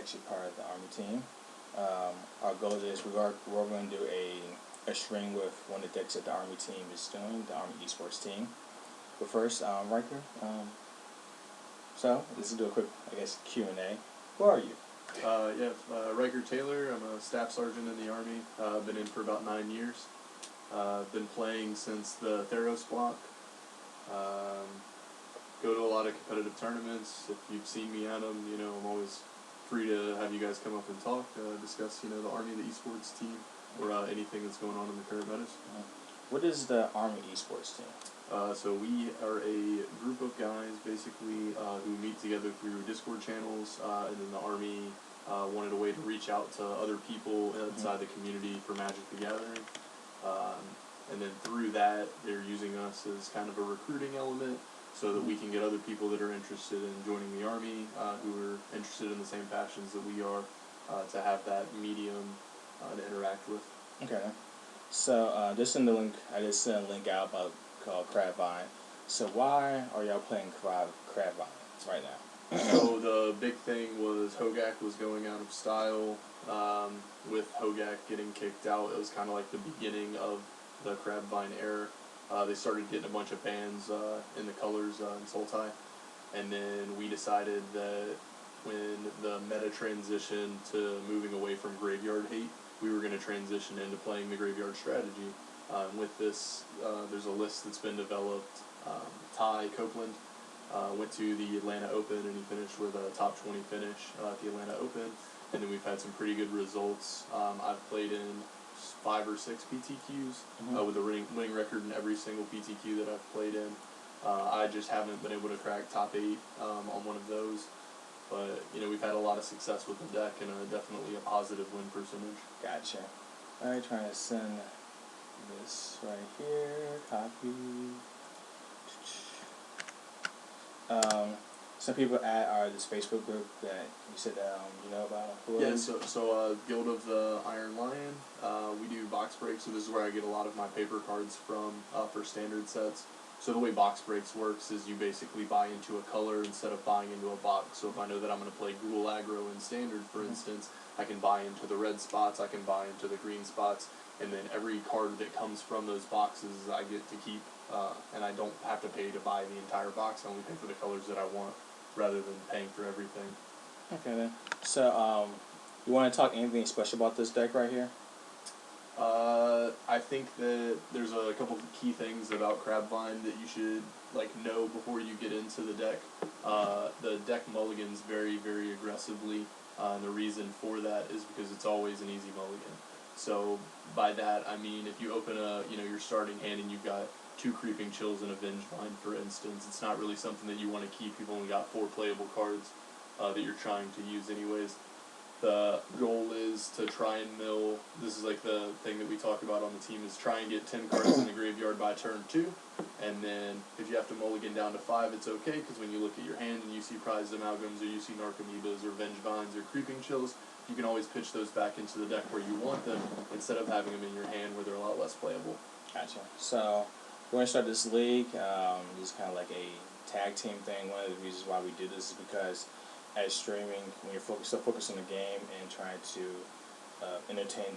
actually part of the Army team. Our goal is we're going to do a stream with one of the decks that the Army team is doing, the Army ESports team. But first, Ryker, so let's do a quick, I guess, Q&A. Who are you? Ryker Taylor. I'm a staff sergeant in the Army. I've been in for about 9 years. Been playing since the Theros block. Go to a lot of competitive tournaments. If you've seen me at them, I'm always free to have you guys come up and talk, discuss, the Army, the esports team, or anything that's going on in the current metas. What is the Army esports team? So we are a group of guys, basically, who meet together through Discord channels, and then the Army wanted a way to reach out to other people inside the community for Magic the Gathering. And then through that, they're using us as kind of a recruiting element so that we can get other people that are interested in joining the Army, who are interested in the same passions that we are, to have that medium to interact with. Okay. So just in the link, I just sent a link out called Carbvine. So why are y'all playing Carbvine right now? So the big thing was Hogak was going out of style. With Hogak getting kicked out, it was kind of like the beginning of the Carbvine era. They started getting a bunch of bans in the colors in Sultai. And then we decided that when the meta transitioned to moving away from Graveyard Hate, we were going to transition into playing the Graveyard strategy. With this, there's a list that's been developed. Ty Copeland went to the Atlanta Open, and he finished with a top 20 finish at the Atlanta Open. And then we've had some pretty good results. I've played in 5 or 6 PTQs with a winning record in every single PTQ that I've played in. I just haven't been able to crack top 8 on one of those. But, we've had a lot of success with the deck and definitely a positive win percentage. Gotcha. Alright, trying to send this right here. Copy. Some people at this Facebook group that you said you know about. Yeah, so Guild of the Iron Lion. We do box breaks, so this is where I get a lot of my paper cards from for standard sets. So the way box breaks works is you basically buy into a color instead of buying into a box. So if I know that I'm going to play Ghoul Aggro in standard, for instance, I can buy into the red spots, I can buy into the green spots, and then every card that comes from those boxes I get to keep, and I don't have to pay to buy the entire box. I only pay for the colors that I want, rather than paying for everything. Okay then. So, you want to talk anything special about this deck right here? I think that there's a couple of key things about Carbvine that you should know before you get into the deck. The deck mulligans very, very aggressively, and the reason for that is because it's always an easy mulligan. So by that I mean if you open your starting hand and you've got 2 Creeping Chills and a Vengevine, for instance, it's not really something that you want to keep. You've only got 4 playable cards that you're trying to use anyways. The goal is to try and mill, this is like the thing that we talk about on the team, is try and get 10 cards in the graveyard by turn 2, and then if you have to mulligan down to 5, it's okay, because when you look at your hand and you see Prized Amalgams, or you see Narcomoebas, or Vengevines, or Creeping Chills, you can always pitch those back into the deck where you want them, instead of having them in your hand where they're a lot less playable. Gotcha. So, we're going to start this league. This is kind of like a tag team thing. One of the reasons why we do this is because as streaming, when you're so focused on the game and trying to entertain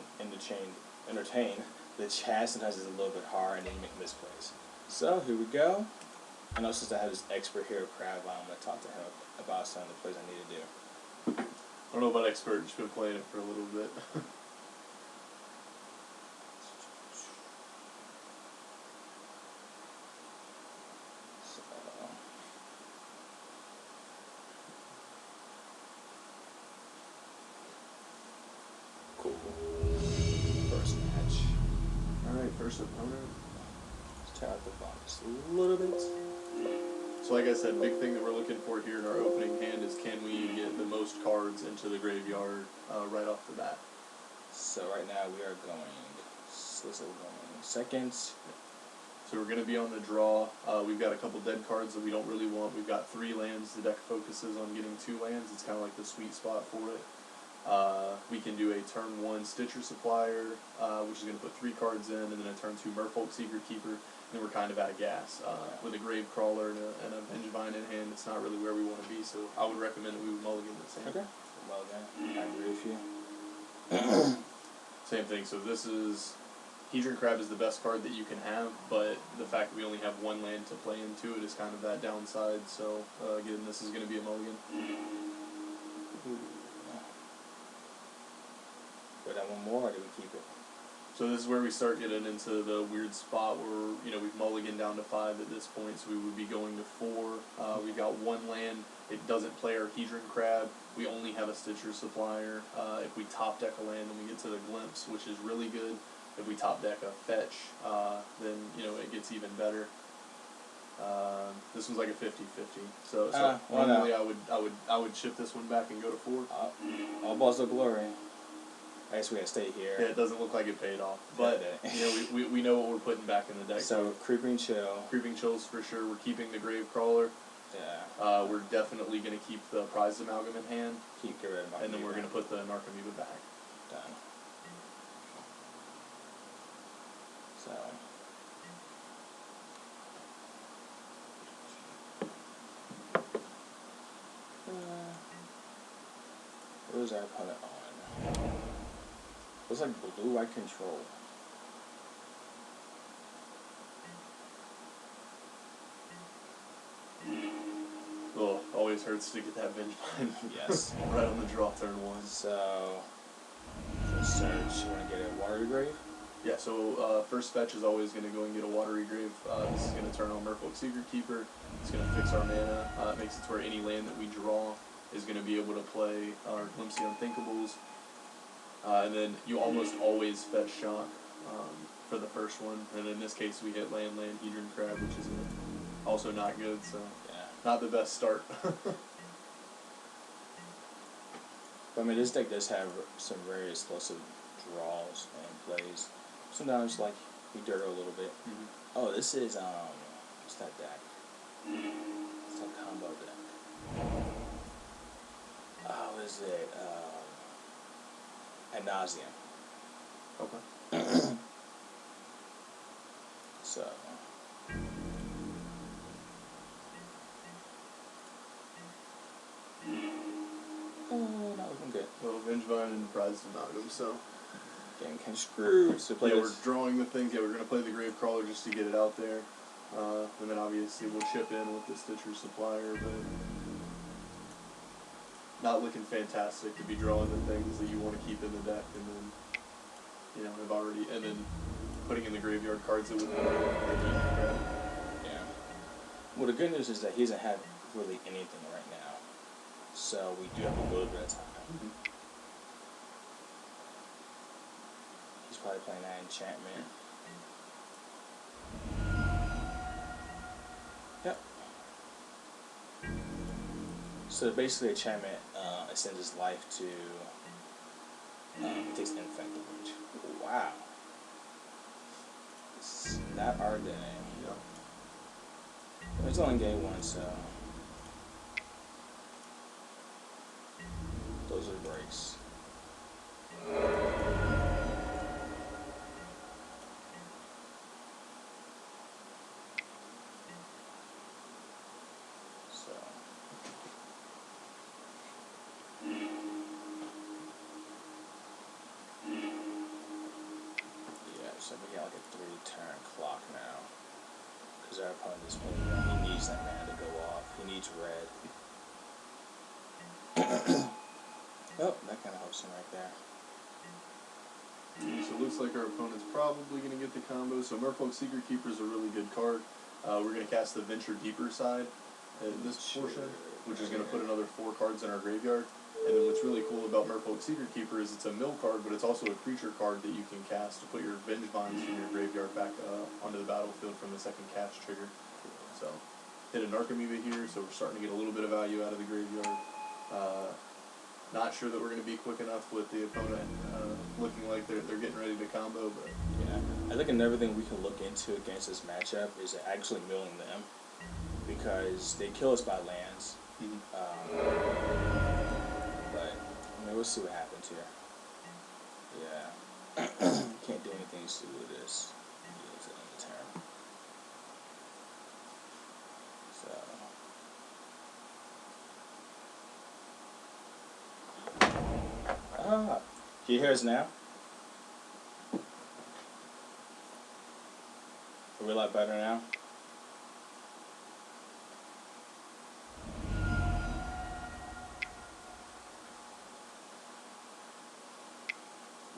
the chat, sometimes it's a little bit hard and then you make misplays. So here we go. I know since I have this expert here at Carbvine, I'm going to talk to him about some of the plays I need to do. I don't know about expert, just been playing it for a little bit. Cool. First match. Alright, first opponent. Let's tear out the box a little bit. So like I said, big thing that we're looking for here in our opening hand is can we get the most cards into the graveyard right off the bat. So right now we are going seconds. So we're going to be on the draw. We've got a couple dead cards that we don't really want. We've got 3 lands. The deck focuses on getting 2 lands. It's kind of like the sweet spot for it. We can do a turn 1 Stitcher Supplier, which is going to put 3 cards in, and then a turn 2 Merfolk Secretkeeper, and then we're kind of out of gas. With a Gravecrawler and a Vengevine in hand, it's not really where we want to be, so I would recommend that we would mulligan this hand. Okay. mulligan. I agree with you. Same thing. So this is Hedron Crab is the best card that you can have, but the fact that we only have one land to play into it is kind of that downside. So again, this is going to be a mulligan. But I want more, or do we keep it? So this is where we start getting into the weird spot where, you know, we've mulliganed down to 5 at this point, so we would be going to 4. We've got one land. It doesn't play our Hedron Crab. We only have a Stitcher Supplier. If we top deck a land, then we get to the Glimpse, which is really good. If we top deck a Fetch, then, you know, it gets even better. This one's like a 50-50. So normally I would shift this one back and go to 4. All balls of glory. I guess we gotta stay here. Yeah, it doesn't look like it paid off, but you know we know what we're putting back in the deck. So Creeping Chill. Creeping Chills for sure. We're keeping the Gravecrawler. Yeah. We're definitely gonna keep the Prized Amalgam in hand. Get rid of Narcomoeba. And then we're gonna put the Narcomoeba back. Done. So. What is our opponent on? Looks like blue-white control. Oh, always hurts to get that Vengevine. Yes. Right on the draw turn 1. So, search. You want to get a Watery Grave? Yeah, so first fetch is always going to go and get a Watery Grave. This is going to turn on Merfolk Secretkeeper. It's going to fix our mana. It makes it to where any land that we draw is going to be able to play our Glimpse the Unthinkables. And then you almost always fetch Shock for the first one. And in this case, we hit land, Hedron Crab, which is also not good, so Yeah. not the best start. But I mean, this deck does have some very explosive draws and plays. Sometimes, like, we dirt a little bit. Mm-hmm. Oh, this is, what's that deck? It's a combo deck. Oh, what is it? Nauseam. Okay. So. Not looking good. Well, Vengevine and Prized Amalgam, so. Getting kind of screwed. So play we're drawing the things. Yeah, we're going to play the Gravecrawler just to get it out there. And then obviously we'll chip in with the Stitcher Supplier, but not looking fantastic to be drawing the things that you want to keep in the deck, and then, you know, have already, and then putting in the graveyard cards that would Yeah. Well, the good news is that he doesn't have really anything right now, so we do have a little bit of time. Mm-hmm. He's probably playing that enchantment. Yep. So basically, enchantment extends his life to. It takes infect damage. Wow. It's not our day. Yeah. It's only game 1, so. Those are breaks. So. Yeah, so we got like a 3-turn clock now. Because our opponent is playing, he needs that mana to go off. He needs red. Oh, that kind of helps him right there. So it looks like our opponent's probably going to get the combo. So Merfolk Secretkeeper is a really good card. We're going to cast the Venture Deeper side in this portion, which is going to put another 4 cards in our graveyard. And then what's really cool about Merfolk Secretkeeper is it's a mill card, but it's also a creature card that you can cast to put your Vengevines from your graveyard back onto the battlefield from the second cast trigger. So hit a Narcomoeba here, so we're starting to get a little bit of value out of the graveyard. Not sure that we're going to be quick enough with the opponent looking like they're getting ready to combo, but yeah, I think another thing we can look into against this matchup is actually milling them, because they kill us by lands. But I mean, we'll see what happens here. Yeah, can't do anything to do this. It's the end of the turn. So. Ah, can you hear us now? Are we a lot better now?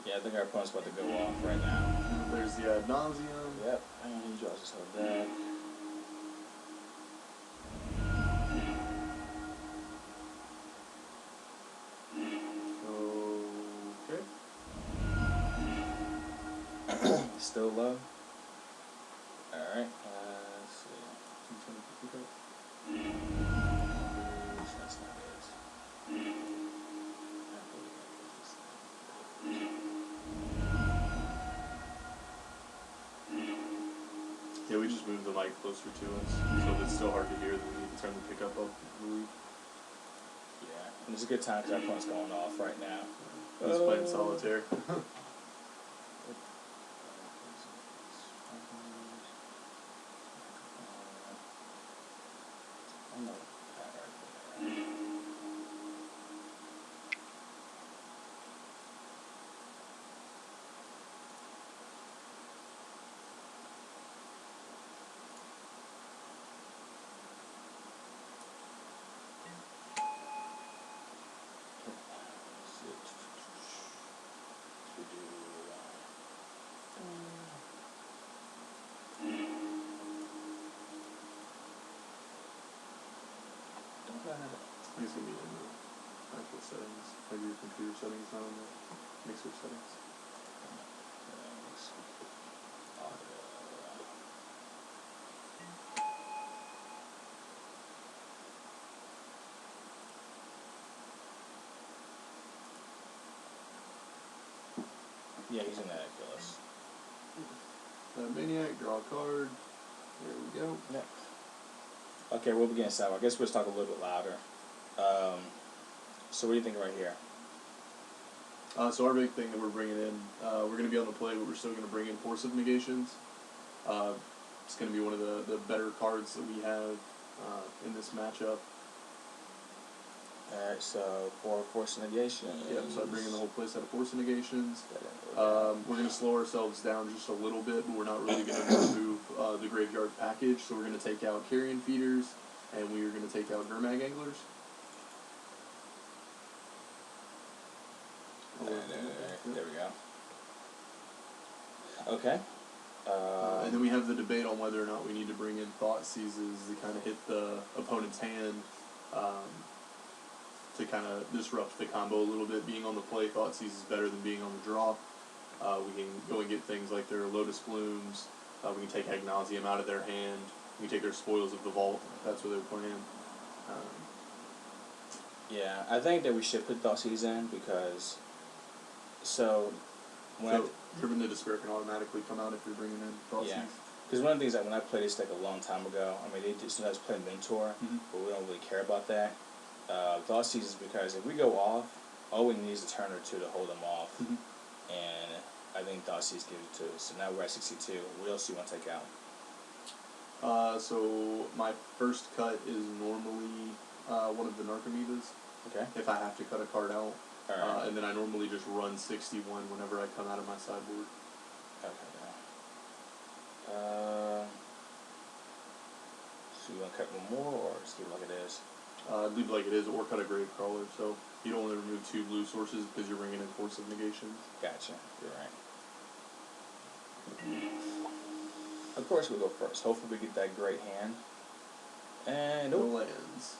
Yeah, I think our opponent's about to go off right now. There's the nauseam. Yep, and he draws his whole deck. Okay. Still low. Alright, let's see. That's not it. Yeah, we just moved the mic closer to us, so if it's still hard to hear, then we need to turn the pickup up. Yeah, and it's a good time because our opponent's going off right now. He's playing solitaire. I think it's going to be in the actual settings. Maybe your computer settings, not in the mixer settings. Yeah, he's in that Gillis. Maniac, draw a card. There we go. Yep. Okay, we'll begin sour. I guess we'll just talk a little bit louder. So what do you think right here? So our big thing that we're bringing in, we're going to be on the play, but we're still going to bring in Force of Negations. It's going to be one of the better cards that we have in this matchup. Alright, so for Force of Negation. Yeah, so I bring in the whole play set of Force of Negations. We're going to slow ourselves down just a little bit, but we're not really going to remove the graveyard package. So we're going to take out Carrion Feeders, and we are going to take out Gurmag Anglers. There we go. Okay. And then we have the debate on whether or not we need to bring in Thoughtseizes to kind of hit the opponent's hand, to kind of disrupt the combo a little bit. Being on the play, Thoughtseize is better than being on the draw. We can go and get things like their Lotus Blooms. We can take Ad Nauseam out of their hand. We can take their Spoils of the Vault. That's what they're playing. Yeah, I think that we should put Thoughtseize in because Driven to Despair can automatically come out if you're bringing in Thoughtseize. Yeah, because one of the things that when I played this deck a long time ago, I mean, they just sometimes play Mentor, but we don't really care about that. Thoughtseize is because if we go off, all we need is a turn or two to hold them off, and I think Thoughtseize gives it to us. So now we're at 62. What else do you want to take out? So my first cut is normally one of the Narcomoebas. Okay. If I have to cut a card out. Alright. And then I normally just run 61 whenever I come out of my sideboard. Okay. So you want to cut one more, or just leave it like it is? Leave it like it is, or cut a Gravecrawler. So you don't only remove 2 blue sources because you're bringing in Force of Negation. Gotcha. You're right. Of course, we'll go first. Hopefully, we get that great hand. And no lands.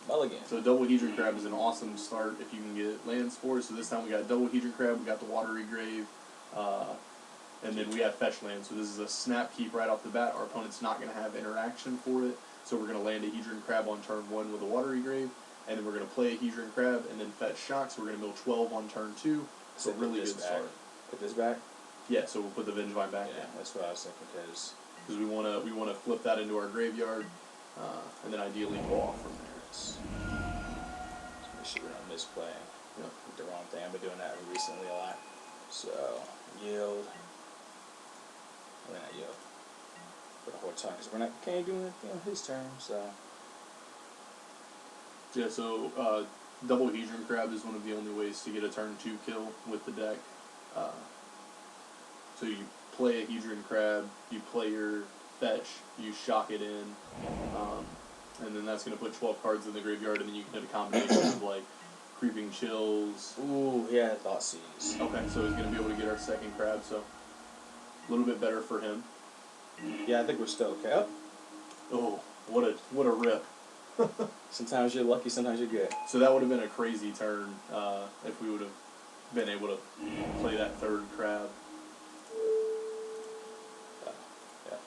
Mulligan. So double Hedron Crab is an awesome start if you can get lands for it. So this time we got double Hedron Crab, we got the Watery Grave, and then we have fetch land. So this is a snap keep right off the bat. Our opponent's not going to have interaction for it. So we're going to land a Hedron Crab on turn 1 with a Watery Grave, and then we're going to play a Hedron Crab and then fetch shocks. We're going to mill 12 on turn 2. So really good start. Put this back? Yeah, so we'll put the Vengevine back. Yeah, that's what I was thinking because we want to flip that into our graveyard, and then ideally go off from there. Make sure we don't misplay. Yep. The wrong thing. I've been doing that recently a lot. So yield. We're not yield for the whole time because we're not can't do anything on his turn. So yeah. So double Hedron Crab is one of the only ways to get a turn 2 kill with the deck. So you play a Hedron Crab, you play your fetch, you shock it in, and then that's going to put 12 cards in the graveyard, and then you can hit a combination of like Creeping Chills. Ooh, yeah, Thoughtseize. Okay, so he's going to be able to get our second crab, so a little bit better for him. Yeah, I think we're still okay. Oh, what a rip. Sometimes you're lucky, sometimes you're good. So that would have been a crazy turn if we would have been able to play that third crab. Yeah.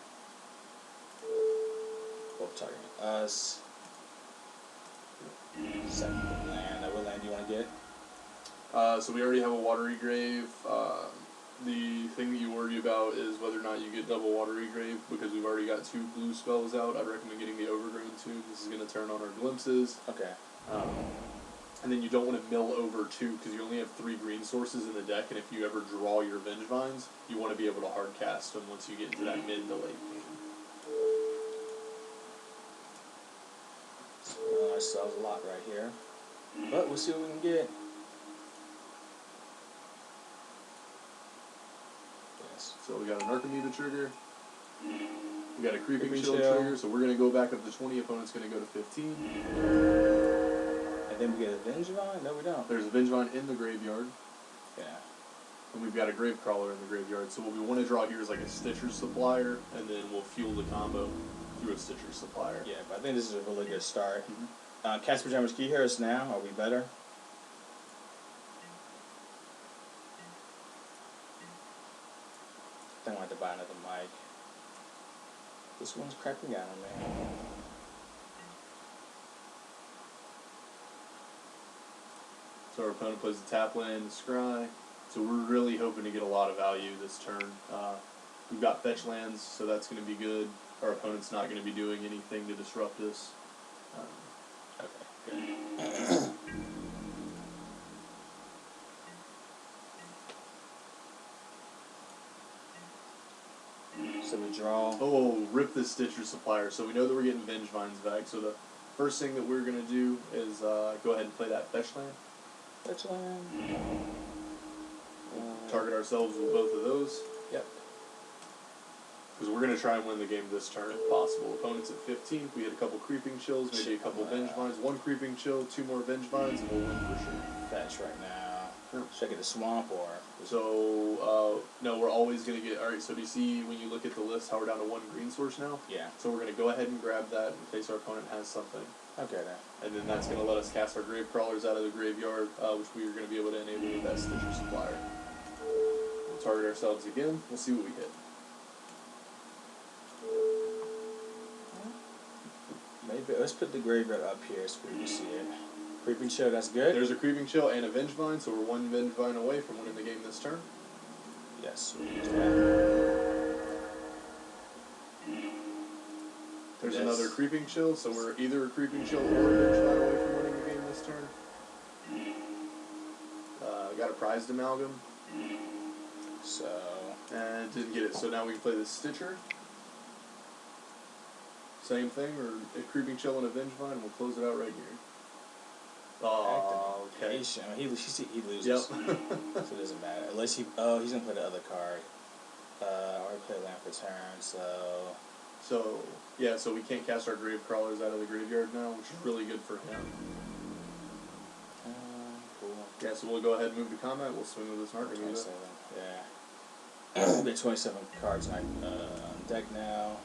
Both targeting us. Second land. What land do you want to get? So we already have a Watery Grave. The thing that you worry about is whether or not you get double Watery Grave, because we've already got 2 blue spells out. I'd recommend getting the Overgrown Tomb. This is going to turn on our Glimpses. Okay. And then you don't want to mill over 2, because you only have 3 green sources in the deck, and if you ever draw your Vengevines, you want to be able to hard cast them once you get into that mid to late game. So ourselves a lot right here. But we'll see what we can get. So we got a Narcomoeba trigger. We got a Creeping Creeping Chill Chill. trigger, so we're going to go back up to 20. Opponent's going to go to 15. And then we get a Vengevine? No, we don't. There's a Vengevine in the graveyard. Yeah. And we've got a Gravecrawler in the graveyard. So what we want to draw here is like a Stitcher Supplier, and then we'll fuel the combo through a Stitcher Supplier. Yeah, but I think this is a really good start. Mm-hmm. Cast Pajamas, can you hear us now? Are we better? I think I want to buy another mic. This one's cracking out on me. So our opponent plays the tap land, the scry. So we're really hoping to get a lot of value this turn. We've got fetch lands, so that's going to be good. Our opponent's not going to be doing anything to disrupt us. Okay, good. So we draw. Oh, rip this Stitcher Supplier. So we know that we're getting Vengevines back. So the first thing that we're going to do is go ahead and play that fetch land. Fetch land. Target ourselves with both of those. Yep. Because we're going to try and win the game this turn if possible. Opponent's at 15th. We hit a couple Creeping Chills, maybe a couple Vengevines. 1 Creeping Chill, 2 more Vengevines, and we'll win for sure. Fetch right now. Should I get the swamp or? So, no, we're always going to get... Alright, so do you see when you look at the list how we're down to 1 green source now? Yeah. So we're going to go ahead and grab that in case our opponent has something. Okay then. And then that's going to let us cast our Gravecrawlers out of the graveyard, which we are going to be able to enable with that Stitcher Supplier. We'll target ourselves again. We'll see what we hit. Maybe let's put the graveyard up here so we can see it. Creeping Chill, that's good. There's a Creeping Chill and a Vengevine, so we're 1 Vengevine away from winning the game this turn. Yes, we use that. There's Yes. another Creeping Chill, so we're either a Creeping Chill or a Vengevine away from winning the game this turn. Got a Prized Amalgam. So. And didn't get it, so now we can play the Stitcher. Same thing, or a Creeping Chill and a Vengevine, we'll close it out right here. Oh, okay. He loses. Yep. So it doesn't matter. Unless he... Oh, he's going to play the other card. Already play land for turn, so... So, yeah, so we can't cast our Gravecrawlers out of the graveyard now, which is really good for him. Cool. Yeah, so we'll go ahead and move to combat. We'll swing with this Narcomoeba. 27, yeah. There's 27 cards on deck now.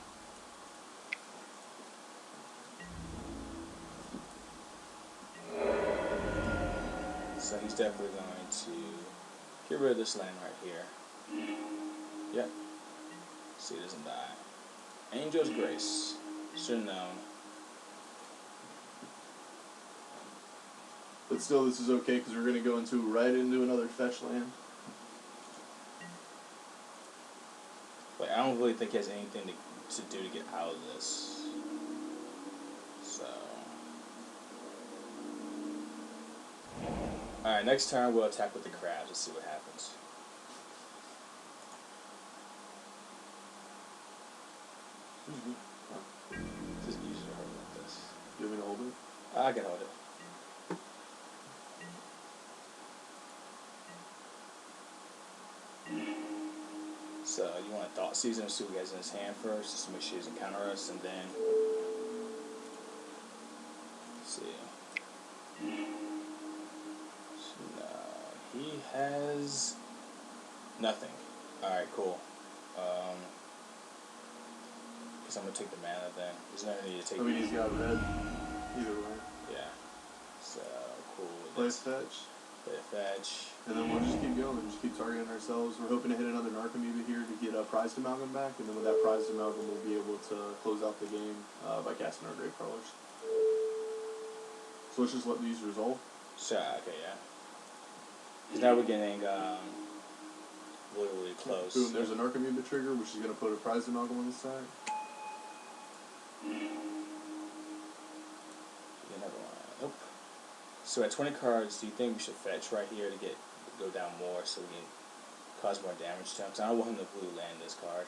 So he's definitely going to get rid of this land right here. Yep. See, it doesn't die. Angel's Grace. Should have known. But still, this is okay because we're going to go right into another fetch land. Like, I don't really think he has anything to do to get out of this. So. Alright, next turn we'll attack with the crabs. Let's see what happens. Just use it like this. You want me to hold it? I can hold it. So you want to Thoughtseize him, see what he has in his hand first, just to make sure he doesn't counter us, and then let's see. So, he has nothing. Alright, cool. Guess I'm gonna take the mana then. There's no need to take I mean, he's got red. Either way. Yeah. So, cool. Play a fetch. Play a fetch. And then we'll just keep going. We'll just keep targeting ourselves. We're hoping to hit another Narcomoeba here to get a Prized Amalgam back. And then with that Prized Amalgam, we'll be able to close out the game by casting our Gravecrawlers. So let's just let these resolve. So, okay, yeah. Because now we're getting really close. Boom, there's a Narcomoeba trigger, which is going to put a Prized Amalgam on the side. Nope. So at 20 cards, do you think we should fetch right here to go down more so we can cause more damage to him? Because I don't want him to blue land this card.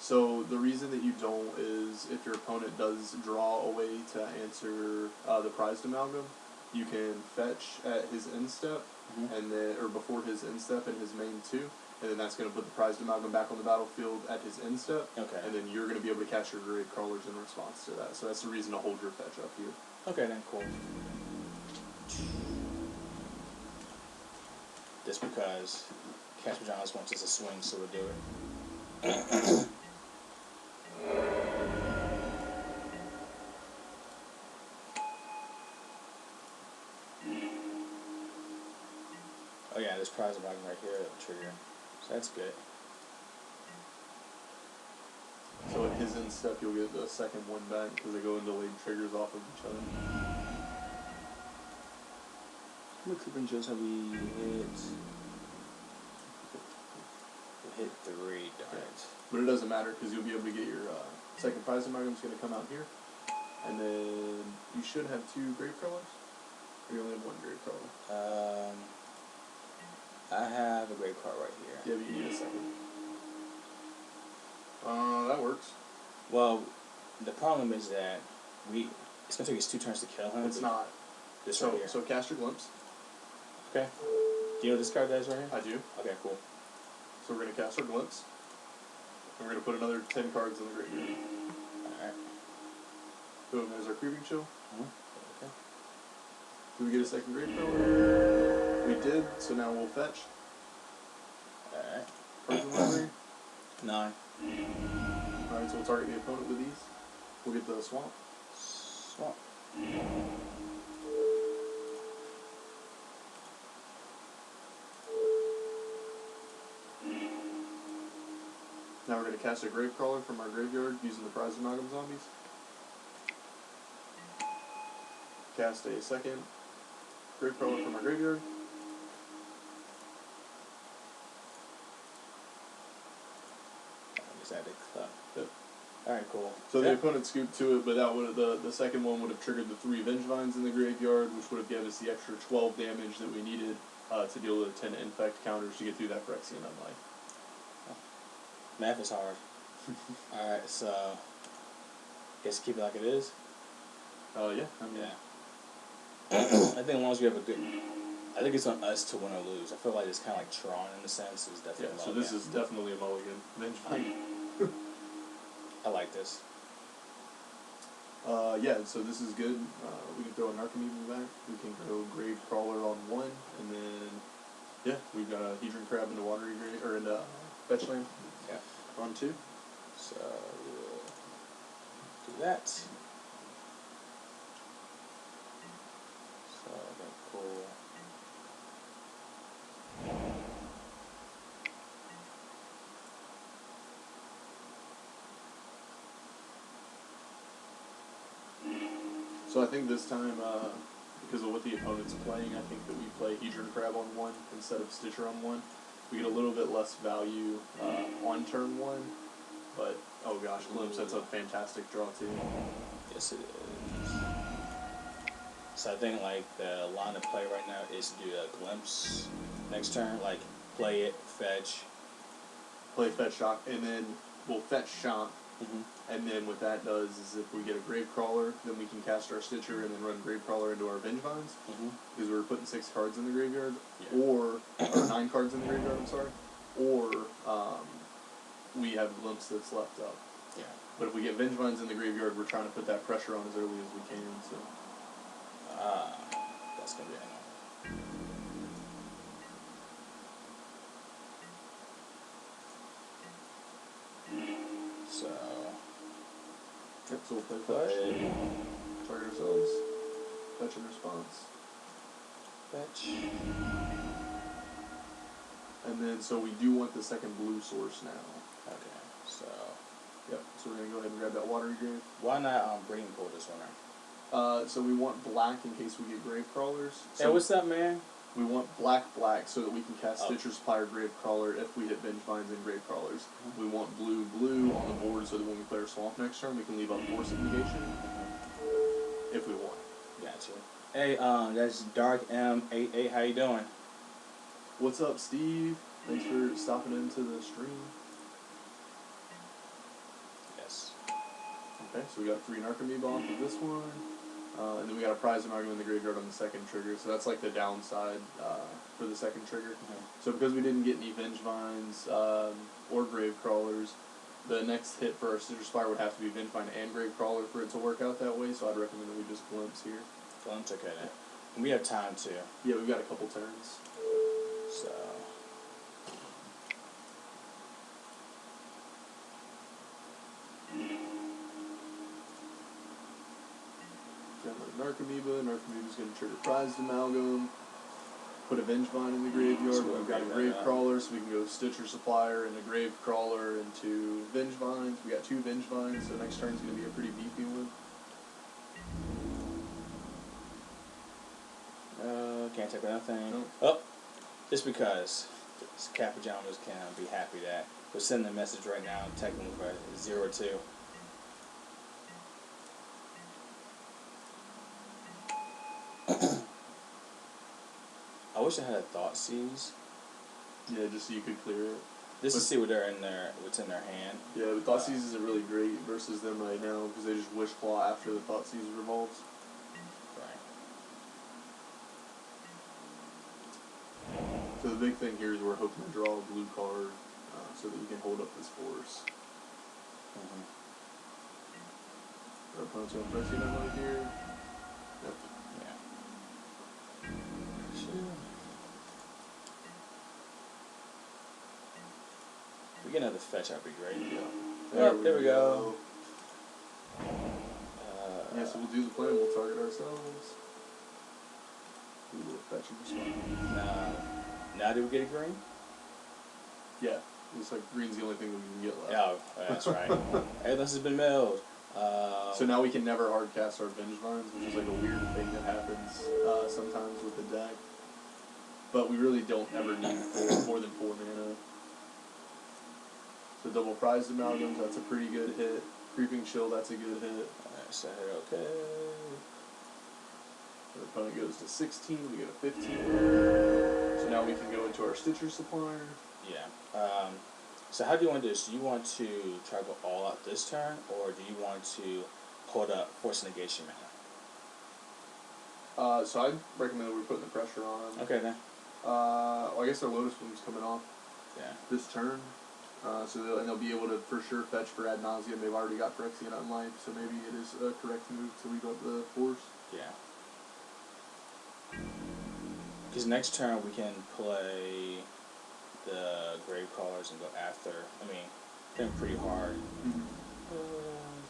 So the reason that you don't is if your opponent does draw a way to answer the Prized Amalgam, you can fetch at his end step, and then or before his end step and his main 2, and then that's going to put the Prized Amalgam back on the battlefield at his end step. Okay. And then you're going to be able to cast your Gravecrawlers in response to that. So that's the reason to hold your fetch up here. Okay, then cool. Just because Casper Johns wants us to swing, so we'll do it. Oh yeah, this Prized Amalgam right here, that'll trigger. So that's good. So at his end step, you'll get the second one back because they go in delayed triggers off of each other. How many Creeping Jills have we hit? We hit 3, darn it. But it doesn't matter because you'll be able to get your second Prized Amalgam is going to come out here. And then you should have 2 Gravecrawlers? Or you only have 1 Gravecrawler? I have a Gravecrawler right here. Yeah, but you need a second. That works. Well, the problem is that it's going to take us 2 turns to kill him. It's not. This right here. So cast your Glimpse. Okay. Do you know what this card does right here? I do. Okay, cool. So we're going to cast our Glimpse. And we're going to put another 10 cards in the graveyard. Alright. Boom, there's our Creeping Chill. Okay. Do we get a second Gravecrawler? We did, so now we'll fetch. Alright. Cards in library. 9. Alright, so we'll target the opponent with these. We'll get the Swamp. Swamp. Now we're going to cast a Gravecrawler from our graveyard using the Prized Amalgam zombies. Cast a second Gravecrawler from our graveyard. Is that a club? Yep. Alright, cool. So the opponent scooped to it, but that would the second one would have triggered the 3 Vengevines in the graveyard, which would have given us the extra 12 damage that we needed to deal with 10 infect counters to get through that Phyrexian Unlife. Math is hard. Alright, so guess keep it like it is? Yeah. I mean, Yeah. I think as long as we have a good... I think it's on us to win or lose. I feel like it's kind of like Tron in a sense. It's definitely Yeah, so this is definitely a mulligan. Vengevine. I like this. Yeah, so this is good. We can throw a Narcomoeba back. We can go Gravecrawler on 1, and then, yeah, we've got a Hedron Crab into Watery Grave, or into Fetchland. Yeah. On 2. So we'll do that. So okay, cool. So I think this time, because of what the opponent's playing, I think that we play Hedron Crab on 1 instead of Stitcher on 1. We get a little bit less value on turn 1, but oh gosh, Glimpse, that's a fantastic draw too. Yes, it is. So I think like the line of play right now is to do a Glimpse next turn, like play it, fetch. Play Fetch Shock, and then we'll Fetch Shock, and then what that does is if we get a Gravecrawler, then we can cast our Stitcher and then run Gravecrawler into our Vengevines, because we're putting 6 cards in the graveyard, or 9 cards in the graveyard, I'm sorry, or we have Glimpse that's left up. Yeah. But if we get Vengevines in the graveyard, we're trying to put that pressure on as early as we can. So. That's gonna be annoying. So. Yep, so we'll play fetch. Target ourselves. Fetch and response. Fetch. And then, so we do want the second blue source now. Okay, so. Yep, so we're going to go ahead and grab that Watery Grave. Why not Breeding Pool this one? So we want black in case we get Gravecrawlers. So hey, what's up, man? we want black so that we can cast Stitcher, Supplier, Gravecrawler if we hit Vengevines and Gravecrawlers. We want blue on the board so that when we play our Swamp next turn, we can leave up Force of Negation if we want. Gotcha. Hey, that's Dark M88. How you doing? What's up, Steve? Thanks for stopping into the stream. Yes. Okay, so we got 3 Narcomoeba off of this one. And then we got a Prized Amalgam in the graveyard on the second trigger. So that's like the downside for the second trigger. So because we didn't get any Vengevines or Gravecrawlers, the next hit for our Stitcher Spire would have to be Vengevine and Gravecrawler for it to work out that way. So I'd recommend that we just Glimpse here. Glimpse, okay then. And we have time too. Yeah, we've got a couple turns. So. Got another Narcomoeba. Narcomoeba's going to trigger Prized Amalgam. Put a Vengevine in the graveyard. So We've got a Gravecrawler, so we can go Stitcher Supplier and a Gravecrawler into Vengevines. We got 2 Vengevines, so next turn's going to be a pretty beefy one. Can't take nothing. Nope. Oh, just because Cat Pajamas can be happy that we're sending a message right now, technically for 0-2. I wish I had a Thoughtseize. Yeah, just so you could clear it. Just to see what's in their hand. Yeah, but Thoughtseizes isn't really great versus them right now because they just Wish Claw after the Thoughtseize revolves. So the big thing here is we're hoping to draw a blue card so that we can hold up this force. Our opponent's going to press it right here. Yep. Yeah. Sure. If we get another fetch, that'd be great. Yeah. There we go. Yeah, so we'll do the plan. We'll target ourselves. Do a little fetch and respond. Now do we get a green? Yeah. Looks like green's the only thing we can get left. Oh, that's right. Hey, this has been milled. So now we can never hard cast our Vengevines, which is like a weird thing that happens sometimes with the deck. But we really don't ever need more than 4 mana. So double Prized Amalgams, that's a pretty good hit. Creeping Chill, that's a good hit. Alright, so okay. The opponent goes to 16, we get a 15. So now we can go into our Stitcher Supplier. Yeah. So how do you want to do this? Do you want to try to go all out this turn, or do you want to hold up Force of Negation mana? So I'd recommend that we're putting the pressure on them. Okay then. Well, I guess their Lotus Bloom's coming off this turn. So they'll be able to for sure fetch for ad nauseam. They've already got Phyrexian on life, so maybe it is a correct move to leave up the force. Yeah. Because next turn we can play the Gravecrawlers and go after. I mean, they're pretty hard.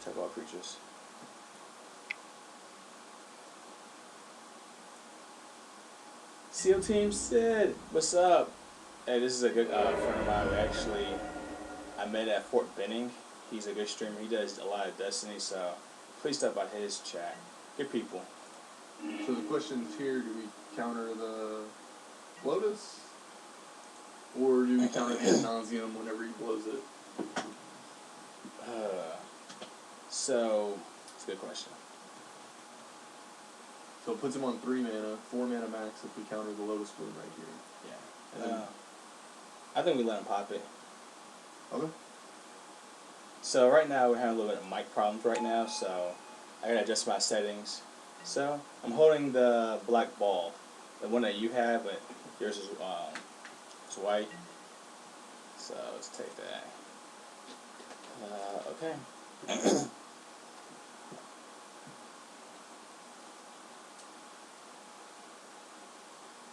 Talk about creatures. SEAL Team Sid, what's up? Hey, this is a good friend of mine. I met at Fort Benning. He's a good streamer. He does a lot of Destiny, so please stop by his chat. Good people. So the question is here, do we counter the Lotus? Or do we counter the ad nauseam whenever he blows it? So, it's a good question. So it puts him on 3 mana, 4 mana max if we counter the Lotus Bloom right here. Yeah. I think we let him pop it. Okay. So right now we're having a little bit of mic problems right now, so I gotta adjust my settings. So I'm holding the black ball, the one that you have, but yours is it's white. So let's take that. Okay.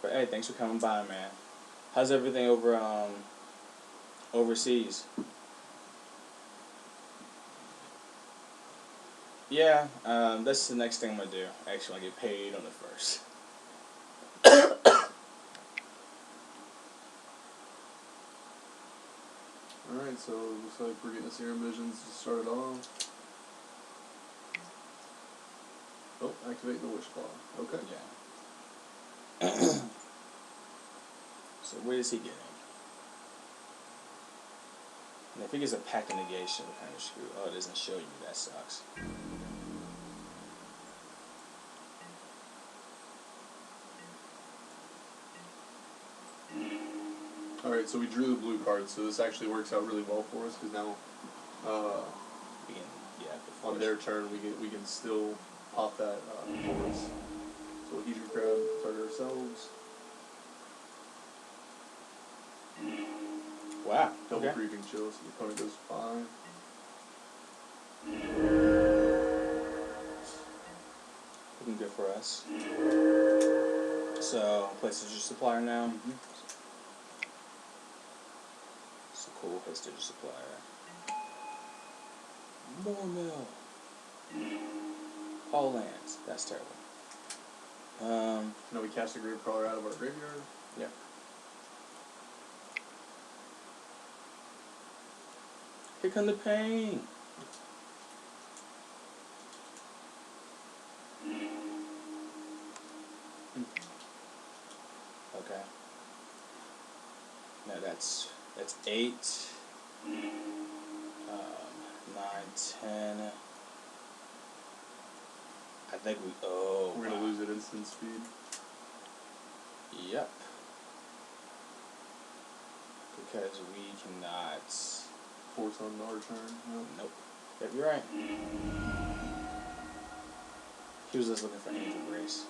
But hey, thanks for coming by, man. How's everything over overseas? Yeah, that's the next thing I'm gonna do. Actually, I get paid on the 1st. Alright, so it looks like we're getting the Serum Visions to start it off. Oh, activate the Wish Claw. Okay. Yeah. So where is he getting? And if he gets a pack of negation, we're kind of screwed. Oh, it doesn't show you. That sucks. Alright, so we drew the blue card, so this actually works out really well for us, because now, We can, on their turn, we can still pop that Force. So Hedron Crab, target ourselves. Wow. Double Okay. Creeping Chill, so the opponent goes 5. Looking good for us. So, place Digital Supplier now. Mm-hmm. So cool, place Digital Supplier. More mill. All lands. That's terrible. Now we cast a Gravecrawler out of our graveyard. Yep. Here come the pain. Okay. Now that's 8, 9, 10. I think we. Oh. We're gonna lose at instant speed. Yep. Because we cannot. Force on our turn. Nope. Yep, you're right. He was just looking for Angel Grace.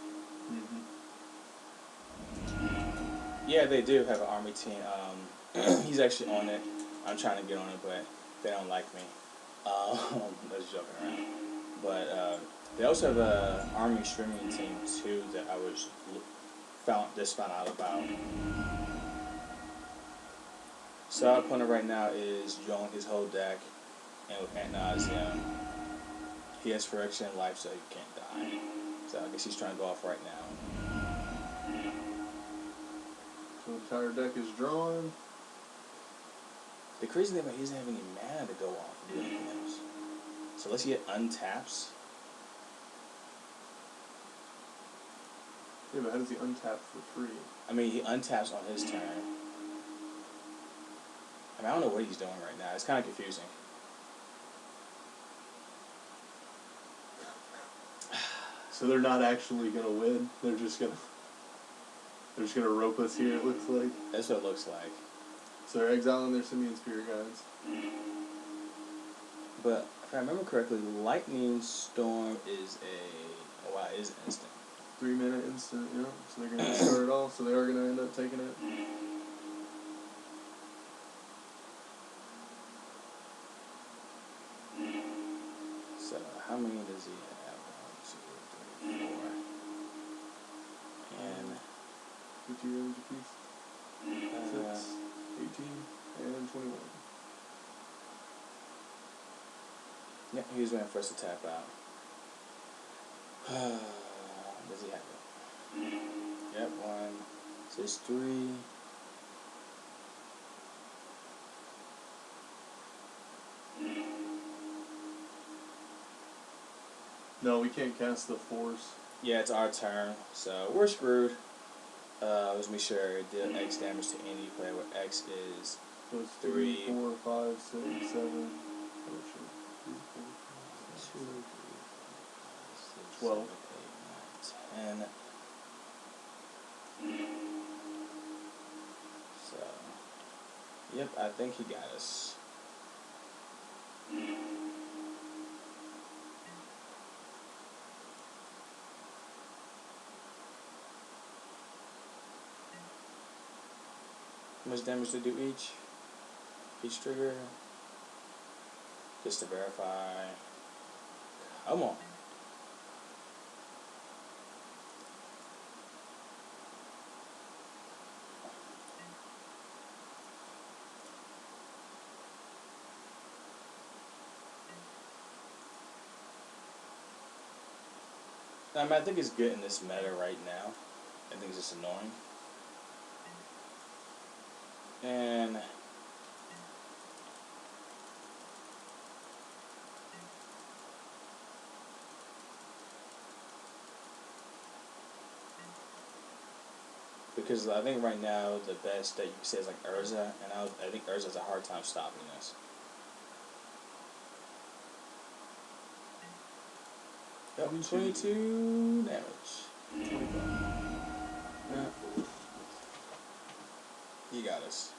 Yeah, they do have an army team. He's actually on it. I'm trying to get on it, but they don't like me. I was joking around. But they also have an army streaming team too that I found out about. So our opponent right now is drawing his whole deck, and with nauseam, he has Correction in life, so he can't die. So I guess he's trying to go off right now. So the entire deck is drawn. The crazy thing about he doesn't have any mana to go off and do anything else. So unless he untaps. Yeah, but how does he untap for free? I mean, he untaps on his turn. I mean, I don't know what he's doing right now. It's kind of confusing. So they're not actually gonna win. They're just gonna rope us here. It looks like. That's what it looks like. So they're exiling their Simian Spirit Guides. But if I remember correctly, Lightning Storm is is instant. 3-minute instant. Yeah. So they're gonna start it off. So they are gonna end up taking it. So how many does he have? 1, 2, 3, 4. And 50 damage apiece. 6, 18, and 21. yeah, he's waiting for us to tap out. Does he have it? Yep, 1. So it's 3. No, we can't cast the Force. Yeah, it's our turn, so we're screwed. Let's make sure it did X damage to any player where X is So it's 3, 4, 5, 6, 7. 12. 7, 8, 9, 10. So, yep, I think he got us. How much damage to do each trigger? Just to verify. Come on. I mean, I think it's good in this meta right now. I think it's just annoying. And because I think right now the best that you can say is like Urza, and I think Urza has a hard time stopping this. Yep, 22 damage. 25. Yeah. He got us.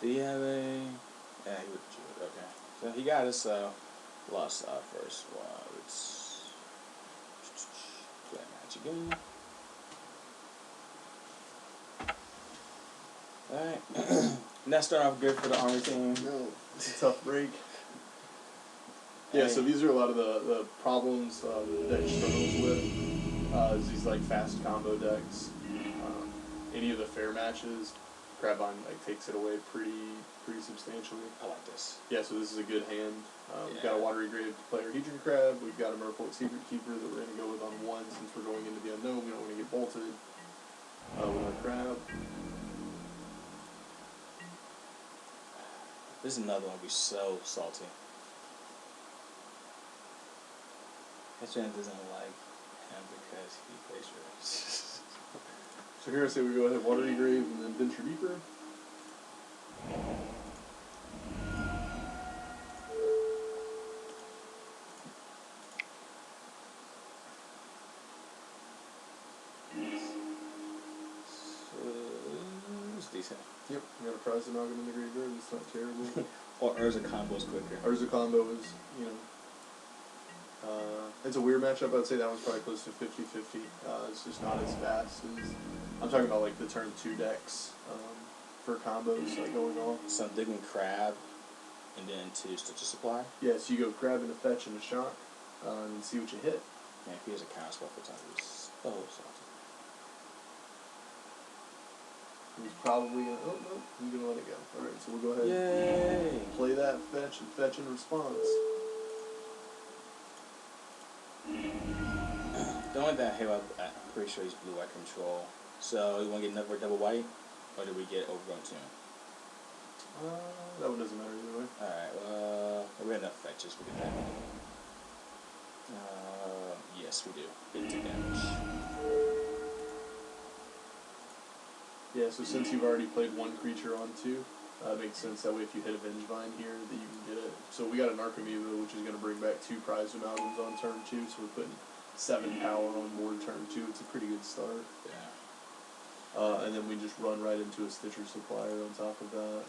Did he have a... Yeah, he would. Okay. So he got us, so... Lost our first one. Let's... Play match again. Alright. That started off good for the army team. No, it's a tough break. Yeah, so these are a lot of the problems that struggles with. Is these like fast combo decks. Any of the fair matches, Carbvine like takes it away pretty substantially. I like this. Yeah, so this is a good hand. We've got a Watery Grave to play our Hedron Crab. We've got a Merfolk Secretkeeper that we're going to go with on 1 since we're going into the unknown. We don't want to get bolted with our Crab. This is another one be so salty. This man doesn't like him because he plays yours. So here I say we go ahead Watery Grave and then Venture Deeper. It's decent. Yep, we got a Prized Amalgam in the graveyard. It's not terrible. Or Urza combo's quicker. Urza combo is, it's a weird matchup. I'd say that one's probably close to 50-50. It's just not as fast as... I'm talking about like the turn 2 decks for combos like going on. So I'm digging Crab and then 2 Stitch of Supply. Yeah, so you go Crab and a Fetch and a Shock and see what you hit. Man, if he has a counter spell for time, it's so salty. He's probably gonna... Oh, no, he's gonna let it go. Alright, so we'll go ahead Yay! and play that Fetch and Fetch in response. The only thing I hate about, I'm pretty sure he's blue-white control. So, you want to get another double white? Or do we get Overgrown Tomb? That one doesn't matter either way. Alright, well, we have enough fetches, we get that. Yes, we do. 50 damage. Yeah, so since you've already played 1 creature on 2, it makes sense that way if you hit a Vengevine here that you can get it. So we got a Narcomoeba, which is going to bring back 2 Prized Amalgams on turn 2, so we're putting 7 power on board turn 2. It's a pretty good start. Yeah. And then we just run right into a Stitcher Supplier on top of that.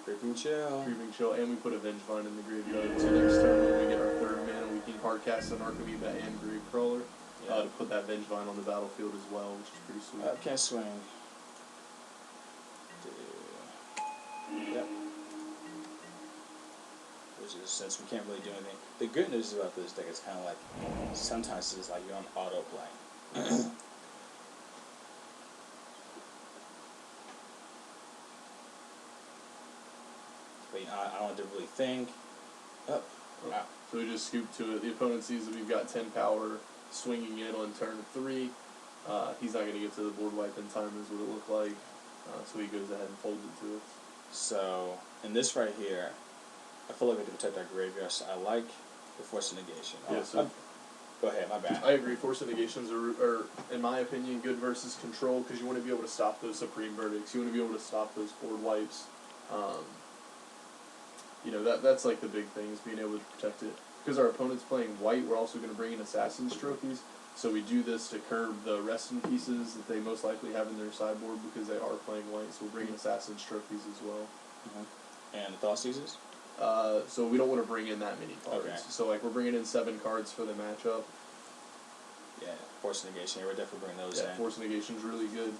Creeping Chill. Creeping Chill, and we put a Vengevine in the graveyard. So next turn when we get our 3rd mana, we can hard cast an Narcomoeba and Gravecrawler to put that Vengevine on the battlefield as well, which is pretty sweet. Can't swing. Yep. Which is, since we can't really do anything. The good news about this deck is kind of like, sometimes it's like you're on autoplay. But I don't have to really think. Oh, wow. So we just scoop to it. The opponent sees that we've got 10 power, swinging in on turn 3. He's not going to get to the board wipe in time, is what it looked like. So he goes ahead and folds it to us. So, in this right here, I feel like we can protect our graveyard, so I like the Force of Negation. Yeah, so go ahead, my bad. I agree. Force of Negations are, in my opinion, good versus control, because you want to be able to stop those Supreme Verdicts. You want to be able to stop those board wipes. That's like the big thing, is being able to protect it. Because our opponent's playing white, we're also going to bring in Assassin's Trophies. So we do this to curb the rest in pieces that they most likely have in their sideboard because they are playing white. So we'll bring in Assassin's Trophies as well. And the Thoughtseizes? So we don't want to bring in that many cards. Okay. So like we're bringing in 7 cards for the matchup. Yeah, Force of Negation. We're definitely bringing those Yeah, in. Force of Negation is really good.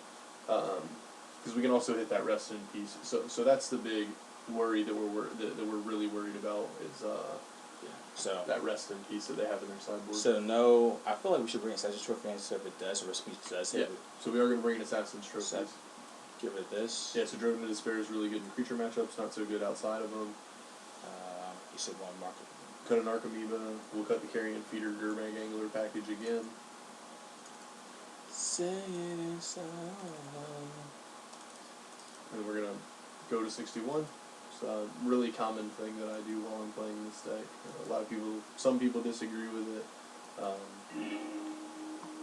Because we can also hit that rest in peace. So that's the big worry that we're really worried about is So that rest in peace that they have in their sideboard. So no, I feel like we should bring Assassin's Trophy in, so if it does, or Recipe does. Yeah. So we are going to bring in Assassin's Trophy. Give it this. Yeah. So Driven to Despair is really good in creature matchups. Not so good outside of them. You said one market. Cut a Narcomoeba. We'll cut the Carrion Feeder Gurmag Angler package again. Say it is so. And we're gonna go to 61. It's a really common thing that I do while I'm playing this deck. Some people disagree with it.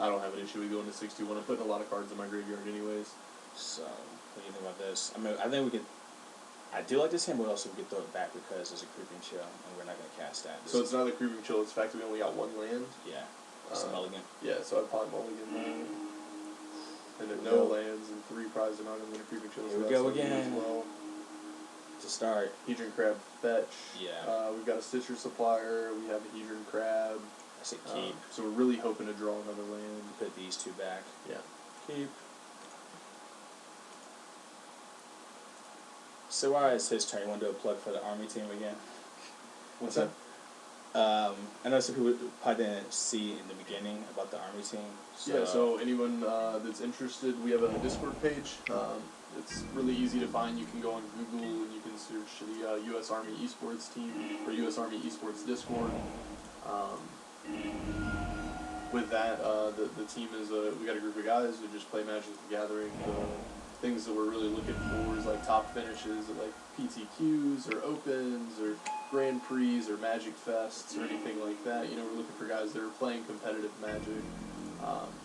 I don't have an issue with going to 61. I'm putting a lot of cards in my graveyard anyways. So, what do you think about this? I mean, I think we could. I do like this hand, but also we could throw it back because there's a Creeping Chill, and we're not going to cast that. So it's not the Creeping Chill, it's the fact that we only got one land? Yeah. It's a mulligan. Yeah, so I'd probably mulligan that. And then no lands and 3 Prized Amalgam and a Creeping Chill. Here we go again. Well. To start. Hedron Crab fetch. Yeah. We've got a Stitcher Supplier, we have a Hedron Crab. I say keep. So we're really hoping to draw another land. Put these 2 back. Yeah. Keep. So while it's his turn, you want to do a plug for the army team again? What's that? I know some people probably didn't see in the beginning about the army team. So. Yeah, so anyone that's interested, we have a Discord page. It's really easy to find. You can go on Google and you can search the U.S. Army Esports team or U.S. Army Esports Discord. With that, the team is we got a group of guys who just play Magic the Gathering. The things that we're really looking for is like top finishes at like PTQs or Opens or Grand Prix or Magic Fests or anything like that. You know, we're looking for guys that are playing competitive Magic,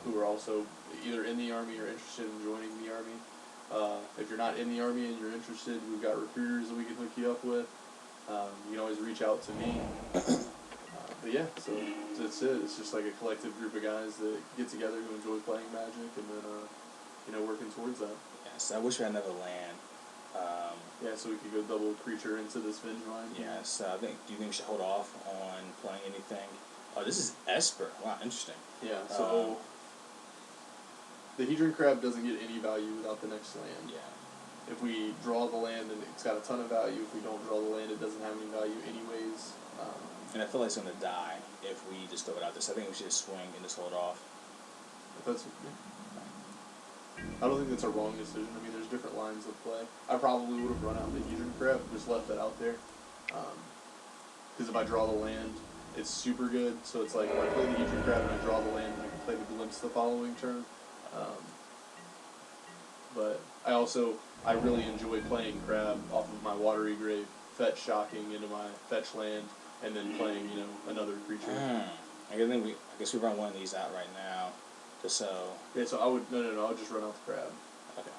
who are also either in the Army or interested in joining the Army. If you're not in the Army and you're interested, we've got recruiters that we can hook you up with. You can always reach out to me. But yeah, so that's it. It's just like a collective group of guys that get together who enjoy playing Magic and then, working towards that. Yes, I wish we had another land. Yeah, so we could go double creature into this Vengevine. Yes, do you think we should hold off on playing anything? Oh, this is Esper. Wow, interesting. Yeah, so the Hedron Crab doesn't get any value without the next land. Yeah. If we draw the land, then it's got a ton of value. If we don't draw the land, it doesn't have any value anyways. And I feel like it's going to die if we just throw it out there. So I think we should just swing and just hold off. I don't think that's a wrong decision. I mean, there's different lines of play. I probably would have run out the Hedron Crab, just left that out there. Because if I draw the land, it's super good. So it's like, if I play the Hedron Crab and I draw the land, then I can play the Glimpse the following turn. But I really enjoy playing Crab off of my Watery Grave, fetch shocking into my fetch land, and then playing, another creature. I guess we run one of these out right now. Just so. Yeah, so I'll just run out the Crab. Okay.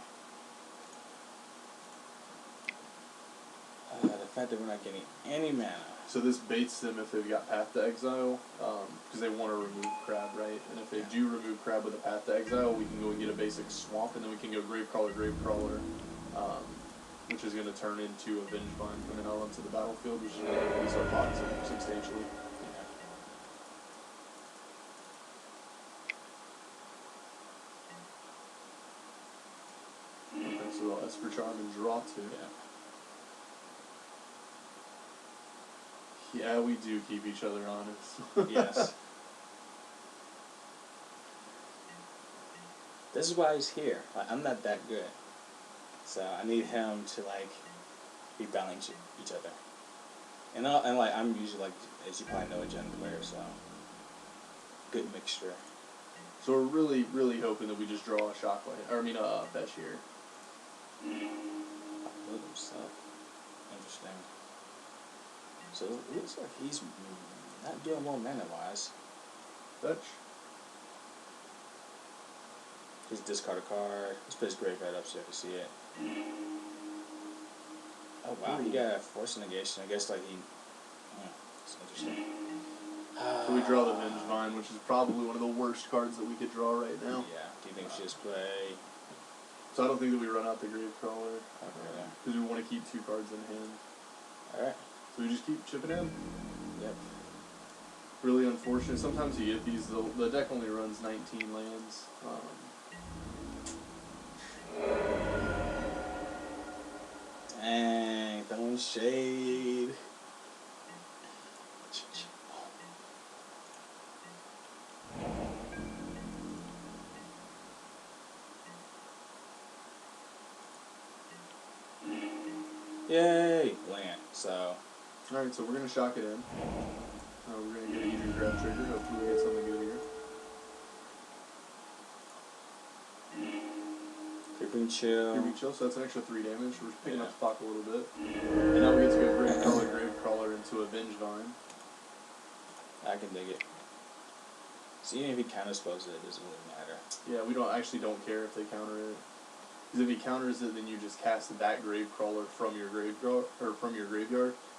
The fact that we're not getting any mana. So this baits them if they've got Path to Exile, because they want to remove Crab, right? And if they do remove Crab with a Path to Exile, we can go and get a basic Swamp, and then we can go Gravecrawler, which is going to turn into a Vengevine coming out onto the battlefield, which is going to increase our pots substantially. Okay, so I'll Esper Charm and draw 2. Yeah, we do keep each other honest. Yes. This is why he's here. Like, I'm not that good. So I need him to, be balancing each other. And I'm usually, as you probably know, a Gen player, so good mixture. So we're really, really hoping that we just draw a fetch here. Move himself. Interesting. So it looks like he's not doing well mana-wise. Fetch. Just discard a card. Let's put his graveyard up so you can see it. Oh wow, he got a Force of Negation. I guess it's interesting. So we draw the Vengevine, which is probably one of the worst cards that we could draw right now. Yeah. Do you think we should just play? So I don't think that we run out the Gravecrawler. Okay. Because we want to keep 2 cards in hand. Alright. So we just keep chipping in? Yep. really unfortunate. Sometimes you get these, the deck only runs 19 lands. Dang, throwing shade. Yay, land. So. Alright, so we're going to shock it in. We're going to get an Hedron Crab trigger. Hopefully we get something good here. Creeping Chill. Creeping Chill, so that's an extra 3 damage. We're picking up the clock a little bit. And now we get to go Gravecrawler into a Vengevine. I can dig it. So even if he counterspells it, it doesn't really matter. Yeah, we don't care if they counter it. Because if he counters it, then you just cast that Gravecrawler from your graveyard,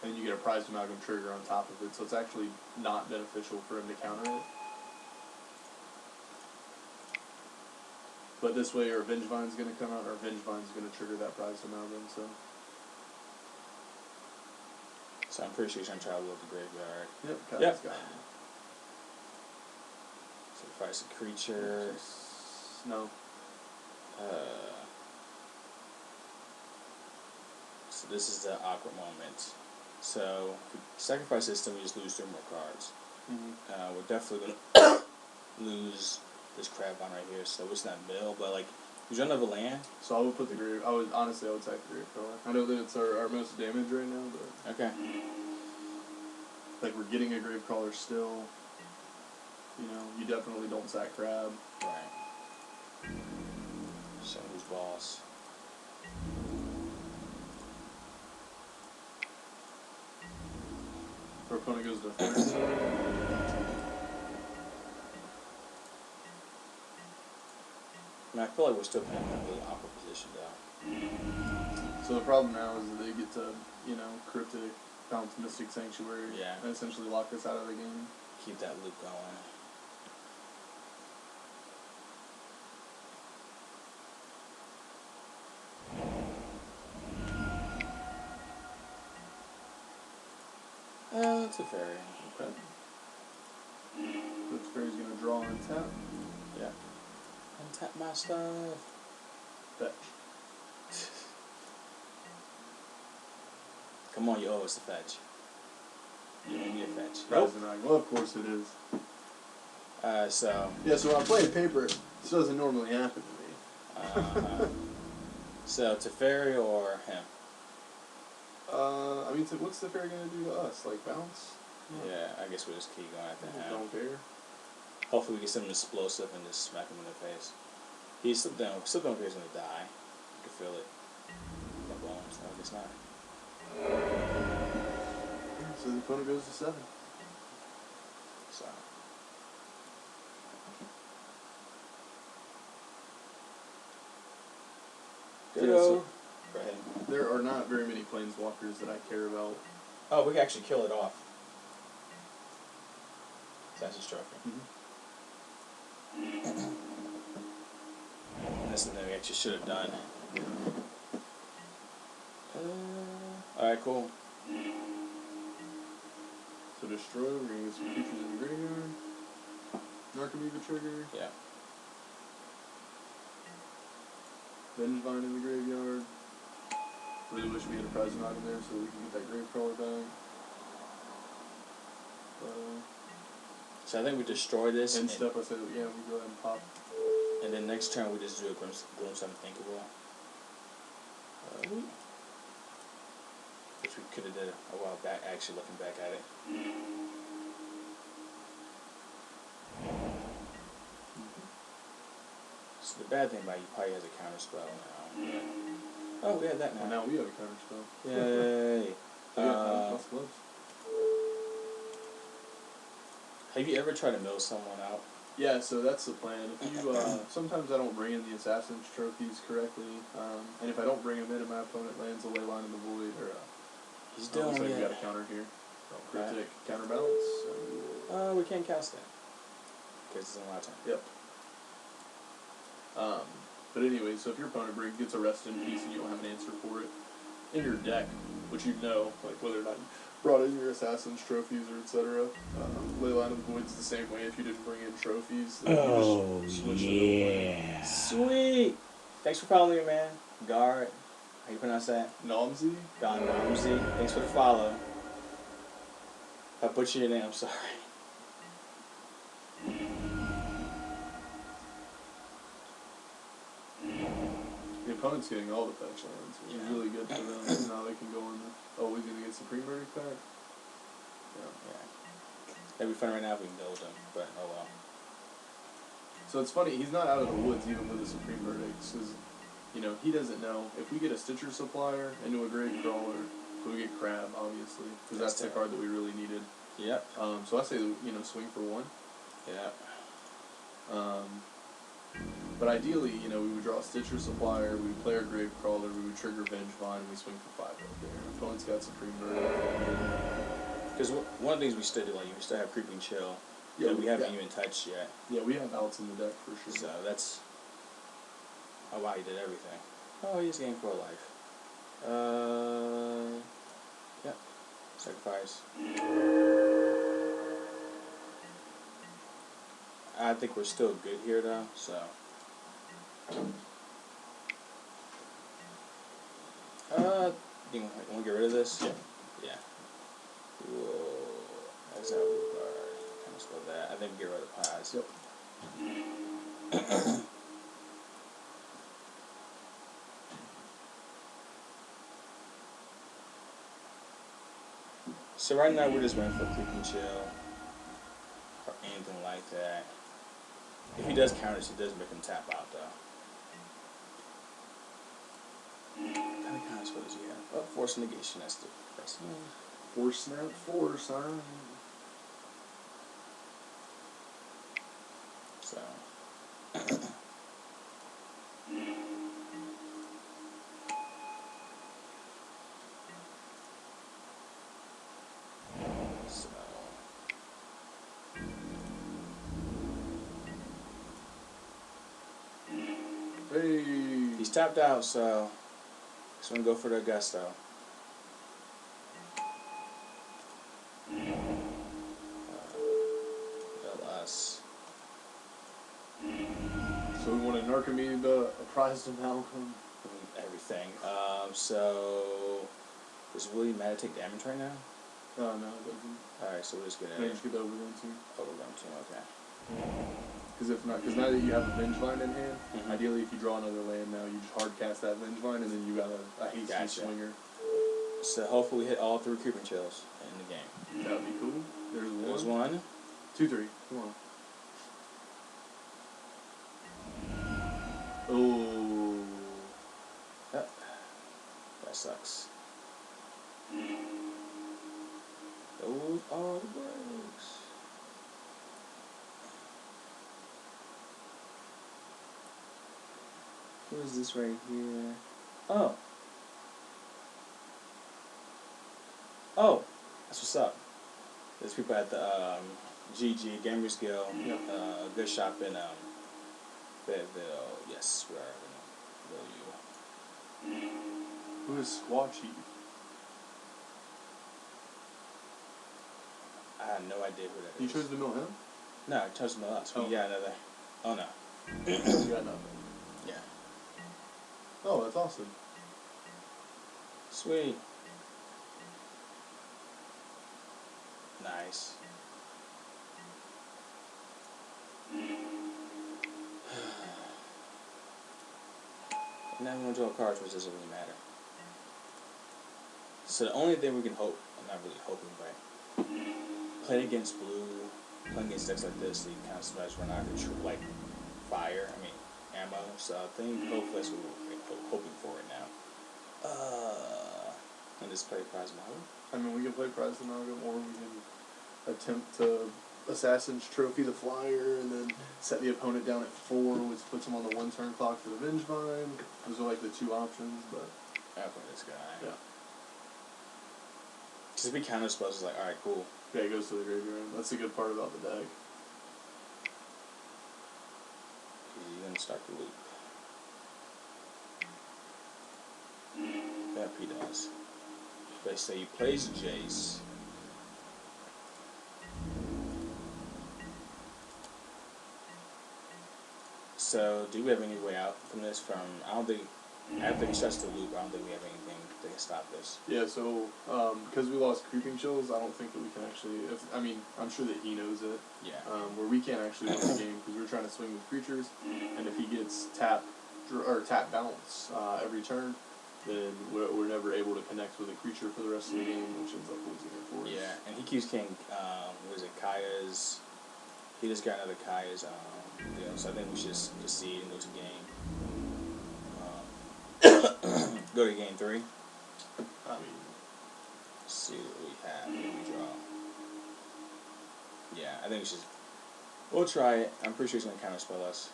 and then you get a Prized Amalgam trigger on top of it. So it's actually not beneficial for him to counter it. But this way, our Vengevine's going to come out, or Vengevine's going to trigger that Prized Amalgam. So I'm pretty sure he's trying to travel with the graveyard. Yep, got it. Sacrifice a creature. No. So this is the awkward moment. So if we sacrifice this, then we just lose 3 more cards. Mm-hmm. We're definitely gonna lose this Carbvine right here. So it's not mill, but like we don't have a land. So I would put the grave. I would take the Gravecrawler. I know that it's our most damage right now, but okay. Like we're getting a Gravecrawler still. You know, you definitely don't sack Crab. Right. So who's boss? Our opponent goes to first. I feel like we're still playing in a really awkward position though. So the problem now is that they get to, you know, Cryptic, bounce Mystic Sanctuary, and essentially lock us out of the game. Keep that loop going. It's a fairy. Okay. So this fairy's gonna draw and tap. Yeah. Untap my stuff. Fetch. Come on, you owe us a fetch. You owe me a fetch. Nope. Well, of course it is. So. Yeah, so when I play paper, this doesn't normally happen to me. So, Teferi or him? I mean, what's the fairy gonna do to us? Like, bounce? Yeah, I guess we'll just keep going at the hand. Don't care. Hopefully we get something explosive and just smack him in the face. He's slipped down he's gonna die. You can feel it. The bones, no, I guess not. So the opponent goes to 7. So. Good. So go ahead. there are not very many planeswalkers that I care about. Oh, we can actually kill it off. That's a trophy. That's something we actually should have done. Alright, cool. So destroy, we're gonna get some creatures in the graveyard. Narcomoeba trigger. Yeah. Vengevine in the graveyard. Really wish we had a Prized Amalgam there so we can get that Gravecrawler back. So I think we destroy this. End step, I said, yeah, we go ahead and pop. And then next turn we just do a Glimpse the Unthinkable. Which we could have did a while back, actually looking back at it. So the bad thing about you probably has a counter spell now. But, oh, we have that now. Well, now we have a counter spell. Yay! Plus gloves. Have you ever tried to mill someone out? Yeah, so that's the plan. If you, sometimes I don't bring in the Assassin's Trophies correctly, and if I don't bring them in and my opponent lands a Leyline in the Void, or he's doing looks like it. we got a counter here. Cryptic, counterbalance. We can't cast that. Because it's on my turn. Yep. But anyway, so if your opponent gets a Rest in Peace and you don't have an answer for it, in your deck, which you know, like whether or not brought in your Assassin's trophies or etc. Leyline of the Void's the same way. If you didn't bring in trophies, then you just switch it over. Sweet. Thanks for following me, man. Guard. How you pronounce that? Nomsy? Namzi. Thanks for the follow. If I butchered your name, I'm sorry. The opponent's getting all the fetch lands, which is really good for them. Now they can go on the... Oh, he's going to get Supreme Verdict back? Yeah. That'd be fun right now if we can build him, but oh well. So it's funny, he's not out of the woods even with the Supreme Verdicts, because, you know, he doesn't know. If we get a Stitcher Supplier into a Gravecrawler, we get Crab, obviously, because that's the card that we really needed. Yep. So I say, you know, swing for 1. Yep. But ideally, you know, we would draw a Stitcher Supplier, we would play our Gravecrawler, we would trigger Vengevine, and we swing for 5 right there. Opponent's got Supreme Verdict. Because one of the things we still do, like, we still have Creeping Chill. Yeah, that we haven't even touched yet. Yeah, we have outs in the deck for sure. So that's... Oh wow, he did everything. Oh, he's game for a life. Yep. Sacrifice. I think we're still good here though, so... you want to get rid of this? Yeah. Yeah. Whoa. That's how we are. Kind of slow that. I think we get rid of Pies. Yep. So right now we're just waiting for Creeping Chill or anything like that. If he does counters, he does make him tap out though. What kind of counters what does he have? Oh, Force of Negation, that's the best one. Force Snap, Force, huh? So. Hey. He's tapped out, so he's gonna go for the Gusto. LS. So we want a Narcomoeba, a Prized Amalgam. Everything. So does it really matter to take damage right now? No, it doesn't. Alright, so we'll just get Can I just get the Overgrown Tomb? Overgrown Tomb, okay. Because if not, because now that you have a Vengevine in hand, ideally if you draw another land now, you just hard cast that Vengevine and then you got a hasty swinger. So hopefully we hit all 3 Creeping Chills in the game. That would be cool. There's one. 2, 3. Come on. Oh. Yep. That sucks. Those are the breaks. Who is this right here? Oh. Oh. That's what's up. There's people at the GG Gamers Guild. Yep. Good shop in Fayetteville. Yes, where are you? Who is Squatchy? I have no idea who that is. You chose to mill him? No, I chose to mill us. Oh. We got another. Oh no. You got nothing. Yeah. Oh, that's awesome. Sweet. Nice. Now we want to draw cards, which doesn't really matter. So the only thing we can hope, I'm not really hoping, but playing against blue, playing against decks like this, the kind of smash we're not like fire, ammo. So I think hopefully that's what we're hoping for right now. And just play Prized Amalgam. I mean, we can play Prized Amalgam, or we can attempt to Assassin's Trophy the Flyer, and then set the opponent down at 4, which puts him on the 1 turn clock for the Vengevine. Those are like the 2 options, but... I'll play this guy. Yeah. Because if we counter spells, it's like, alright, cool. Yeah, it goes to the graveyard. That's the good part about the deck. You're going to start the loop. That P does. They say he plays Jace. So, do we have any way out from this? I don't think, after he starts the loop, I don't think we have anything that can stop this. Yeah, so, because we lost Creeping Chills, I don't think that we can actually, I'm sure that he knows it. Yeah. Where we can't actually win the game, because we're trying to swing with creatures, and if he gets tap bounce every turn, then we're never able to connect with a creature for the rest of the game, which ends up losing it for us. Yeah, and he keeps getting, Kaya's, he just got another Kaya's, deal, so I think we should just proceed and go to game. Go to game 3. Let's see what we have when we draw. Yeah, I think we'll try it. I'm pretty sure he's going to counterspell us.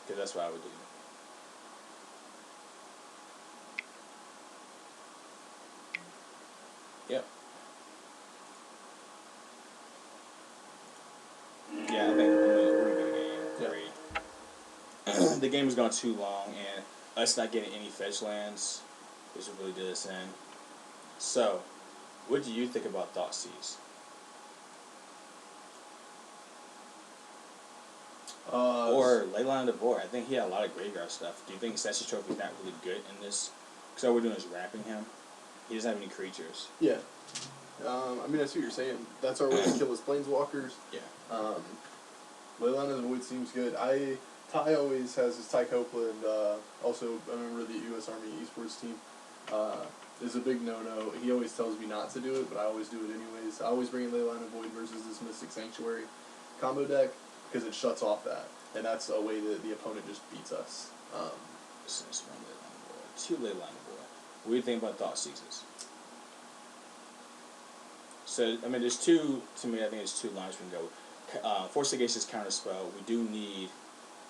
Because that's what I would do. Yep. Yeah, I think we're going to get game 3. The game has gone too long, and us not getting any fetch lands is what really did us in. So, what do you think about Thoughtseize? Or Leyline the Void? I think he had a lot of graveyard stuff. Do you think Statue Trophy is not really good in this? Because all we're doing is wrapping him. He doesn't have any creatures. Yeah. I see what you're saying. That's our way to kill his planeswalkers. Yeah. Leyline of the Void seems good. Ty always has his Ty Copeland, also a member of the U.S. Army esports team, is a big no-no. He always tells me not to do it, but I always do it anyways. I always bring in Leyline of Void versus this Mystic Sanctuary combo deck because it shuts off that, and that's a way that the opponent just beats us. So that's one Leyline of Void. 2 Leyline of Void. What do you think about Thoughtseizes? So, there's 2, to me, I think there's 2 lines we can go. Force of Negation is counterspell. We do need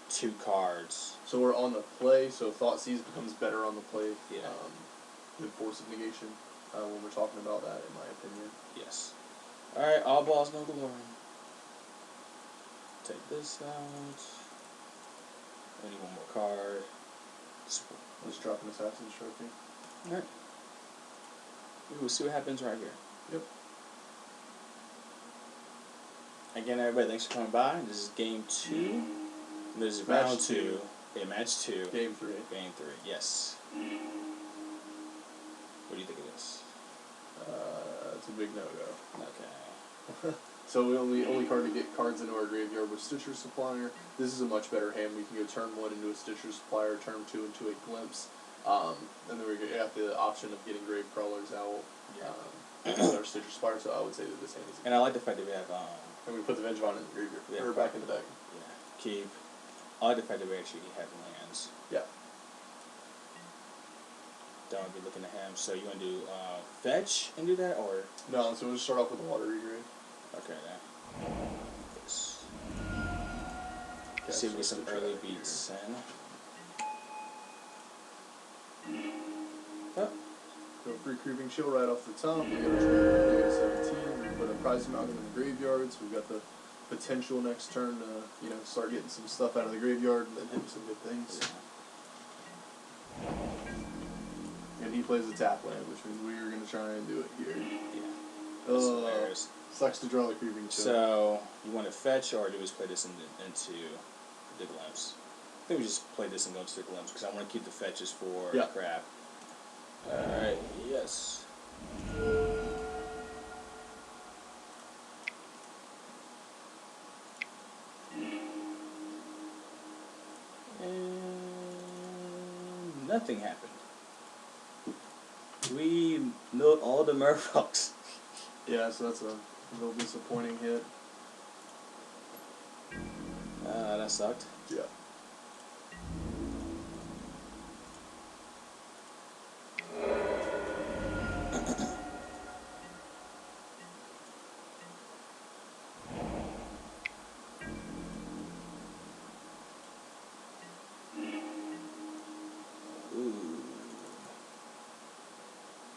2 cards. So we're on the play, so Thoughtseize becomes better on the play than Force of Negation when we're talking about that, in my opinion. Yes. Alright, all balls, no glory. Take this out. I need one more card. Let's drop an Assassin's Trophy. Alright. We'll see what happens right here. Yep. Again, everybody, thanks for coming by. This is game 2. This is round 2. Yeah, match 2. Game 3. Game 3, yes. What do you think of this? It's a big no-go. Okay. So we only card to get cards into our graveyard with Stitcher Supplier. This is a much better hand. We can go turn 1 into a Stitcher Supplier, turn 2 into a Glimpse. And then we got the option of getting Gravecrawlers out with our Stitcher Supplier, so I would say that this hand is... And I like the fact that we have... and we put the Vengevine in the graveyard. Yeah, or back in the deck. Yeah. Keep. I like the fact that we actually have lands. Yeah. Don't want to be looking at him. So you want to do fetch and do that, or? No, so we'll just start off with the Watery Grave. Okay, then. Yes. Let's see if we get some early beats in. Oh. Go free Creeping Chill right off the top. We got our 17. We put a Prized Amalgam in the graveyard, so we've got the potential next turn to, start getting some stuff out of the graveyard and then hit with some good things. And he plays a tap land, which means we are going to try and do it here. Yeah. Sucks to draw the Creeping Chill. So, you want to fetch, or do we just play this into the Glimpse? I think we just play this and go into the Glimpse, because I want to keep the fetches for Crab. Alright, yes. And nothing happened. We milled all the Merfolks. Yeah, so that's a real disappointing hit. That sucked. Yeah.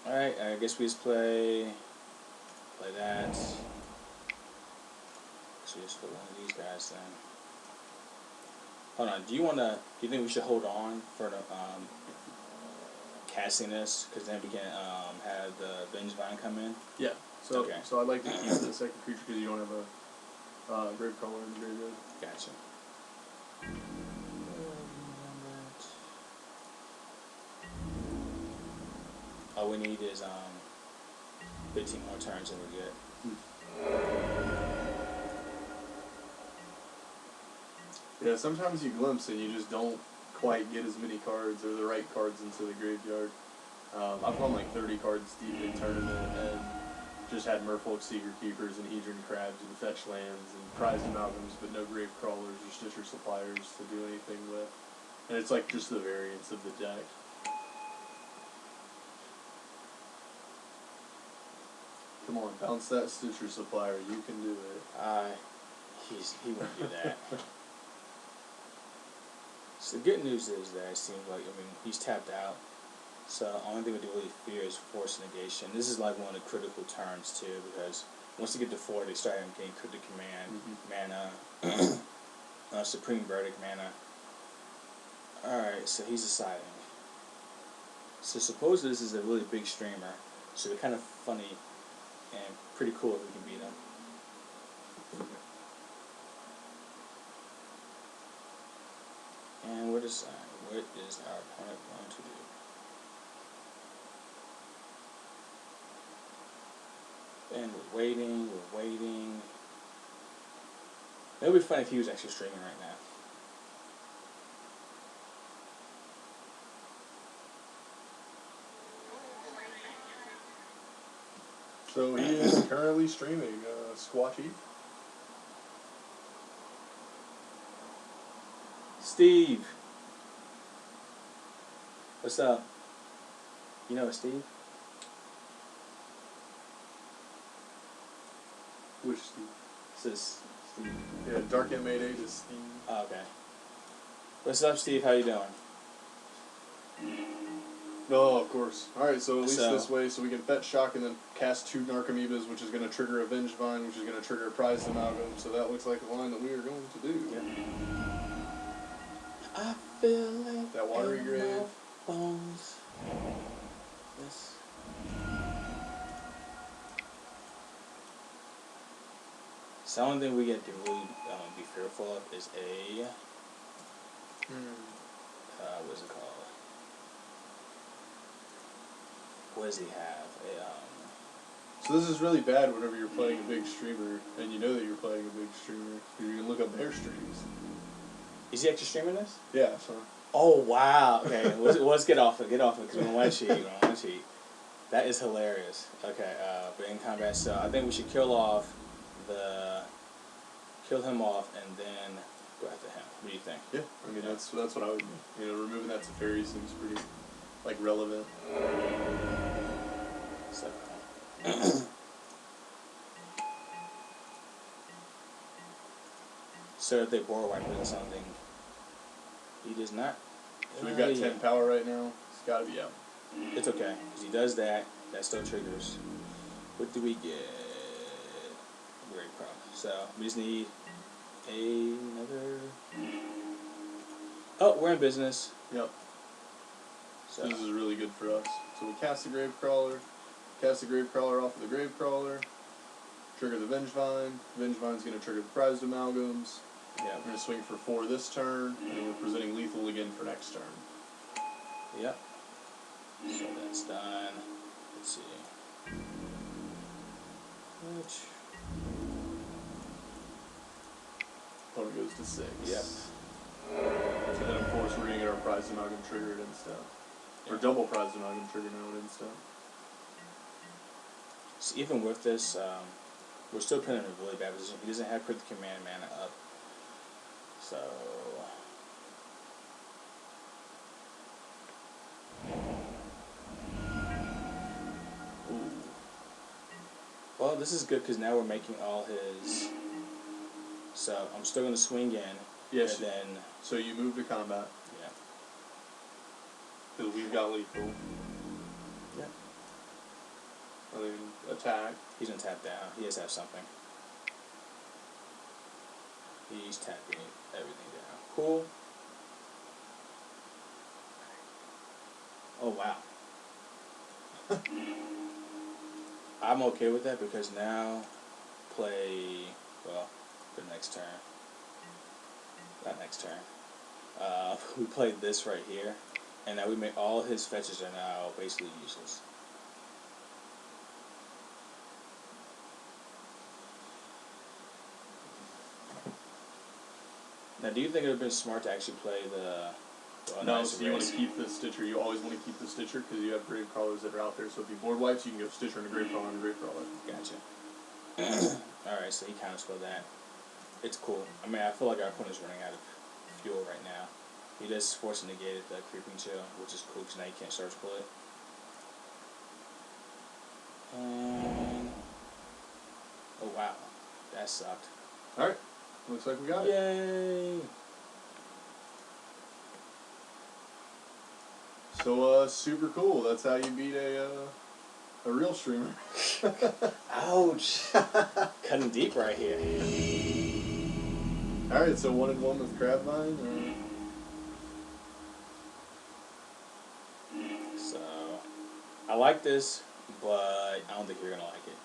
Alright, I guess we just play that. So just put one of these guys then. Hold on, do you think we should hold on for the, casting this, because then we can have the Vengevine come in. Yeah. So Okay. so I'd like to keep the second creature because you don't have a Gravecrawler in the graveyard. Gotcha. All we need is 15 more turns and we're good. Yeah, sometimes you glimpse and you just don't quite get as many cards or the right cards into the graveyard. I've gone like 30 cards deep in tournament and just had Merfolk Secretkeepers and Hedron Crabs and fetch lands and Prized Amalgams, but no Gravecrawlers or Stitcher Suppliers to do anything with. And it's like just the variance of the deck. Come on, bounce that Stitcher Supplier. You can do it. He won't do that. So the good news is that it seems like, I mean, he's tapped out. So the only thing we do really fear is Force of Negation. This is like one of the critical turns too, because once they get to 4, they start getting Cryptic Command, mana, Supreme Verdict mana. Alright, so he's deciding. So suppose this is a really big streamer, so it's kind of funny and pretty cool if we can beat him. And what is our opponent going to do? And we're waiting. It would be funny if he was actually streaming right now. So he is currently streaming Squatchy. Steve! What's up? You know Steve? Which Steve? This is Steve. Yeah, Dark Hand Made 8 is Steve. Oh, okay. What's up, Steve? How you doing? No, of course. Alright, so at least this way, so we can fetch Shock and then cast 2 Narcomoebas, which is going to trigger a Vengevine, which is going to trigger a Prized Amalgam, so that looks like the line that we are going to do. Yeah. I feel like that Watery Grave. Bones. Yes. So the only thing we get to really be fearful of is a what's it called? What does he have? So this is really bad whenever you're playing a big streamer, and you know that you're playing a big streamer, because you can look up their streams. Is he actually streaming this? Yeah, so. Oh wow! Okay, let's get off it. Because we don't want to cheat. That is hilarious. Okay, but in combat, so I think we should kill him off, and then go after him. What do you think? Yeah, I mean that's what I would do. You know, removing that Teferi seems pretty relevant. So. So if they board wipe or something, he does not. So we've got 10 power right now. It's got to be out. It's okay, because he does that. That still triggers. What do we get? Great problem. So we just need another. Oh, we're in business. Yep. So this is really good for us. So we cast the Gravecrawler, off of the Gravecrawler, trigger the Vengevine. Vengevine's going to trigger the Prized Amalgams. Yeah. We're going to swing for 4 this turn, and we're presenting lethal again for next turn. Yep. So that's done. Let's see. Which? Opponent goes to 6. Yep. And then, of course, we're going to get our Prized Amalgam triggered instead. Or double Prized Amalgam triggered now instead. So even with this, we're still putting him in a really bad position. He doesn't have Cryptic Command mana up. So. Ooh. Well, this is good because now we're making all his. So I'm still going to swing in. Yes. And then. So you move to combat. Yeah. Because we've got lethal. Yeah. I mean, attack. He's going to tap down. He has to have something. He's tapping everything down. Cool. Oh, wow. I'm okay with that because now play, well, the next turn. Not next turn. We played this right here, and now we make all his fetches are now basically useless. Now, do you think it would have been smart to actually play the... Well, no, so you want to keep the Stitcher. You always want to keep the Stitcher because you have Gravecrawlers that are out there. So if you board wipes, you can go Stitcher and a Gravecrawler and a Gravecrawler. Gotcha. Alright, so he counterspelled that. It's cool. I mean, I feel like our opponent's running out of fuel right now. He just Force of Negated the Creeping Chill, which is cool because now you can't Surge Pull it. And... oh, wow. That sucked. Alright. Looks like we got it. Yay! So, super cool. That's how you beat a real streamer. Ouch! Cutting deep right here. Alright, so 1-1 with Carbvine. So, I like this, but I don't think you're going to like it.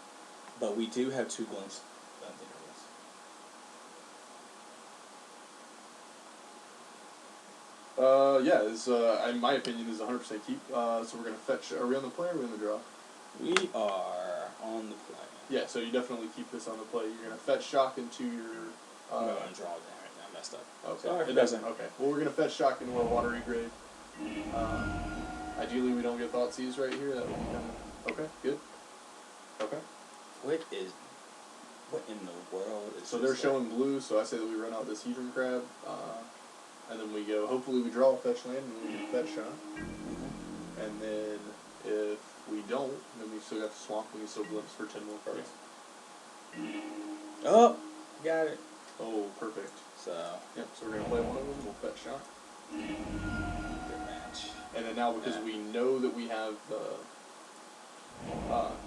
But we do have 2 Glimpse the Unthinkables. Yeah, it's, in my opinion, is 100% keep. So we're going to fetch. Are we on the play or are we on the draw? We are on the play. Yeah, so you definitely keep this on the play. You're going to fetch shock into your... I'm going to draw that right now. I messed up. Okay. Sorry. It doesn't. Okay. Well, we're going to fetch shock into our Watery Grave. Ideally, we don't get Thoughtseize right here. That would be kind of... Okay, good. Okay. What in the world is So they're showing blue, so I say that we run out this Hedron Crab. And then we go, hopefully we draw a fetch land, and then we can fetch shock. And then if we don't, then we've still got the swamp, we can still glimpse for 10 more cards. Oh, got it. Oh, perfect. So, yep, so we're going to play one of them, we'll fetch shock. good match. And then now, because we know that we have the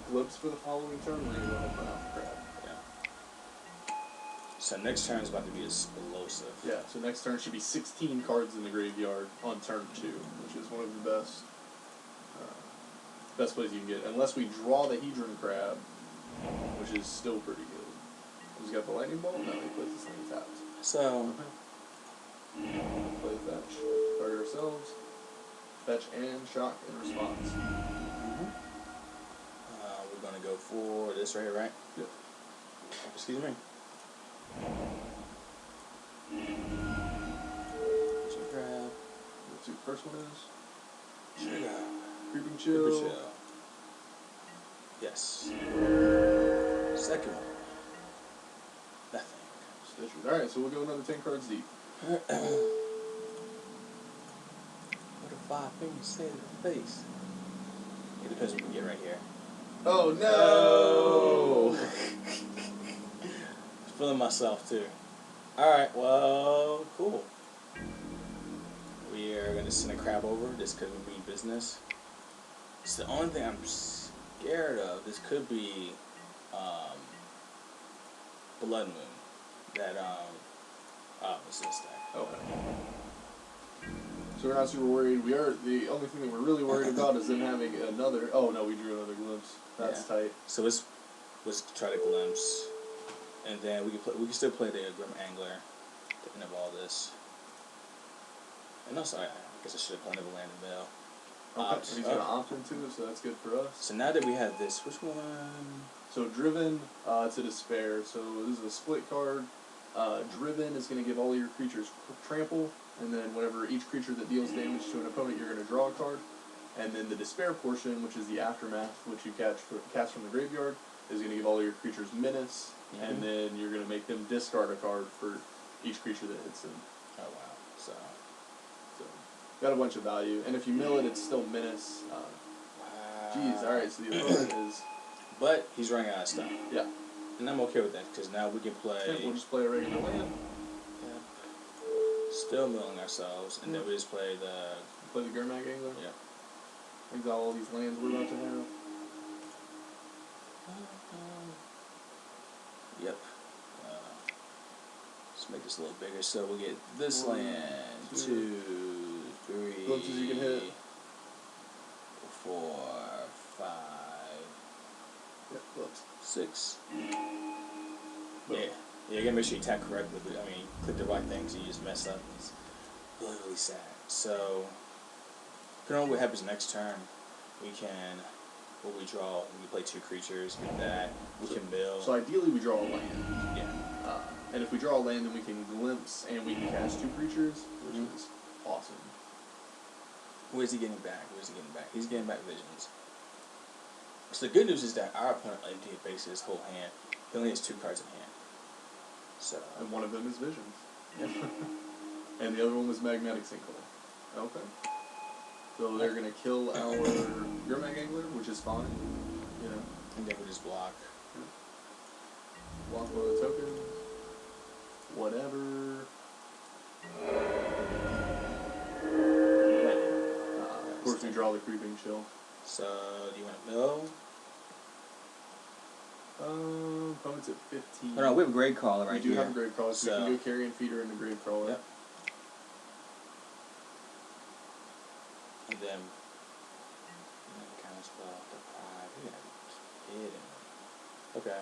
glimpse for the following turn, we're going to go ahead and run out the crab. So next turn is about to be explosive. Yeah, so next turn should be 16 cards in the graveyard on turn 2, which is one of the best plays you can get. Unless we draw the Hedron Crab, which is still pretty good. He's got the lightning bolt? No, he plays this thing tapped. So, play fetch. Target ourselves. Fetch and shock in response. we're going to go for this right here, right? Yep. Excuse me. Ancient Grudge. Let's see what the first one is. Sugar. Creeping Chill. Creeping Chill. Yes. Second one. Nothing. Stitchers. Alright, so we'll go another 10 cards deep. What do 5 fingers say to the face? It depends what we get right here. Oh no! Feeling myself too. Alright, well, cool. We are going to send a crab over. This could be business. It's the only thing I'm scared of. This could be Blood Moon. That, it's this stack. Okay. So we're not super worried. We are, the only thing that we're really worried about is them having another, oh no, we drew another glimpse. That's tight. So let's try to glimpse. And then we can still play the Gurmag Angler to end of all this. And also, I guess I should have played a land in Veil. Okay. He's going to opt into it, so that's good for us. So now that we have this, which one? So Driven, it's a Despair. So this is a split card. Driven is going to give all your creatures trample, and then whenever each creature that deals damage to an opponent, you're going to draw a card. And then the Despair portion, which is the Aftermath, which you cast from the graveyard, is going to give all your creatures menace, and then you're going to make them discard a card for each creature that hits them. Oh wow! So got a bunch of value, and if you mill it, it's still menace. wow. Geez, all right. So the opponent is. But he's running out of stuff. Yeah. And I'm okay with that because now we can play. Yeah, we'll just play a regular land. Yep. Still milling ourselves, and then we just play the. Play the Gurmag Angler. Yeah. Exile all these lands we're about to have. Yep. Let's make this a little bigger so we get this land. 2, 3. Glimpses you can hit. 4, 5, Yep, whoops. 6. Boom. Yeah, you gotta make sure you attack correctly. But, I mean, click the right thing, so you just mess up. It's really, really sad. So, depending on what happens next turn, we can. What we draw, we play 2 creatures. With that, we can mill. So ideally, we draw a land. Yeah. And if we draw a land, then we can glimpse and we can cast 2 creatures, which is awesome. What is he getting back? What is he getting back? He's getting back visions. So the good news is that our opponent emptied basically his whole hand. He only has 2 cards in hand. So. And one of them is visions. And the other one was magnetic sinkhole. Okay. So they're gonna kill our Gurmag Angler, which is fine. You know. And then we just block. Block one of the tokens. Whatever. Of course, we draw the Creeping Chill. So, do you want to mill? Opponent's at 15. Oh, no, we have a Gravecrawler right here. We do have a Gravecrawler, so we can go Carrion Feeder into Gravecrawler. Yep. And then counterspell, deprive. We're gonna hit him. Okay.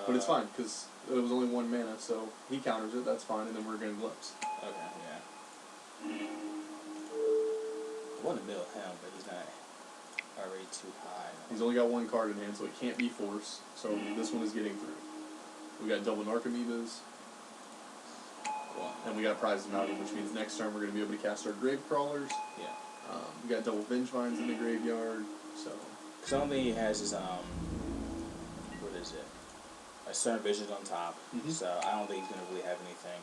But it's fine, because it was only 1 mana, so he counters it, that's fine, and then we're going to Glimpse. Okay, yeah. I want to mill him, but he's not already too high. He's only got 1 card in hand, so it can't be Force, so this one is getting through. We got double Narcomoebas, and we got Prized Amalgam, which means next turn we're going to be able to cast our Gravecrawlers. Yeah. We got double Vengevines in the graveyard, so... Because I don't think he has his, what is it? A certain visions on top, so I don't think he's going to really have anything.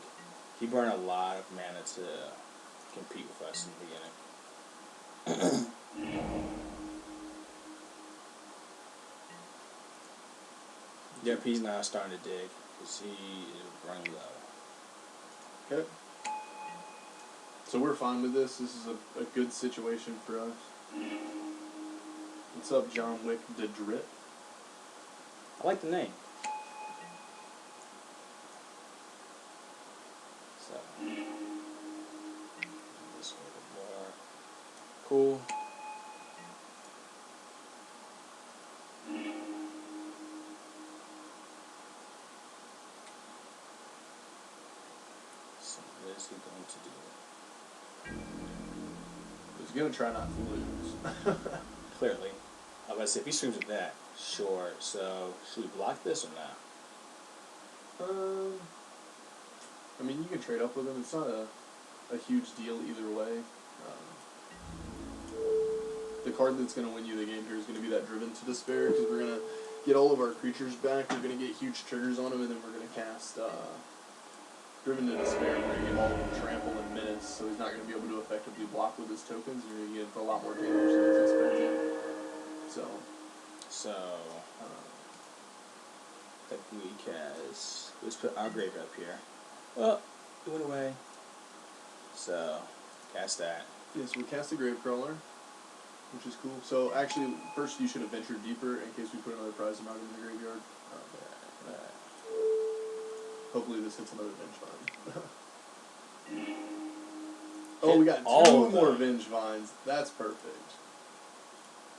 He burned a lot of mana to compete with us in the beginning. Yep, he's now starting to dig, because he is running low. Okay. So we're fine with this. This is a good situation for us. What's up, John Wick the Drip? I like the name. So, this one a bit more cool. So, what is he going to do? He's going to try not to lose. Clearly. I was about to say, if he streams with that, sure. So, should we block this or not? I mean, you can trade up with him. It's not a huge deal either way. The card that's going to win you the game here is going to be that Driven to Despair, because we're going to get all of our creatures back. We're going to get huge triggers on them, and then we're going to cast Driven to Despair. We're going to get all of them Trample and Menace, so he's not going to be able to effectively block with his tokens. You're going to get him for a lot more damage than he's expecting. So, that we cast. Let's put our grave up here. Well, it went away. So, cast that. Yeah, so we cast the Gravecrawler, which is cool. So, actually, first you should have ventured deeper in case we put another Prized Amalgam in the graveyard. Hopefully this hits another Vengevine. Oh, we got 2 more Vengevines. That's perfect.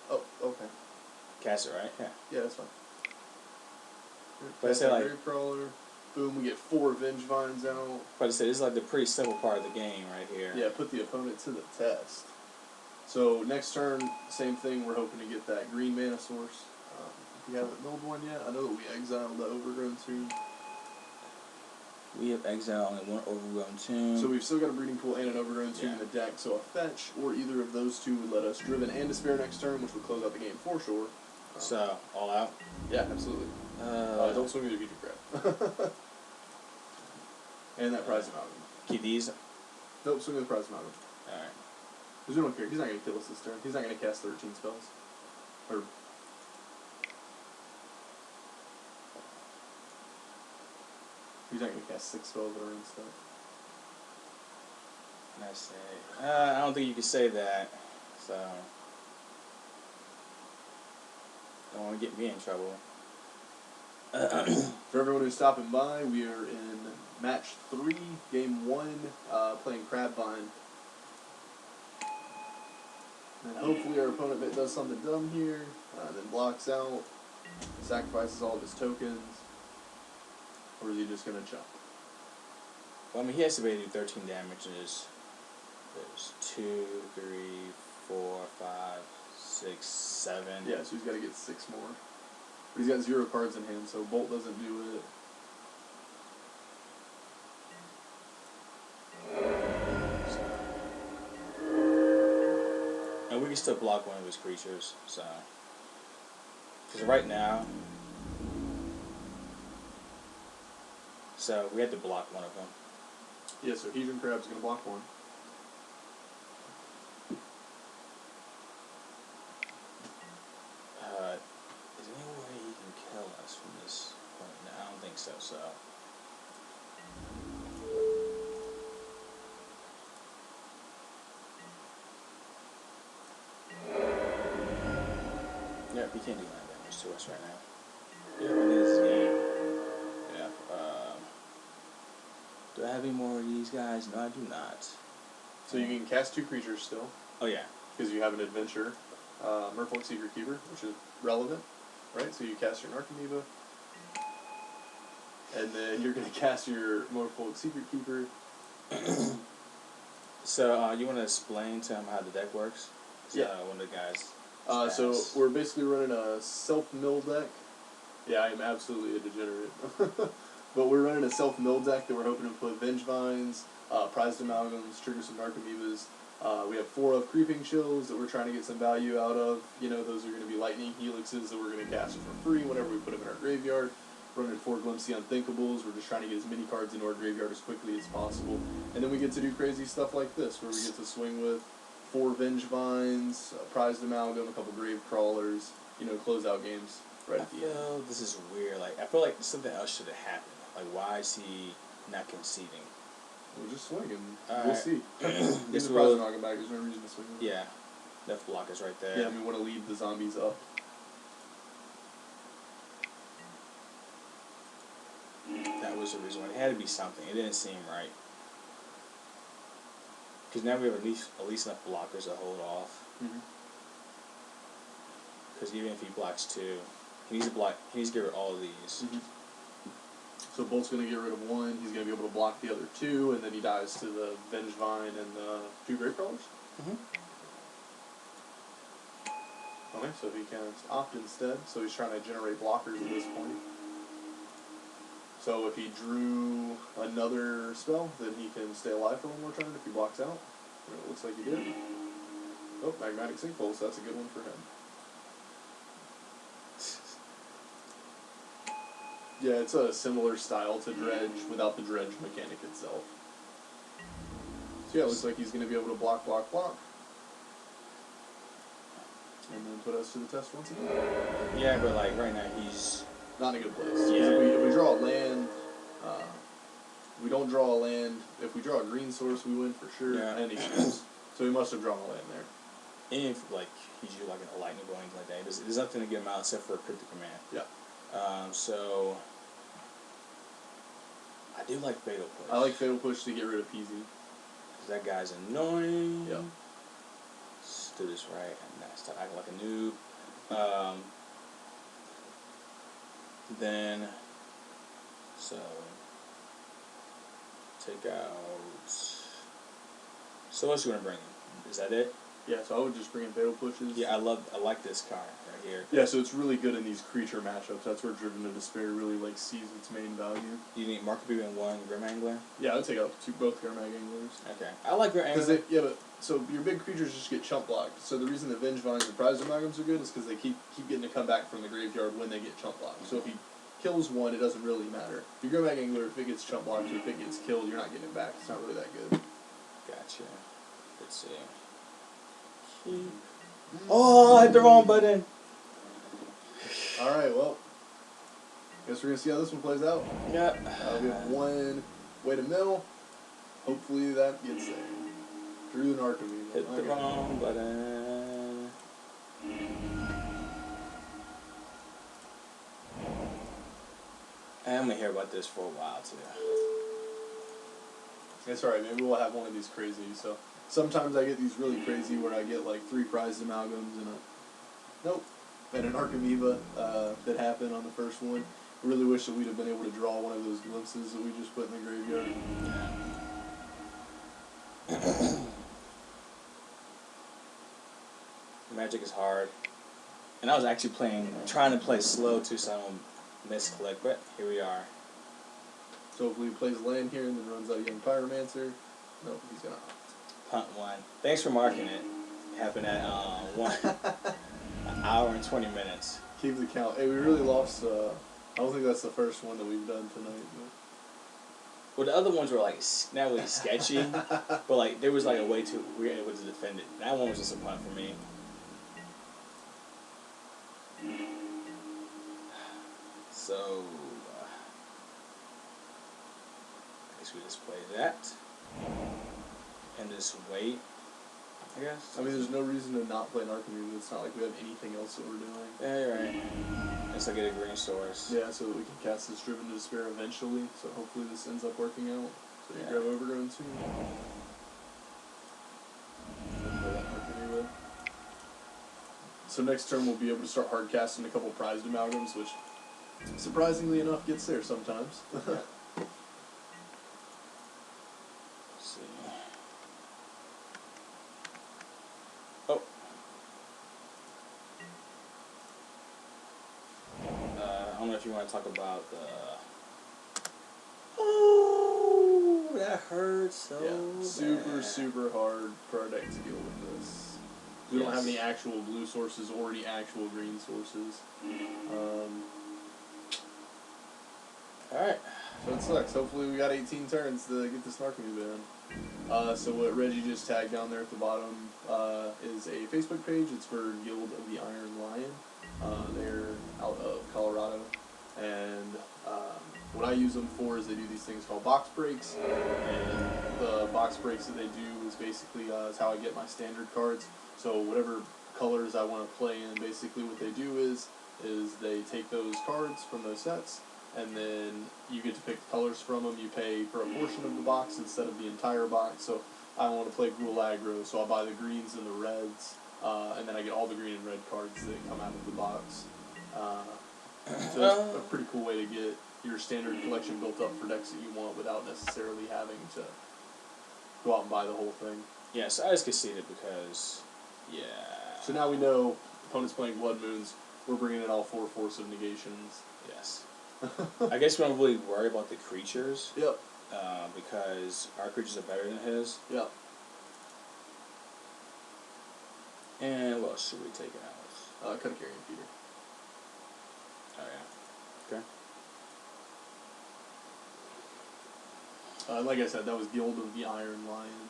Oh, okay. Cast it, right? Yeah. Yeah, that's fine. But I say, like, Gravecrawler. Boom, we get 4 Vengevines out. But I said, this is like the pretty simple part of the game right here. Yeah, put the opponent to the test. So next turn, same thing. We're hoping to get that green mana source. If we haven't milled one yet, I know that we exiled the Overgrown Tomb. We have exiled only 1 Overgrown Tomb. So we've still got a Breeding Pool and an Overgrown Tomb in the deck. So a fetch or either of those 2 would let us Driven and Despair next turn, which would close out the game for sure. So all out. Yeah, absolutely. Don't swing with your Future Crab. And that Prized Amalgam. Keep these. Nope, swing with the Prized Amalgam. Alright. Because we don't care. He's not going to kill us this turn. He's not going to cast 13 spells. Or... He's not going to cast 6 spells that are in stuff. Can I say? I don't think you can say that. So... Don't want to get me in trouble. For everyone who's stopping by, we are in match 3, game 1, playing Carbvine. And hopefully our opponent does something dumb here. Then blocks out, sacrifices all of his tokens, or is he just going to jump? Well, I mean, he has to be able to do 13 damage. There's 2, 3, 4, 5, 6, 7. Yeah, so he's got to get 6 more. But he's got 0 cards in hand, so Bolt doesn't do it. And we can still block one of his creatures, so. Because right now. So we have to block one of them. Yeah, so Hedron Crab's going to block one. Is there any way he can kill us from this point? No, I don't think so, so. Yeah, he can't do 9 damage to us right now. Yeah, it is game. Yeah. Do I have any more of these guys? No, I do not. So you can cast 2 creatures still. Oh, yeah. Because you have an adventure. Merfolk Secretkeeper, which is relevant, right? So you cast your Narcomoeba. And then you're going to cast your Merfolk Secretkeeper. So, you want to explain to him how the deck works? So, Yeah. one of the guys. So we're basically running a self-mill deck. Yeah, I am absolutely a degenerate. But we're running a self-mill deck that we're hoping to put Vengevines, Prized Amalgams, trigger some Narcomoebas. We have 4 of Creeping Chills that we're trying to get some value out of. You know, those are going to be Lightning Helixes that we're going to cast for free whenever we put them in our graveyard. Running 4 Glimpse the Unthinkables. We're just trying to get as many cards into our graveyard as quickly as possible. And then we get to do crazy stuff like this, where we get to swing with 4 Vengevines, a Prized Amalgam, a couple Gravecrawlers, you know, close out games right at the end. I feel this is weird. Like, I feel like something else should have happened. Like, why is he not conceding? We'll just swing and All we'll right. see. This This will- Prized Amalgam back, there's no reason to swing with it. Yeah. Left block is right there. Yeah, we want to lead the zombies up. That was the reason why. It had to be something. It didn't seem right. Because now we have at least enough blockers to hold off. Because even if he blocks 2, he needs to block. He needs to get rid of all of these. So Bolt's going to get rid of 1, he's going to be able to block the other 2, and then he dies to the Vengevine and the 2 Gravecrawlers? Okay, so he can opt instead, so he's trying to generate blockers at this point. So if he drew another spell, then he can stay alive for 1 more turn if he blocks out. And it looks like he did. Oh, Magmatic Sinkhole, so that's a good one for him. Yeah, it's a similar style to Dredge without the Dredge mechanic itself. So yeah, it looks like he's going to be able to block, block, block. And then put us to the test once again. Yeah, but like right now he's not in a good place. Yeah. If we draw a land, we don't draw a land. If we draw a green source, we win for sure. Yeah. And he scores. So he must have drawn a land there. And if like he's using like a lightning bolt or anything like that, there's nothing to get him out except for a cryptic command. Yeah. So I do like Fatal Push. I like Fatal Push to get rid of Peasy. Cause that guy's annoying. Yeah. Let's do this right and not start acting like a noob. Then so take out. So what's you gonna bring in? Is that it? Yeah, so I would just bring in Fatal Pushes. Yeah, I like this card right here. Yeah, so it's really good in these creature matchups. That's where Driven to Despair really like sees its main value. You need Narcomoeba and 1 Gurmag Angler? Yeah, I'd take out both Gurmag Anglers. Okay. I like Gurmag Angler. Yeah, but so your big creatures just get chump blocked. So the reason the Vengevines and Prized Amalgams are good is because they keep getting to come back from the graveyard when they get chump blocked. So if he kills 1, it doesn't really matter. Your Gurmag Angler, if it gets chump blocked or if it gets killed, you're not getting it back. It's not really that good. Gotcha. Let's see. Oh, I hit the wrong button. Alright, well, guess we're going to see how this one plays out. Yeah. We have 1 way to mill. Hopefully that gets there. Drew the Narcomoeba. Hit the wrong button. I'm going to hear about this for a while, too. It's alright, maybe we'll have one of these crazy. So sometimes I get these really crazy where I get like 3 Prized Amalgams and a... Nope. and an Narcomoeba that happened on the first one. I really wish that we'd have been able to draw one of those glimpses that we just put in the graveyard. Magic is hard. And I was actually trying to play slow too, so I don't misclick, but here we are. So hopefully he plays land here and then runs out Young Pyromancer. Nope, he's gonna punt one. Thanks for marking it. It happened at 1 hour and 20 minutes. Keep the count. Hey, we really lost. I don't think that's the first one that we've done tonight. Well, the other ones were like not really sketchy, but like there was like a way to we were able to defend it. That one was just a punt for me. So I guess we just play that and just wait. I guess. I mean, there's no reason to not play Narcomoeba. It's not like we have anything else that we're doing. Yeah, you're right. Unless I get a green source. Yeah, so that we can cast this Driven to Despair eventually. So hopefully this ends up working out. So you grab Overgrown Tomb. Play that Narcomoeba. So next turn we'll be able to start hard casting a couple Prized Amalgams, which surprisingly enough gets there sometimes. Let's see. Oh. I don't know if you want to talk about the... Oh, that hurts so bad. Super hard for our deck to deal with this. We don't have any actual blue sources or any actual green sources. Alright. So it sucks. Hopefully we got 18 turns to get this Narcomoeba in. So what Reggie just tagged down there at the bottom is a Facebook page. It's for Guild of the Iron Lion. They're out of Colorado. And what I use them for is they do these things called box breaks. And the box breaks that they do is basically is how I get my standard cards. So whatever colors I want to play in, basically what they do is they take those cards from those sets, and then you get to pick the colors from them. You pay for a portion of the box instead of the entire box. So I want to play Ghoul Aggro, so I'll buy the greens and the reds, and then I get all the green and red cards that come out of the box. So it's a pretty cool way to get your standard collection built up for decks that you want without necessarily having to go out and buy the whole thing. Yeah, so I just conceded because, yeah. So now we know opponent's playing Blood Moons. We're bringing in all 4 Force of Negations. Yes. I guess we don't really worry about the creatures. Yep. Because our creatures are better than his. Yep. And what else should we take out? Cut a Carrion Feeder. Oh, yeah. Okay. Like I said, that was Guild of the Iron Lion.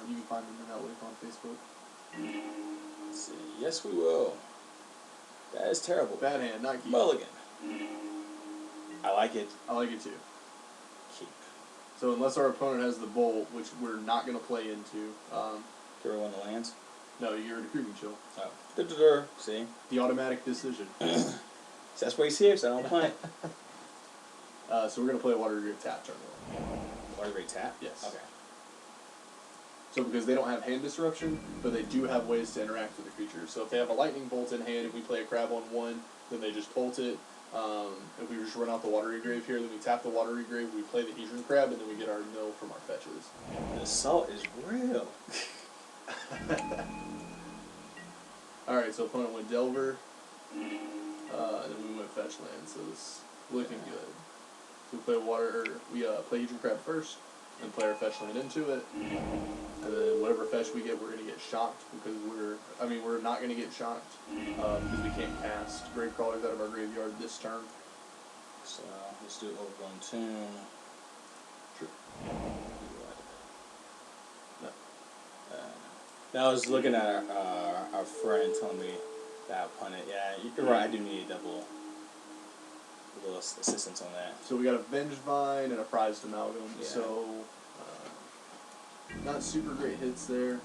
You can find them in that link on Facebook. Let's see. Yes, we will. That is terrible. Bad hand, not keep. Mulligan. I like it. I like it too. Keep. So unless our opponent has the Bolt, which we're not going to play into. Do we want the lands? No, you're a Creeping Chill. Oh. See? The automatic decision. So that's why he's here, so I don't play. So we're going to play a Watery Grave tap turn 1. Watery Grave tap? Yes. Okay. So because they don't have hand disruption, but they do have ways to interact with the creature. So if they have a Lightning Bolt in hand, if we play a Crab on 1, then they just bolt it. If we just run out the Watery Grave here, then we tap the Watery Grave, we play the Hedron Crab, and then we get our mill from our fetches. The salt is real. Alright, so opponent went Delver, and then we went Fetch Land, so it's looking good. So we play play Hedron Crab first, and play our Fetch Land into it, and then whatever fetch we get, we're going to get shocked, because we're not going to get shocked, because we can't cast Gravecrawlers out of our graveyard this turn. So, let's do Overgrown Tomb. Sure. No. Now I was looking at our friend telling me that I punted. Yeah, you're right, I do need a little assistance on that. So we got a Vengevine and a Prized Amalgam, Yeah. so not super great hits there,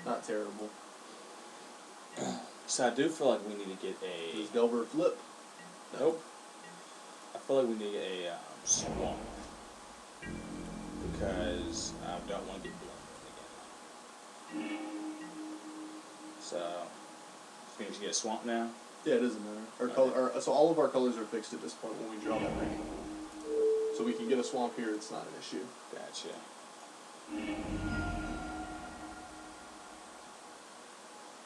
not terrible. So I do feel like we need to get a... Does Delver flip? Nope. I feel like we need to get a Swamp. Because I don't want to get blown again. So, we need to get a Swamp now? Yeah, it doesn't matter. Our color, so all of our colors are fixed at this point when we draw that ring. So we can get a swamp here, it's not an issue. Gotcha.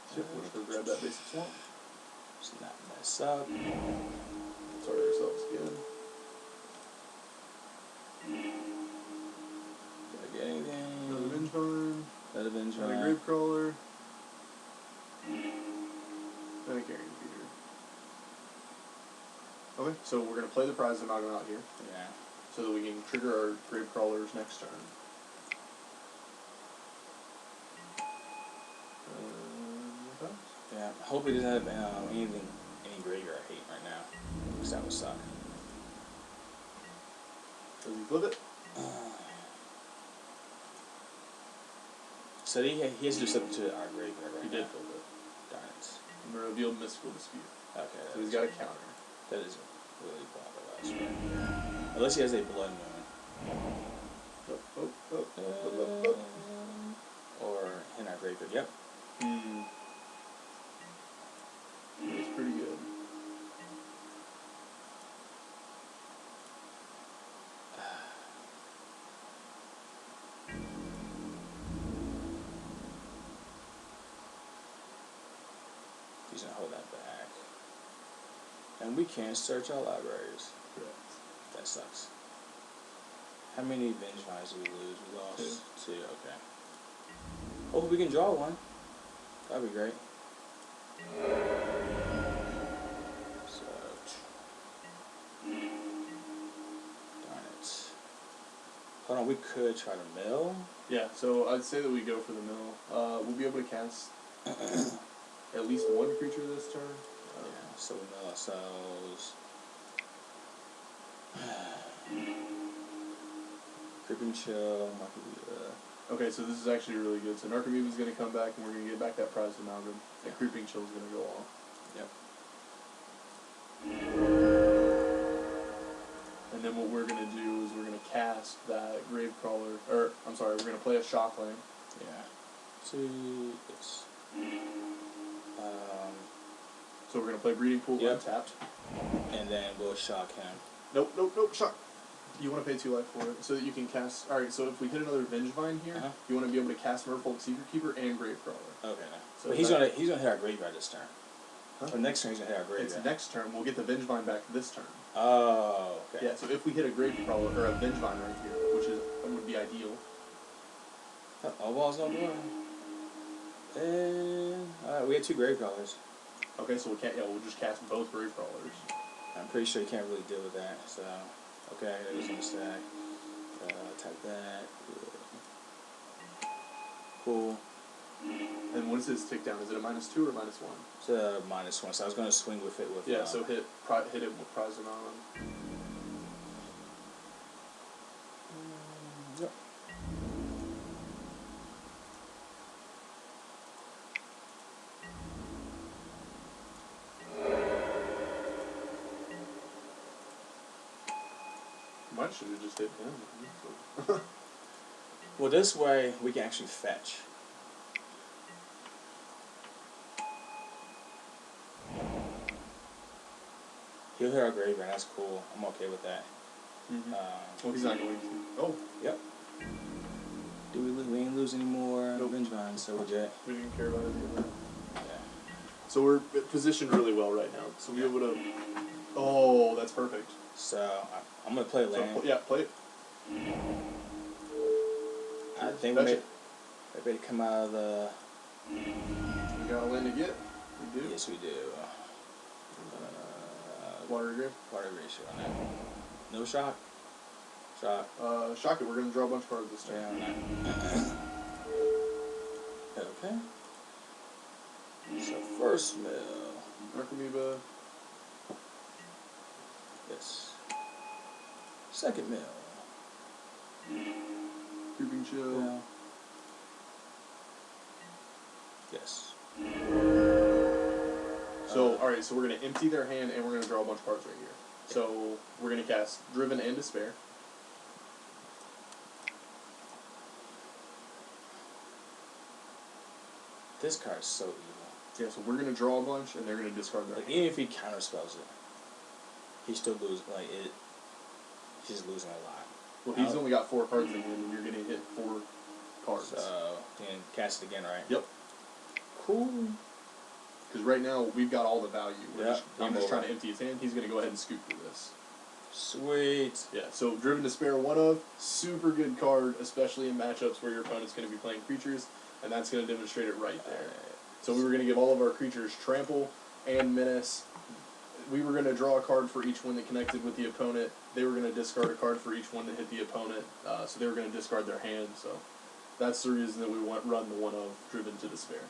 So we'll just go grab that basic swamp. Just not mess up. Start ourselves again. Did I get anything? Another Vengevine. Another Vengevine. Another Gravecrawler. And a Carrion Feeder. Okay, so we're going to play the Prized Amalgam out here. Yeah. So that we can trigger our Gravecrawlers next turn. Yeah, I hope it doesn't have any graveyard I hate right now. Because that would suck. Does he flip it? So he has to do something to our graveyard right He now. did flip it. Darn it. I'm going to reveal Mystical Dispute. Okay. So he's got a counter. That is really bothersome right here. Unless he has a blood moon. Or in our graveyard. Yep. It's pretty good. He's gonna hold that back. And we can't search our libraries. Correct. That sucks. How many Vengevines did we lose? We lost two. Okay. Hopefully we can draw one. That'd be great. So, darn it. Hold on, we could try to mill. Yeah, so I'd say that we go for the mill. We'll be able to cast at least one creature this turn. Yeah, so we mill ourselves. Creeping Chill, Narcomoeba. Okay, so this is actually really good. So Narcomoeba is going to come back, and we're going to get back that Prized Amalgam. And Creeping Chill is going to go off. Yep. And then what we're going to do is we're going to cast that Gravecrawler, or I'm sorry, we're going to play a Shockland. Yeah. See this. So we're going to play Breeding Pool untapped. And then we'll shock him. Nope, shock. You want to pay 2 life for it, so that you can cast... Alright, so if we hit another Vengevine here, you want to be able to cast Merfolk Secretkeeper and Gravecrawler. Okay. So but he's gonna hit our graveyard this turn. Huh? Or next turn he's gonna hit our graveyard. It's next turn, we'll get the Vengevine back this turn. Oh, okay. Yeah, so if we hit a Gravecrawler, or a Vengevine right here, which would be ideal. All balls on board. And alright, we had 2 Gravecrawlers. Okay, so we'll just cast both Gravecrawlers. I'm pretty sure you can't really deal with that, so... Okay, that was on the stack. Type that. Cool. And what is his tick down? Is it a -2 or -1? It's a -1, so I was going to swing with it with... Yeah, so hit it with Prized Amalgam. Yep. Might should have just hit him. Well, this way we can actually fetch. He'll hit our graveyard, that's cool. I'm okay with that. Well, he's not going to. Oh. Yep. Do we ain't lose any more Nope. Vengevine, so we're jet. We didn't care about it either. Yeah. So we're positioned really well right now. So we're able to... Oh, that's perfect. So, I'm going to play land. So, play it. I think we better come out of the... We got a land to get. We do. Yes, we do. Watery Grave. Watery Grave on that. No shock. Shock. Shock it. We're going to draw a bunch of cards this turn. Yeah, okay. So first mill. Narcomoeba. Yes. Second mill. Creeping Chill. Yeah. Yes. So, alright, so we're going to empty their hand and we're going to draw a bunch of cards right here. So, we're going to cast Driven and Despair. This card is so evil. Yeah, so we're gonna draw a bunch, and they're gonna discard their Like, hand. even if he counterspells it, he still loses. Like it, he's losing a lot. Well, he's only got 4 cards in hand, and you're gonna hit 4 cards. So then cast it again, right? Yep. Cool. Because right now we've got all the value. I'm just over. trying to empty his hand. He's gonna go ahead and scoop for this. Sweet. Yeah. So Driven Despair, one of super good card, especially in matchups where your opponent's gonna be playing creatures, and that's gonna demonstrate it right there. So we were gonna give all of our creatures Trample and Menace. We were gonna draw a card for each one that connected with the opponent. They were gonna discard a card for each one that hit the opponent. So they were gonna discard their hand. So that's the reason that we run the one of Driven to Despair.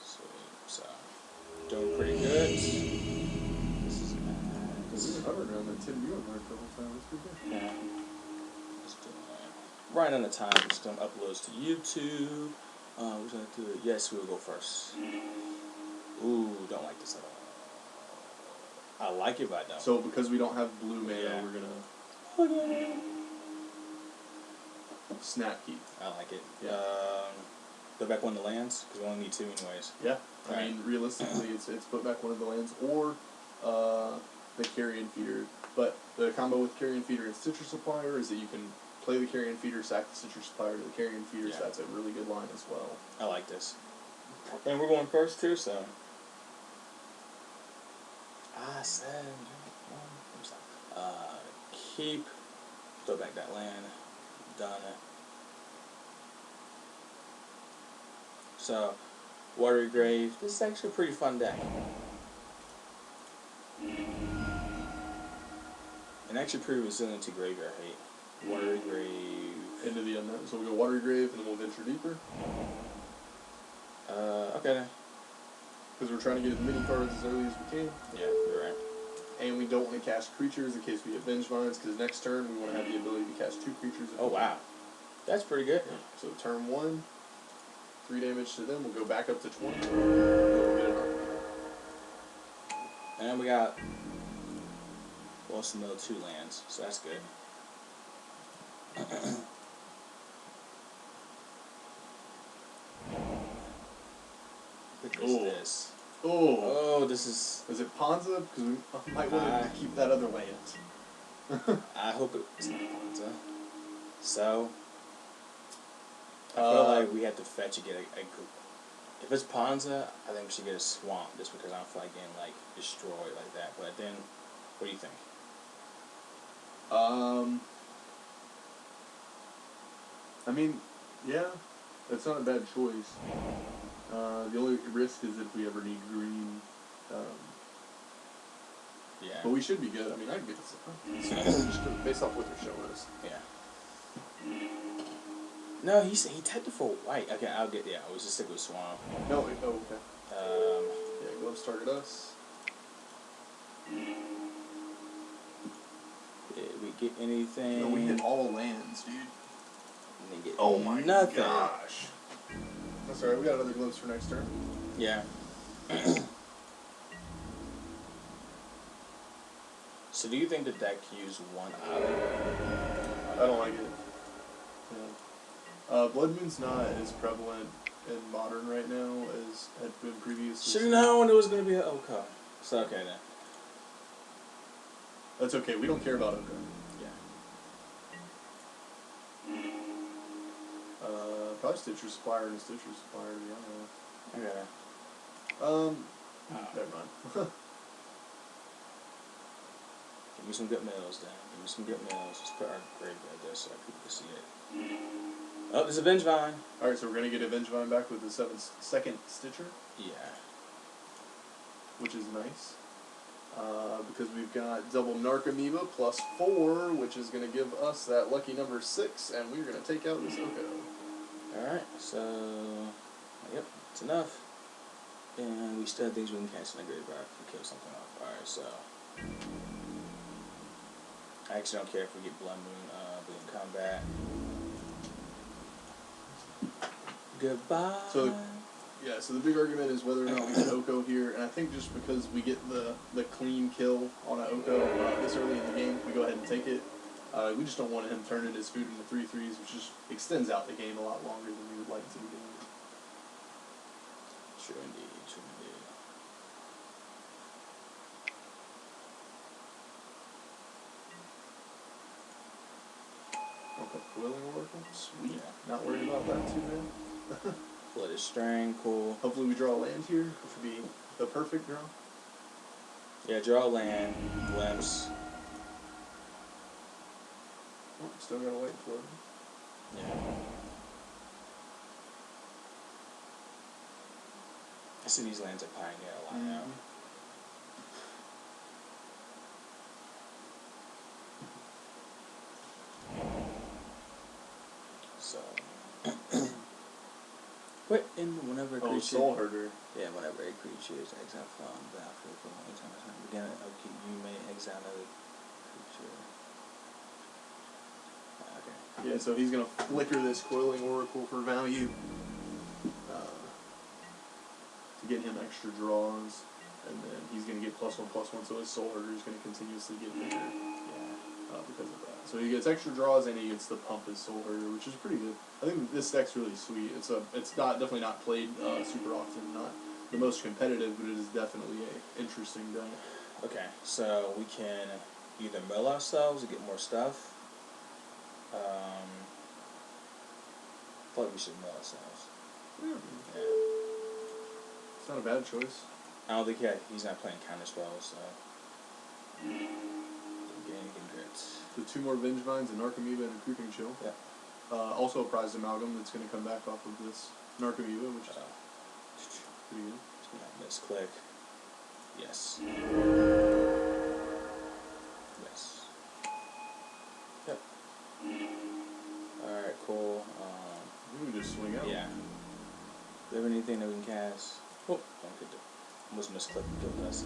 Sweet. So doing pretty good. We've been hovering around that 10 viewer mark the whole time. That's pretty good. Yeah. Just doing that. Right on the time. Just doing uploads to YouTube. We're gonna do it. Yes, we'll go first. Ooh, don't like this at all. I like it, but I don't. So because we don't have blue mana, we're gonna snap keep. I like it. Yeah. Go back one of the lands because we only need 2 anyways. Yeah. Right. I mean, realistically, it's put back one of the lands or the Carrion Feeder. But the combo with Carrion Feeder and Stitcher Supplier is that you can play the Carrion Feeder, sack the Stitcher Supplier to the Carrion Feeder, so that's a really good line as well. I like this. And we're going first too, so. I said, keep, throw back that land, done. So, Watery Grave, this is actually a pretty fun deck. And actually pretty resilient to graveyard hate. Watery Grave. Into the unknown. So we'll go Watery Grave and then we'll venture deeper. Okay then. Because we're trying to get as many cards as early as we can. Yeah, you're right. And we don't want to cast creatures in case we get Vengevines, because next turn we want to have the ability to cast 2 creatures. Oh wow. That's pretty good. So turn 1, 3 damage to them, we'll go back up to 20. And we'll get an arc. And then we got some middle 2 lands, so that's good. What is this? Oh, this is... Is it Ponza? Because we might want to keep that other land. I hope it's not Ponza. So, I feel like we have to fetch and get a if it's Ponza, I think we should get a Swamp, just because I don't feel like getting, like, destroyed like that. But then, what do you think? I mean, yeah, that's not a bad choice. The only risk is if we ever need green. Yeah. But we should be good. I mean, I can get this just based off what they're showing us. Yeah. No, he tapped it for white. Okay, I'll get. Yeah, I was just stick with Swamp. No, wait, oh, okay. Yeah, Gloves target us. Did we get anything? No, we hit all lands, dude. Didn't get Oh my nothing. gosh. That's alright, we got other gloves for next turn. Yeah. So do you think the deck used 1 island? I don't like it. Yeah. Blood Moon's not as prevalent in Modern right now as had been previously. Should've known it was gonna be an Oka. So okay then. That's okay, we don't care about Oka. Yeah. Probably Stitcher Supplier and a Stitcher Supplier, to be honest. Okay. Never mind. Give me some good mills then. Give me some good mills. Let's put our graveyard there so people can see it. Oh, there's a Vengevine. Alright, so we're going to get a Vengevine back with the second Stitcher. Yeah. Which is nice. Because we've got double Narcomoeba plus 4, which is going to give us that lucky number 6, and we're going to take out this Oko. Alright, so... Yep, it's enough. And we still have things we can catch in the graveyard if we kill something off. Alright, so... I actually don't care if we get Blood Moon in combat. Goodbye. So the big argument is whether or not we get Oko here, and I think just because we get the clean kill on an Oko this early in the game, we go ahead and take it. We just don't want him turning his food into 3/3s, which just extends out the game a lot longer than we would like to be doing. True indeed, true indeed. Willing Oracle? Sweet. Yeah. Not worried about that too, man. Blooded Strain, cool. Hopefully we draw a land here, which would be the perfect draw. Yeah, draw land, glimpse. Oh, still gotta wait for it. Yeah. I see these lands at Pioneer a lot now. So, put in whenever a creature. Soulherder. Yeah, whenever a creature is exiled from the battlefield for one time. Again, okay, you may exile another creature. Okay. Yeah, so he's gonna flicker this Coiling Oracle for value to get him extra draws, and then he's gonna get +1/+1. So his Soulherder is gonna continuously get bigger. Yeah. Because of that. So he gets extra draws and he gets the pump his Soulherder, which is pretty good. I think this deck's really sweet. It's definitely not played super often, not the most competitive, but it is definitely a interesting deck. Okay, so we can either mill ourselves to get more stuff. I feel like we should mill ourselves. Yeah. It's not a bad choice. I don't think he's not playing counter spells, so get anything good. The 2 more Vengevines, a Narcomoeba, and a Creeping Chill. Yep. Also a Prized Amalgam that's going to come back off of this Narcomoeba, which is pretty good. Misclick. Yes. Yes. Yep. Alright, cool. We can just swing out. Yeah. Do you have anything that we can cast? Oh, don't get to. Almost misclick and killed us.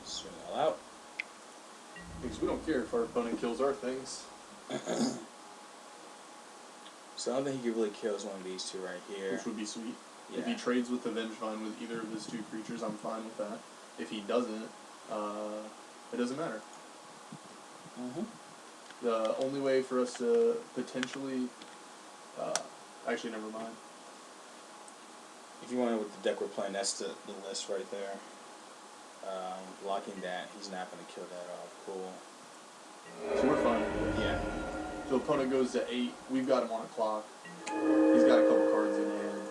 Swing all out. Because we don't care if our opponent kills our things. So I don't think he could really kill one of these two right here. Which would be sweet. Yeah. If he trades with the Vengevine with either of his 2 creatures, I'm fine with that. If he doesn't, it doesn't matter. The only way for us to potentially... actually, never mind. If you want to know what the deck we're playing, that's the list right there. Blocking that, he's not going to kill that off. Cool. So we're fine with it. Yeah. So opponent goes to 8. We've got him on a clock. He's got a couple cards in hand.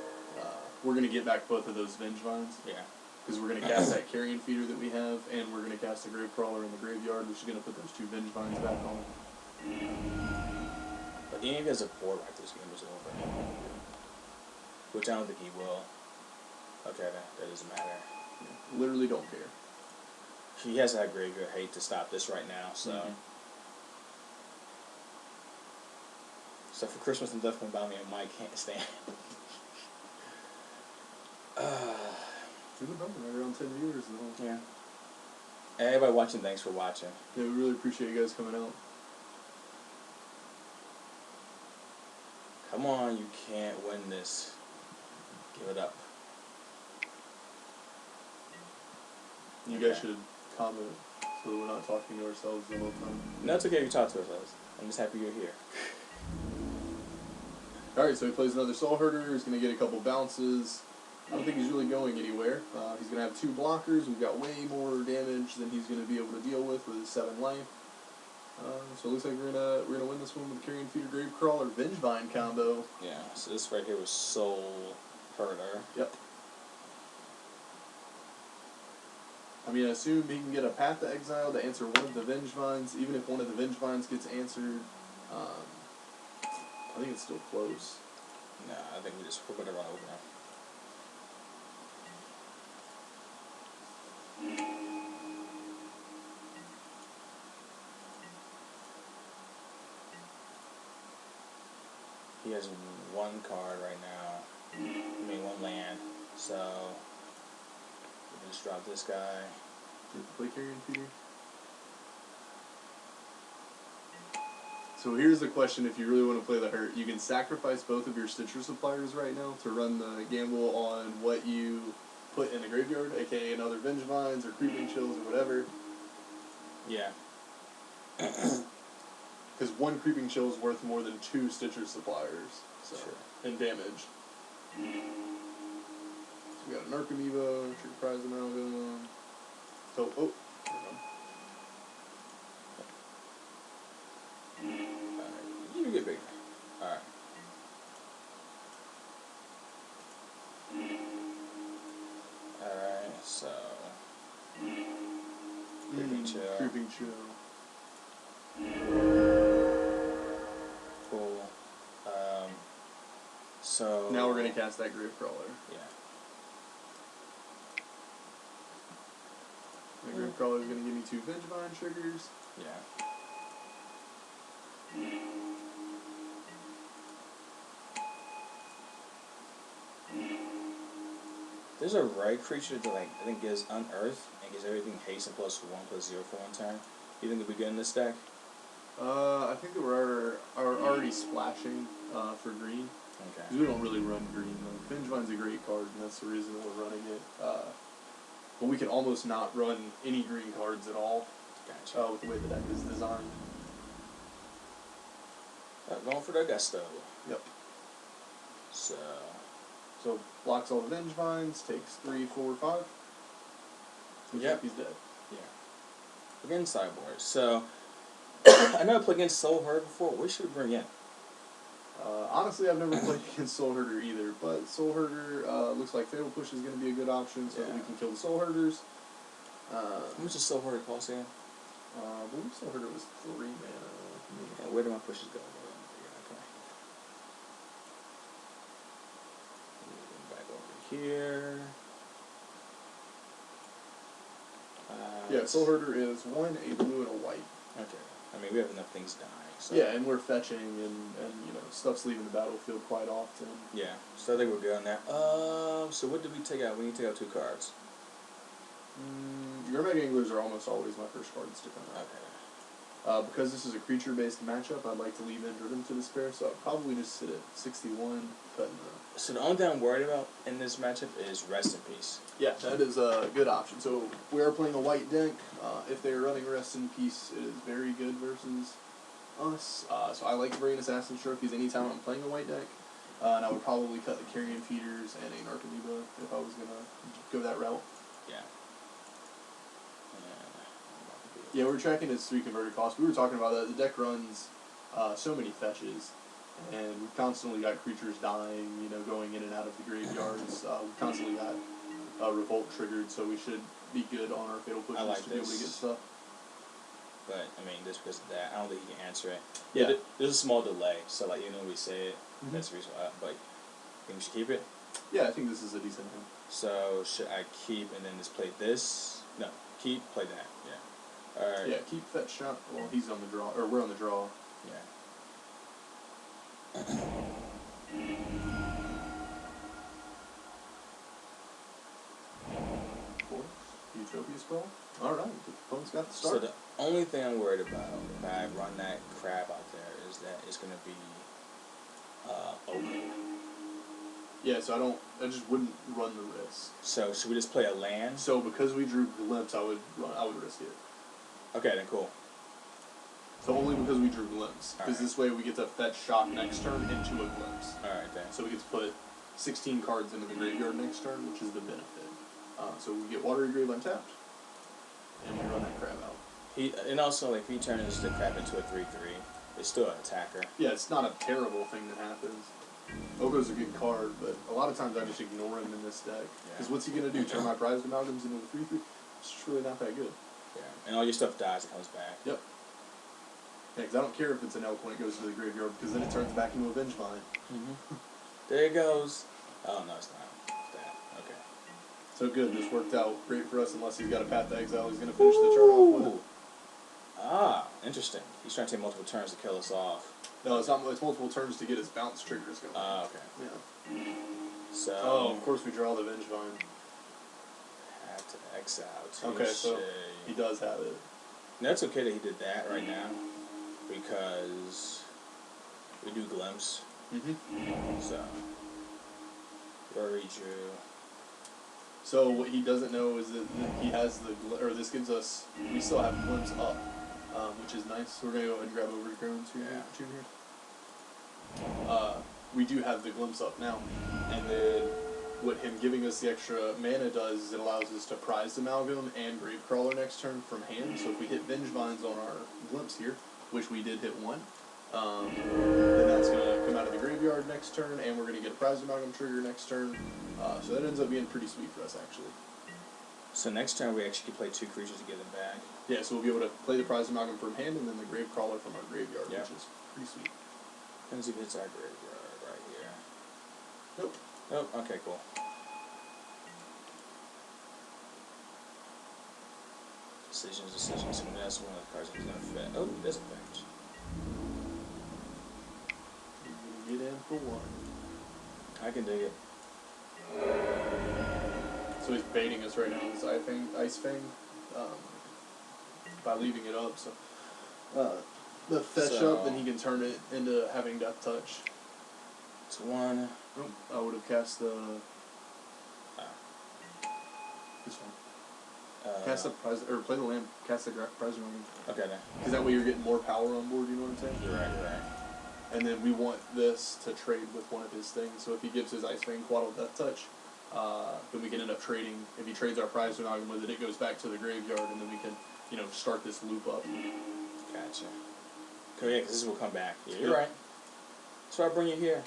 We're going to get back both of those Vengevines. Yeah. Because we're going to cast that Carrion Feeder that we have, and we're going to cast the Gravecrawler in the graveyard, which is going to put those 2 Vengevines back on. But even if he has a board right, this game is over. Which I don't think he will. Okay, that doesn't matter. Yeah. Literally don't care. He has to have graveyard hate to stop this right now, so... So for Christmas, I'm definitely buying me a mic stand. We've been bumping right around 10 viewers though. Yeah. Hey, everybody watching, thanks for watching. Yeah, we really appreciate you guys coming out. Come on, you can't win this. Give it up. You guys should comment so that we're not talking to ourselves the whole time. No, it's okay if you talk to ourselves. I'm just happy you're here. Alright, so he plays another Soulherder. He's going to get a couple bounces. I don't think he's really going anywhere. He's going to have 2 blockers. We've got way more damage than he's going to be able to deal with his 7 life. So it looks like we're gonna win this one with Carrion Feeder, Gravecrawler, Vengevine combo. Yeah, so this right here was Soulherder. Yep. I mean, I assume he can get a Path to Exile to answer one of the Vengevines. Even if one of the Vengevines gets answered, I think it's still close. Nah, I think we're gonna run over now. He has 1 card right now. I mean, 1 land. So we'll just drop this guy. Did you play Carrion Feeder? So here's the question: if you really want to play the hurt, you can sacrifice both of your Stitcher Suppliers right now to run the gamble on what you put in the graveyard, aka another Vengevines or Creeping Chills or whatever. Yeah. Because 1 Creeping Chill is worth more than 2 Stitcher Suppliers. So, sure. And damage. So we got a Narcomoeba, Prized Amalgam. So, oh. You get bigger. Alright. Alright, so... Creeping Chill. Creeping Chill. Cool. So... Now we're going to cast that Gravecrawler. Yeah. The Gravecrawler is going to give me 2 Vengevine triggers. Yeah. There's a right creature that like I think gives Unearth and gives everything haste and +1/+0 for 1 turn. You think it'll be good in this deck? I think that we're already splashing for green. Okay. Because we don't really run green though. Vengevine's a great card, and that's the reason we're running it. But we can almost not run any green cards at all. Gotcha. With the way the deck is designed. Going for the Gusto. Yep. So blocks all the Vengevines, takes 3, 4, 5. Looks Yep. like he's dead. Yeah. Again, sideboard. So I know I played against Soulherder before. What should we bring in? Honestly, I've never played against Soulherder either, but Soulherder looks like Fatal Push is going to be a good option so that we can kill the Soulherders. How much does Soulherder cost again? I believe Soulherder was 3 mana. Yeah, where do my pushes go? Back over here. Yeah, Soulherder is 1, a blue, and a white. Okay. I mean, we have enough things dying. So. Yeah, and we're fetching, and you know, stuff's leaving the battlefield quite often. Yeah, so I think we're good on that. So what did we take out? We need to take out 2 cards. Gurmag Anglers are almost always my first cards to come out. Okay. Because this is a creature-based matchup, I'd like to leave in Verdant to Despair, so I'd probably just sit at 61, cutting the... So the only thing I'm worried about in this matchup is Rest in Peace. Yeah, that is a good option. So we are playing a white deck. If they're running Rest in Peace, it is very good versus us. So I like to bring in Assassin's Trophies anytime I'm playing a white deck. And I would probably cut the Carrion Feeders and a Narcomoeba if I was going to go that route. Yeah. Yeah, we're tracking its 3 converted costs. We were talking about that. The deck runs so many fetches, and we've constantly got creatures dying, you know, going in and out of the graveyards. We've constantly got Revolt triggered, so we should be good on our Fatal Pushes to be able to get stuff. But, I mean, just because of that, I don't think he can answer it. Yeah. There's a small delay, so, like, even though we say it, that's the reason why. But, think we should keep it? Yeah, I think this is a decent hand. So, should I keep and then just play this? No, keep, play that, yeah. Alright. Yeah, keep Fetch Shot. Well, he's on the draw, or we're on the draw. Yeah. Utopia Sprawl. Alright, the opponent's got the start. So the only thing I'm worried about if I run that crab out there is that it's going to be open. Yeah, so I just wouldn't run the risk. So should we just play a land? So because we drew Glimpse, I would risk it. Okay, then cool. So only because we drew Glimpse. Because Alright. this way we get to fetch Shock next turn into a Glimpse. Alright then. So we get to put 16 cards into the graveyard next turn, which is the benefit. So we get Watery Grave untapped, and we run that crab out. And also, like, if he turns the crab into a 3/3, it's still an attacker. Yeah, it's not a terrible thing that happens. Ogo's a good card, but a lot of times I just ignore him in this deck. Because what's he going to do? Turn my Prized Amalgams into a 3/3? It's just really not that good. Yeah, and all your stuff dies, it comes back. Yep. Yeah, because I don't care if it's an elk when it goes to the graveyard, because then it turns back into a Vengevine. There it goes. Oh, no, it's not. It's that. Okay. So good, this worked out great for us. Unless he's got a Path to Exile, he's going to finish the turn off with it. Ah, interesting. He's trying to take multiple turns to kill us off. No, it's not. It's multiple turns to get his bounce triggers going. Ah, okay. Yeah. So. Oh, of course we draw the Vengevine. Have to exile. Okay, so he does have it. No, it's okay that he did that right now, because we do Glimpse. So. Very true. So what he doesn't know is that he has this gives us, we still have Glimpse up, which is nice. So we're going to go ahead and grab Overgrown Tomb here. We do have the Glimpse up now, and then what him giving us the extra mana does is it allows us to Prized Amalgam and Gravecrawler next turn from hand. So if we hit Vengevines on our Glimpse here, which we did hit one, Then that's going to come out of the graveyard next turn, and we're going to get a Prized Amalgam trigger next turn. So that ends up being pretty sweet for us, actually. So next turn we actually can play 2 creatures to get them back. Yeah, so we'll be able to play the Prized Amalgam from hand, and then the Gravecrawler from our graveyard, Yep. which is pretty sweet. Depends if it's our graveyard right here. Nope. Nope, okay, cool. Decisions. So that's one of the cards that's going to fit. Oh, it does affect. Get in for 1. I can dig it. So he's baiting us right now with his Ice Fang by leaving it up. So the fetch up, then he can turn it into having Death Touch. It's 1. Nope. I would have cast the. This one. Cast the prize, or play the land. Cast the Prized Amalgam. Okay, then. Because that way you're getting more power on board. You know what I'm saying? You're right. And then we want this to trade with one of his things. So if he gives his Ice Fang Quaddle Death Touch, then we can end up trading. If he trades our Prized Amalgam with it, it goes back to the graveyard, and then we can, start this loop up. Gotcha. Cool, yeah, because this will come back. Yeah, you're right. That's why I bring you here.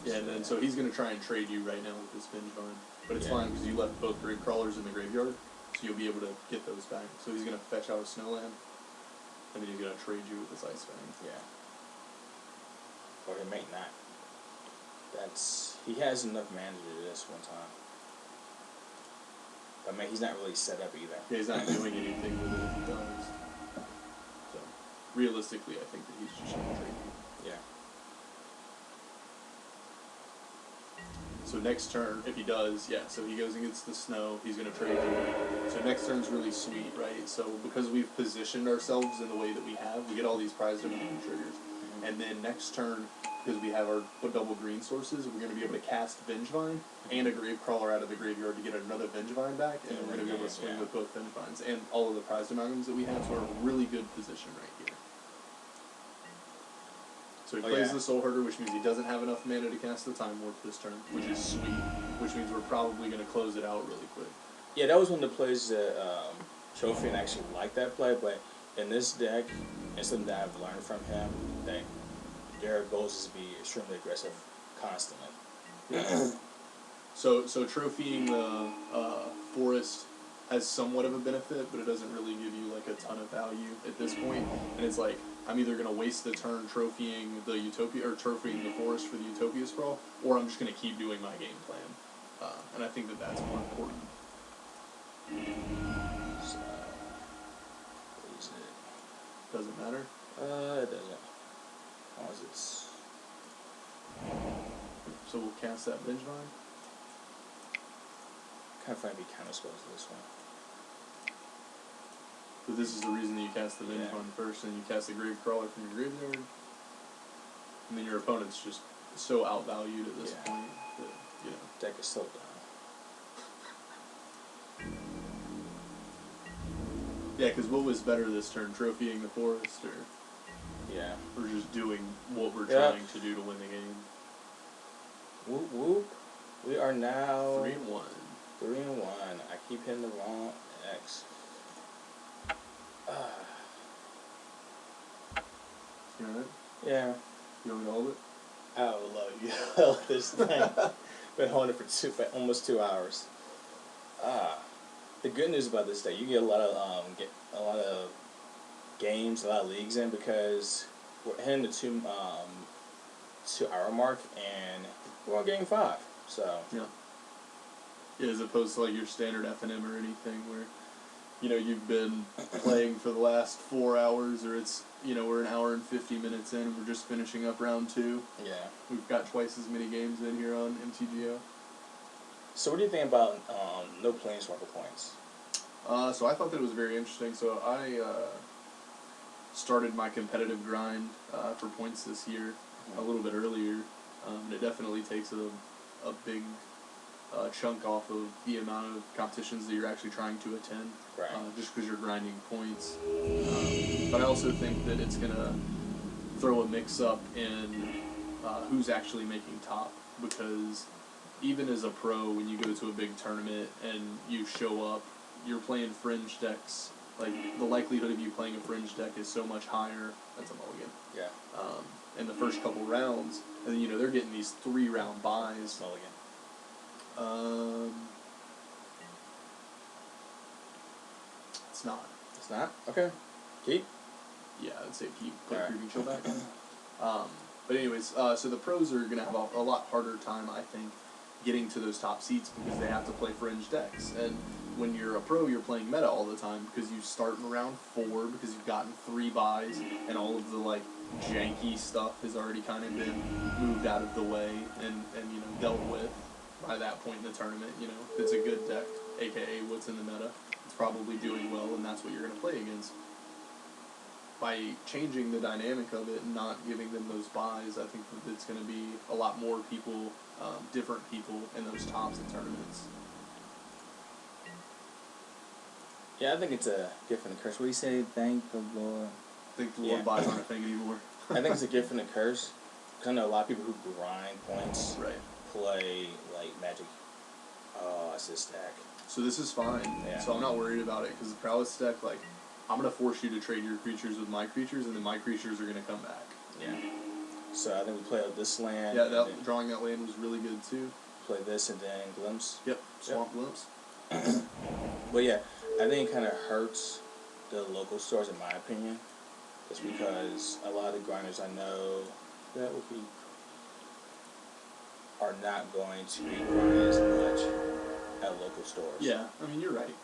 Yeah, and then so he's going to try and trade you right now with this Vengevine. But it's fine because you left both Gravecrawlers in the graveyard, so you'll be able to get those back. So he's going to fetch out a Snowland, and then he's going to trade you with this Ice Fang. Yeah. Or he may not. He has enough mana to do this one time. But man, he's not really set up either. Yeah, he's not doing anything with it if he does. So, realistically, I think that he's just going to trade you. Yeah. So next turn, if he does, so he goes and gets the snow, he's going to trade you. So next turn's really sweet, right? So because we've positioned ourselves in the way that we have, we get all these Prized Amalgam triggers. And then next turn, because we have our double green sources, we're going to be able to cast Vengevine and a Gravecrawler out of the graveyard to get another Vengevine back, and then we're going to be able to swing with both Vengevines and all of the Prized Amalgams that we have, so we're in a really good position right here. So he plays the Soulherder, which means he doesn't have enough mana to cast the Time Warp this turn, which is sweet, which means we're probably going to close it out really quick. Yeah, that was one of the plays that Trophy and actually liked that play, but in this deck, and something that I've learned from him, that their goals is to be extremely aggressive constantly. So trophying the forest has somewhat of a benefit, but it doesn't really give you like a ton of value at this point. And it's like, I'm either going to waste the turn trophying the Utopia, or trophying the forest for the Utopia Sprawl, or I'm just going to keep doing my game plan. And I think that that's more important. So, what is it? Doesn't matter? It doesn't. As long as it's... So we'll cast that Vengevine. Kind of find me counterspells to this one. But this is the reason that you cast the Vengevine first, and you cast the Gravecrawler from your graveyard. And then your opponent's just so outvalued at this point that, Deck is so dumb. Yeah, because what was better this turn, trophying the forest, or just doing what we're trying to do to win the game? Whoop whoop. We are now 3-1. 3-1. I keep hitting the wrong X. You alright? Yeah. You want me to hold it? I would love you to hold this thing. Been holding it for almost 2 hours. The good news about this day, you get a lot of games, a lot of leagues in, because we're hitting the 2 hour mark and we're on game 5. So yeah, as opposed to like your standard FNM or anything where you've been playing for the last 4 hours, or it's we're an hour and 50 minutes in and we're just finishing up round 2. Yeah, we've got twice as many games in here on MTGO. So what do you think about no Planeswalker points? So I thought that it was very interesting. So I started my competitive grind for points this year a little bit earlier, and it definitely takes a big chunk off of the amount of competitions that you're actually trying to attend, just because you're grinding points. But I also think that it's going to throw a mix-up in who's actually making top, because even as a pro, when you go to a big tournament and you show up, you're playing fringe decks like, the likelihood of you playing a Fringe deck is so much higher. That's a mulligan. Yeah. In the first couple rounds, and then, you know, they're getting these 3-round buys. Mulligan. It's not. It's not? Okay. Keep? Yeah, I'd say keep. Put Alright. Creeping Chill back. But anyways, so the pros are going to have a lot harder time, I think, getting to those top seats because they have to play Fringe decks. And when you're a pro, you're playing meta all the time because you start in round 4 because you've gotten 3 buys and all of the, like, janky stuff has already kind of been moved out of the way and you know, dealt with by that point in the tournament. You know, if it's a good deck, aka what's in the meta, it's probably doing well, and that's what you're going to play against. By changing the dynamic of it and not giving them those buys, I think that it's going to be a lot more people, different people in those tops in tournaments. Yeah, I think it's a gift and a curse. What do you say? Thank the Lord. I think the Lord buys aren't a thing anymore. I think it's a gift and a curse. Because I know a lot of people who grind points play, like, Magic assist deck. So this is fine. Yeah. So I'm not worried about it, because the Prowess deck, like, I'm going to force you to trade your creatures with my creatures, and then my creatures are going to come back. Yeah. So I think we play this land. Yeah, drawing that land was really good, too. Play this and then Glimpse. Yep, Swamp Glimpse. But yeah, I think it kind of hurts the local stores, in my opinion. Just because a lot of the grinders I know that would be are not going to be grinding as much at local stores. Yeah, I mean, you're right.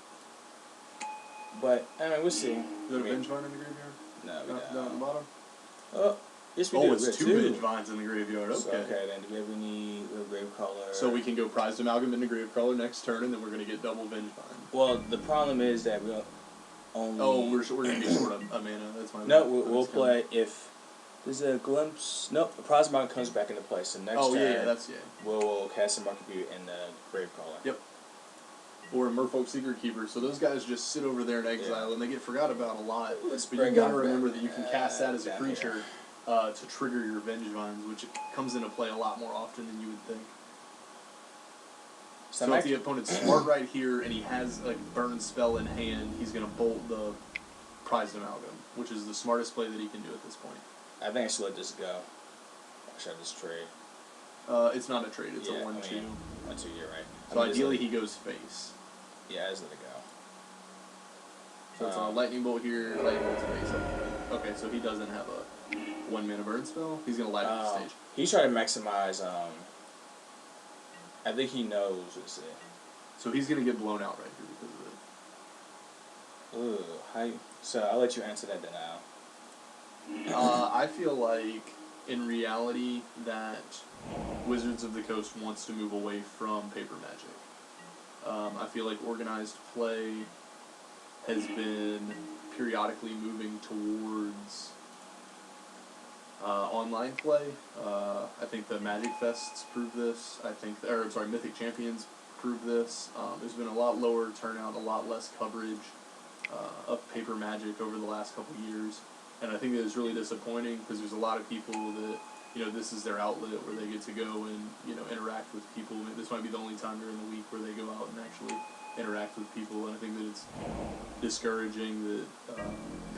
But, I mean, we'll see. You got a Vengevine in the graveyard? No, we don't. Down at the bottom? Oh, yes we do. Oh, it's 2 Vengevines in the graveyard, okay. So, okay, then do we ever need a Gravecrawler? So we can go Prized Amalgam into Gravecrawler next turn, and then we're going to get double Vengevine. Well, the problem is that we don't only... Oh, we're going to be short a mana, that's my No, we'll play if... There's a Glimpse... Nope, the Prized Amalgam comes back into play, so next turn... yeah, that's... We'll cast a Narcomoeba in the Gravecrawler. Yep. Or a Merfolk Secretkeeper, so those guys just sit over there in exile, and they get forgot about a lot. But you gotta remember that you can cast that as a creature to trigger your Vengevines, which comes into play a lot more often than you would think. So if the opponent's smart right here, and he has a burn spell in hand, he's gonna bolt the Prized Amalgam, which is the smartest play that he can do at this point. I think I should let this go. I should have this trade. It's not a trade, it's a 1-2. 1-2, you're right. So ideally he goes face. Yeah, I just let it go. So it's on a Lightning Bolt here, Lightning Bolt to face up. Okay, so he doesn't have a 1 mana burn spell. He's going to light up the stage. He's trying to maximize, I think he knows what's it. So he's going to get blown out right here because of it. Ooh, so I'll let you answer that then now. I feel like, in reality, that Wizards of the Coast wants to move away from paper Magic. I feel like organized play has been periodically moving towards online play. I think the Magic Fests prove this. Mythic Champions prove this. There's been a lot lower turnout, a lot less coverage of paper Magic over the last couple years. And I think that it's really disappointing because there's a lot of people that, you know, this is their outlet where they get to go and, you know, interact with people. This might be the only time during the week where they go out and actually interact with people. And I think that it's discouraging that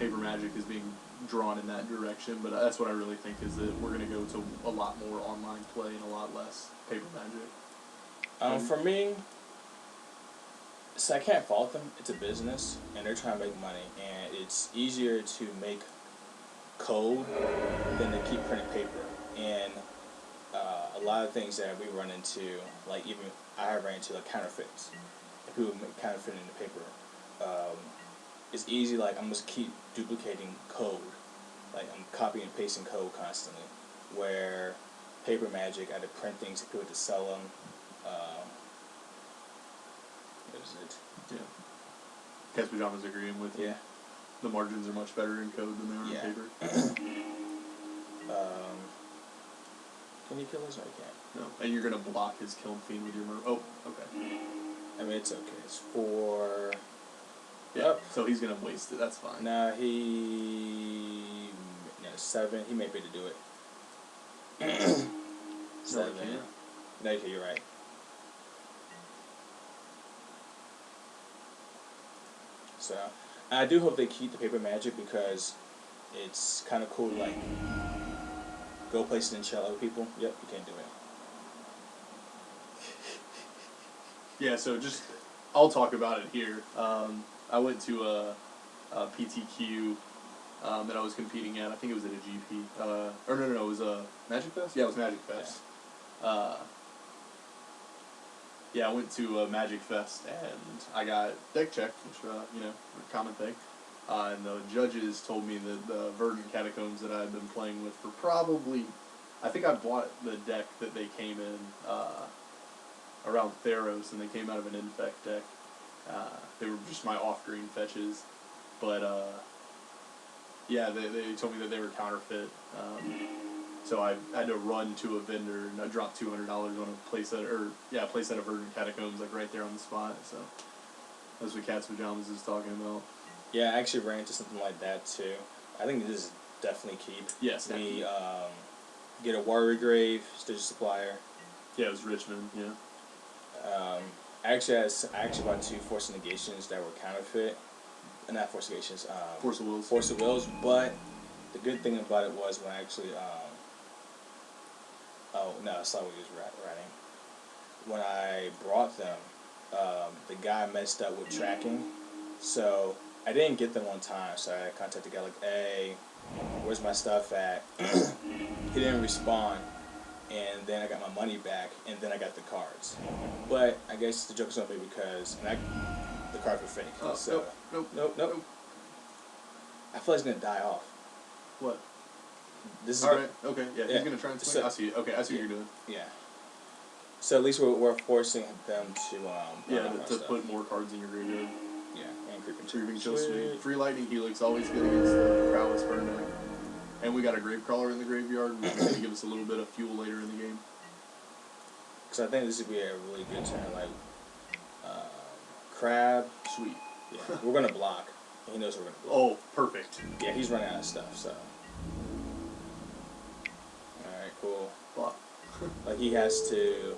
paper Magic is being drawn in that direction. But that's what I really think is that we're going to go to a lot more online play and a lot less paper Magic. For me, so I can't fault them. It's a business, and they're trying to make money. And it's easier to make code than to keep printing paper. And a lot of things that we run into, like even I have ran into like counterfeits. People make counterfeit in the paper. It's easy, like I'm just keep duplicating code. Like I'm copying and pasting code constantly. Where paper Magic, I had to print things to people to sell them. What is it? Yeah. Cas Pajama's agreeing with you. Yeah. The margins are much better in code than they are in paper. Can you kill us? No, you can't. No. And you're going to block his Kiln Fiend with your Oh, okay. I mean, it's okay. It's 4... Yeah, Yep. So he's going to waste it. That's fine. Nah, 7. He may be able to do it. 7. No, he can't. No, okay, you're right. So, I do hope they keep the paper magic because it's kind of cool to like go places and chill out with people. Yep, you can't do it. Yeah, so just I'll talk about it here. I went to a PTQ that I was competing at. I think it was at a GP. Or no, it was a Magic Fest. Yeah, it was Magic Fest. Yeah, I went to a Magic Fest and I got deck checked, which you know, a common thing. And the judges told me that the Verdant Catacombs that I had been playing with for probably, I think I bought the deck that they came in around Theros, and they came out of an Infect deck. They were just my off-green fetches, but yeah, they told me that they were counterfeit. So I had to run to a vendor, and I dropped $200 on a playset of Verdant Catacombs, like right there on the spot. So that's what Cat's Pajamas is talking about. Yeah, I actually ran into something like that too. I think this is definitely keep. Yes, we get a Watery Grave, Stitch Supplier. Yeah, it was Richmond. Yeah. I actually bought 2 Force of Negations that were counterfeit. Not Force of Negations. Force of Wills. Force of Wills, but the good thing about it was when I actually oh no, that's not what he was writing. When I brought them, the guy messed up with tracking, so I didn't get them on time. So I contacted the guy like, "Hey, where's my stuff at?" He didn't respond, and then I got my money back, and then I got the cards. But I guess the joke's on me because the cards were fake. Oh, so nope. I feel like it's gonna die off. What? This is alright. Okay. Yeah, he's gonna try and swing. So, I see. Okay, I see what you're doing. Yeah. So at least we're forcing them to to put more cards in your graveyard. Yeah, and creeping kill sweep. Free Lightning Helix always good against the Prowess burn deck. And we got a Gravecrawler in the graveyard, which is going to give us a little bit of fuel later in the game. Because I think this would be a really good turn, like Crab. Sweet. Yeah, we're going to block. He knows we're going to block. Oh, perfect. Yeah, he's running out of stuff, so. Alright, cool. Block. Like, he has to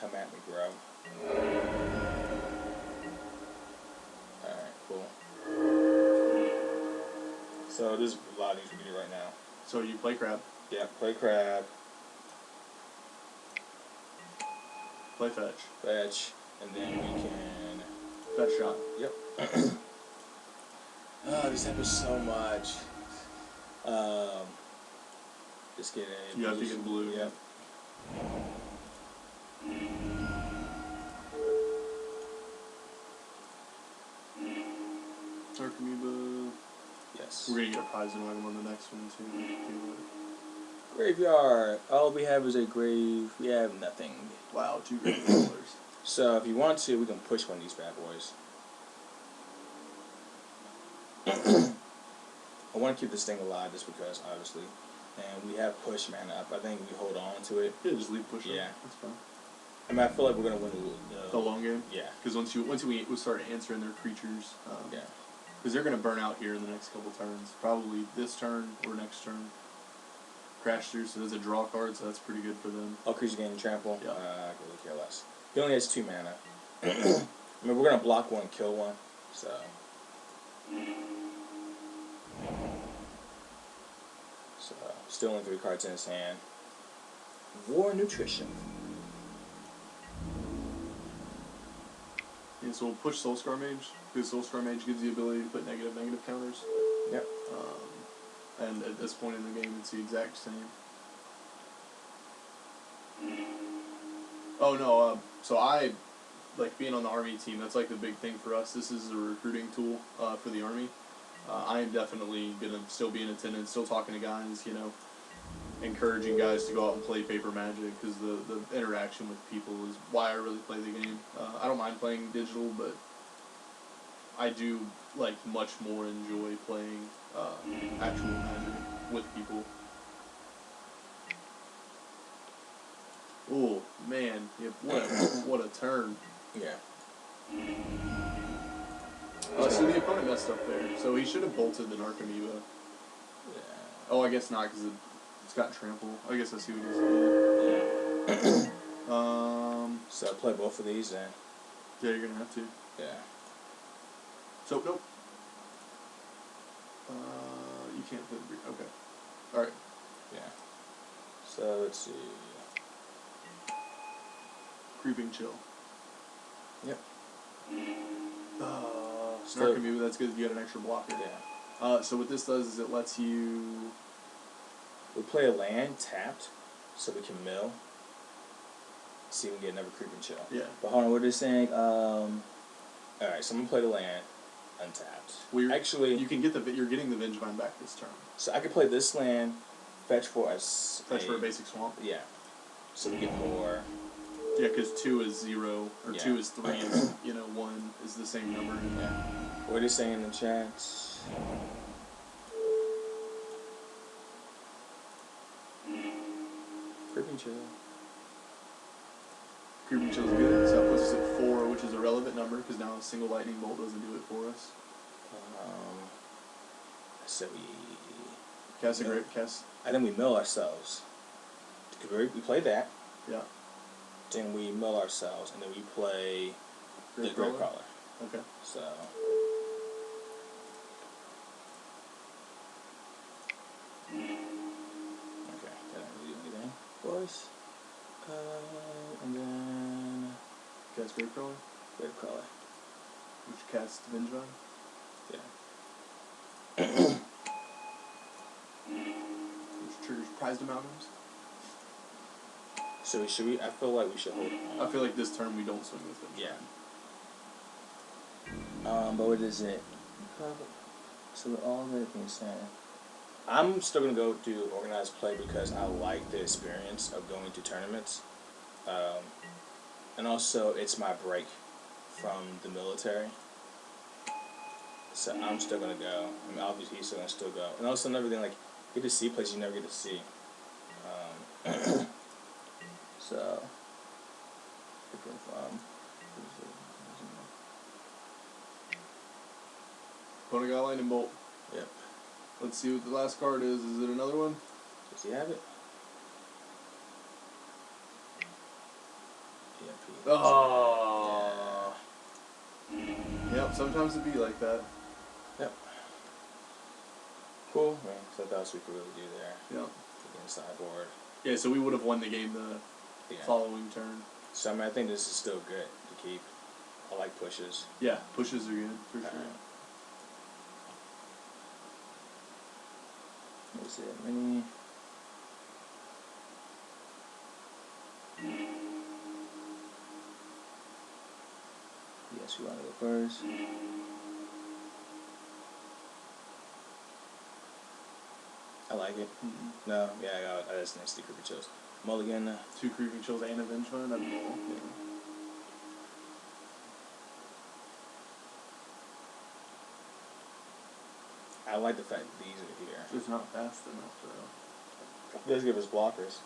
come at me, bro. Alright, cool. So there's a lot of these we can do right now. So you play Crab. Yeah, play Crab. Play Fetch. Fetch. And then we can... Fetch shot. Yep. Oh, this happens so much. Just get a... You have to get blue. Yep. Narcomoeba. Yes. We're going to get a Prized Amalgam on the next one, too. Graveyard. All we have is a grave. We have nothing. Wow, 2 Gravecrawlers. So if you want to, we can push one of these bad boys. I want to keep this thing alive just because, obviously. And we have push mana up. I think we hold on to it. Yeah, just leave push up. Yeah. That's fine. I mean, I feel like we're going to win the long game? Yeah. Because once we start answering their creatures, yeah. Because they're going to burn out here in the next couple turns. Probably this turn or next turn. Crash through, so there's a draw card, so that's pretty good for them. All creatures gain trample. Yeah. I really care less. He only has 2 mana. I mean, we're going to block one, kill one, so... So, still only 3 cards in his hand. War Nutrition. Yeah, so we'll push Soulscar Mage, because Soulscar Mage gives the ability to put negative counters. Yep. And at this point in the game, it's the exact same. Oh no, so I, like being on the Army team, that's like the big thing for us. This is a recruiting tool for the Army. I am definitely going to still be in attendance, still talking to guys, you know, encouraging guys to go out and play Paper Magic, because the interaction with people is why I really play the game. I don't mind playing digital, but I do like much more enjoy playing actual Magic with people. Oh man, yeah, what a turn! Yeah. So the opponent messed up there. So he should have bolted the Narcomoeba. Yeah. Oh, I guess not, because it's got trample. I guess I see what he's doing. So I play both of these then. Yeah, you're gonna have to. Yeah. So, nope. You can't put okay. Alright. Yeah. So, let's see. Creeping Chill. Yep. Narcomoeba, that's good if you got an extra blocker. Yeah. So what this does is it lets you... We play a land tapped, so we can mill. See if we can get another Creeping Chill. Yeah. But hold on, what are they saying? Alright, so I'm gonna play the land untapped. Well, actually, you can get you're getting the Vengevine back this turn. So I could play this land, fetch for us. Fetch for a basic swamp? Yeah. So we get more. Yeah, because 2 is 0, or Yeah. 2 is 3 is, 1 is the same number. Yeah. What are they saying in the chat? Creeping Chill. Creeping Chill is good, so that puts us at 4, which is a relevant number, because now a single lightning bolt doesn't do it for us. So we... Cast a great cast. I think we mill ourselves. We play that. Yeah. Then we mill ourselves, and then we play the Gravecrawler. Okay. So... Okay, that didn't really do anything for us. And then... Cast Gravecrawler? Gravecrawler. Which casts Vengevine? Yeah. Which triggers Prized Amalgams? So should we? I feel like we should hold on. I feel like this turn we don't swing with it. Yeah. But what is it? So with all that being said, I'm still gonna go do organized play because I like the experience of going to tournaments, and also it's my break from the military. So I'm still gonna go. I mean, obviously he's still gonna go, and also another thing, like, you get to see places you never get to see. So, Opponent got Lightning Bolt. Yep. Let's see what the last card is. Is it another one? Does he have it? Oh. Yeah. Yep, sometimes it be like that. Yep. Cool. Yeah, so that's what we could really do there. Yep. Get the sideboard. Yeah, so we would have won the game the following turn. So I mean, I think this is still good to keep. I like pushes. Yeah, pushes are good, for sure. Let's see, mini. Yes, we want to go first. I like it. No, yeah, I just next to Creeping Chills. Mulligan. 2 Creeping Chills and a Vengevine. That'd be cool. Yeah. I like the fact that these are here. It's not fast enough, though. It does give us blockers.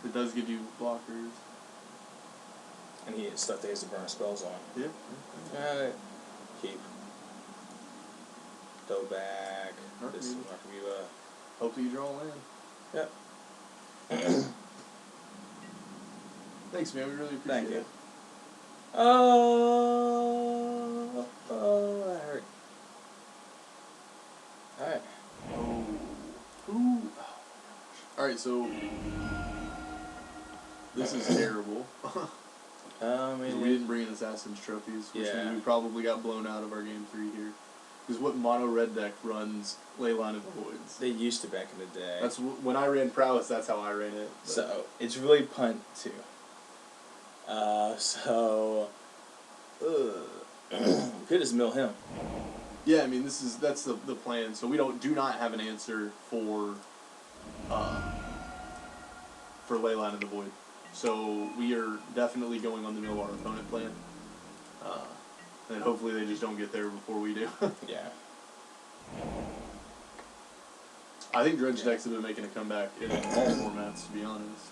It does give you blockers. And he has stuff that he has to burn spells on. Yeah. Alright. Keep. Go back. This is Narcomoeba. Hopefully you draw a land. Yep. Thanks, man. We really appreciate it. Oh, that hurt. Alright. Oh. Ooh. Alright, so this is terrible. We didn't bring in Assassin's Trophies, which means we probably got blown out of our game 3 here. Because what mono red deck runs Leyline of the Voids? They used to back in the day. That's when I ran Prowess. That's how I ran it. But. So it's really punt too. We could just mill him. Yeah, I mean that's the plan. So we do not have an answer for Leyline of the Void. So we are definitely going on the mill our opponent plan. And hopefully they just don't get there before we do. Yeah. I think Dredge decks have been making a comeback in all formats, to be honest.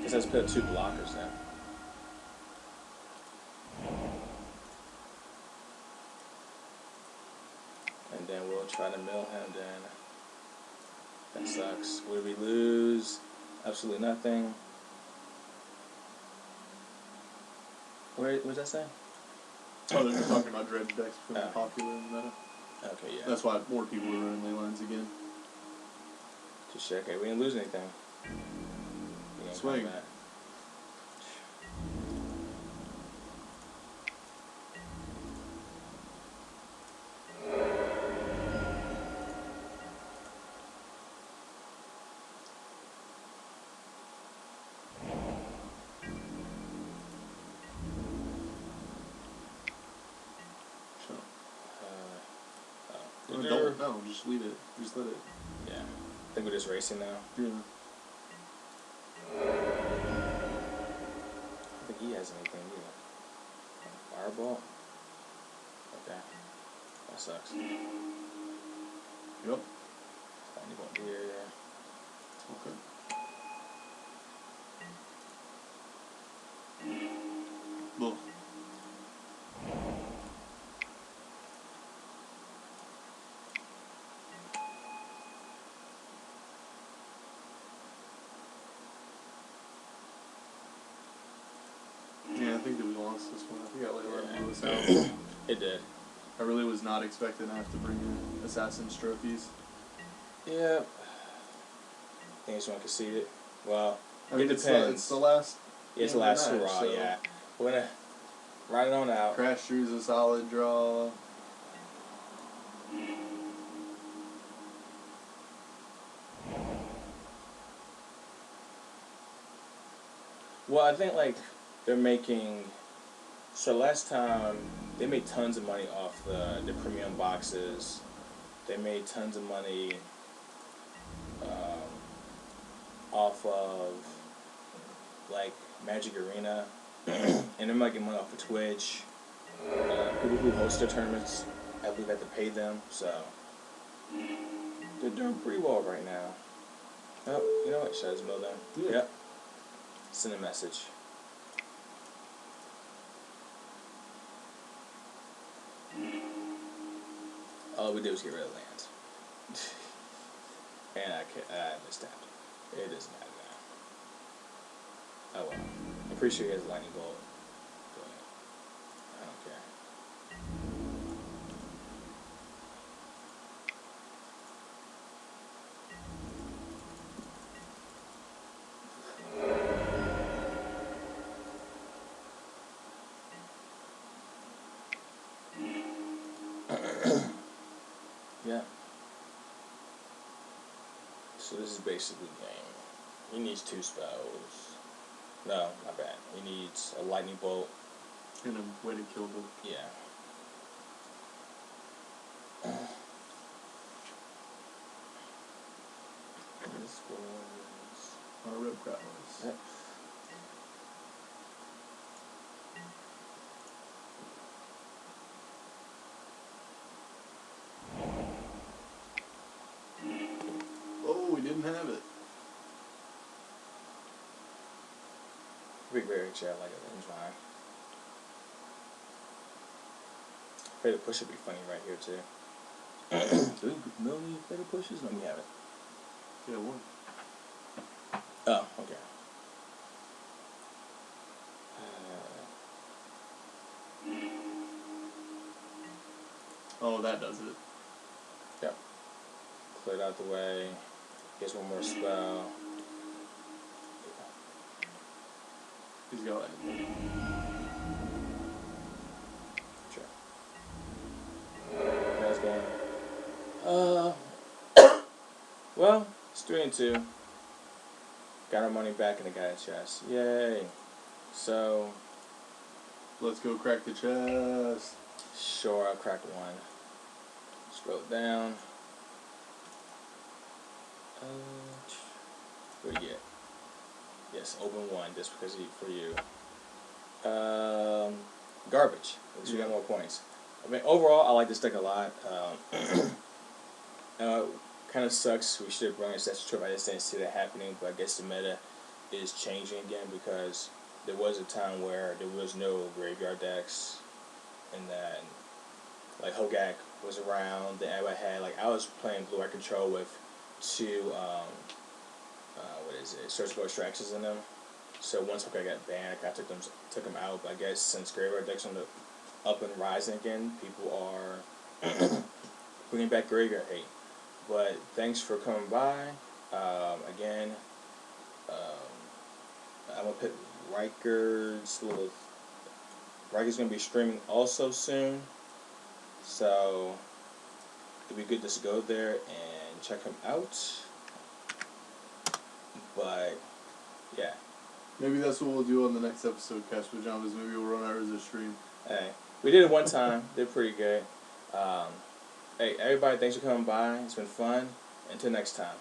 Guess let's put 2 blockers then. And then we'll try to mill him then. That sucks. What did we lose? Absolutely nothing. What does that say? Oh, they're just talking about dredge decks becoming popular in the meta. Okay, yeah. That's why more people are running Leylines again. Just check. Okay, we didn't lose anything. We didn't Swing. combat. No, just leave it. Just let it. Yeah. I think we're just racing now. Yeah. I don't think he has anything either. Fireball? Okay. That sucks. Yep. Lightning bolt here. Okay. Well. Yeah, I think that we lost this one. I think I let us out. It did. I really was not expecting to have to bring in Assassin's Trophies. Yeah. I think I just want to concede it. Well, I mean, it depends. It's the last. Yeah, it's the last hurrah, so yeah. We're going to ride it on out. Crash Drew's a solid draw. Well, I think, like, they're making... So last time, they made tons of money off the premium boxes. They made tons of money off of, like, Magic Arena. And they're making money off of Twitch. People who host their tournaments, I believe, have to pay them. So, they're doing pretty well right now. Oh, you know what? Should I just mill them? Yeah. Yep. Send a message. All we did was get rid of land. And I missed out. It doesn't matter now. Oh well. I'm pretty sure he has a lightning bolt. But I don't care. Yeah. So this is basically game. He needs 2 spells. No, not bad. He needs a lightning bolt. And a way to kill them. Yeah. This was Red Prowess. Yep. Oh, we didn't have it. Big very chat like it. It's fine. Fatal push would be funny right here too. Do we know any fatal pushes? No, we haven't. Yeah, one. Oh, okay. Oh, that does it. Yep. Cleared out the way. Gets one more spell. He's got it. Sure. That's going. Well, it's 3-2. Got our money back in the guy's chest. Yay. So. Let's go crack the chest. Sure, I'll crack one. Scroll down. What do you get? Yes, open one just because for you. Garbage. At least you got more points. I mean, overall, I like this deck a lot. Kind of sucks. We should have brought a trip. I just didn't see that happening, but I guess the meta is changing again because there was a time where there was no graveyard decks, and then like Hogak was around. Then everybody had like I was playing Blue Eye Control with 2 what is it? Surgical extractions in them. So once Hogak got banned, I took him out. But I guess since Graveyard Deck's on the up and rising again, people are bringing back Graveyard Hate. But thanks for coming by. Again, I'm gonna put Ryker's gonna be streaming also soon, so it'd be good just to go there and check him out. But yeah, Maybe that's what we'll do on the next episode, Cash Pajamas. Maybe we'll run ours as stream. hey, we did it one time. Did pretty good. Hey, everybody, thanks for coming by. It's been fun. Until next time.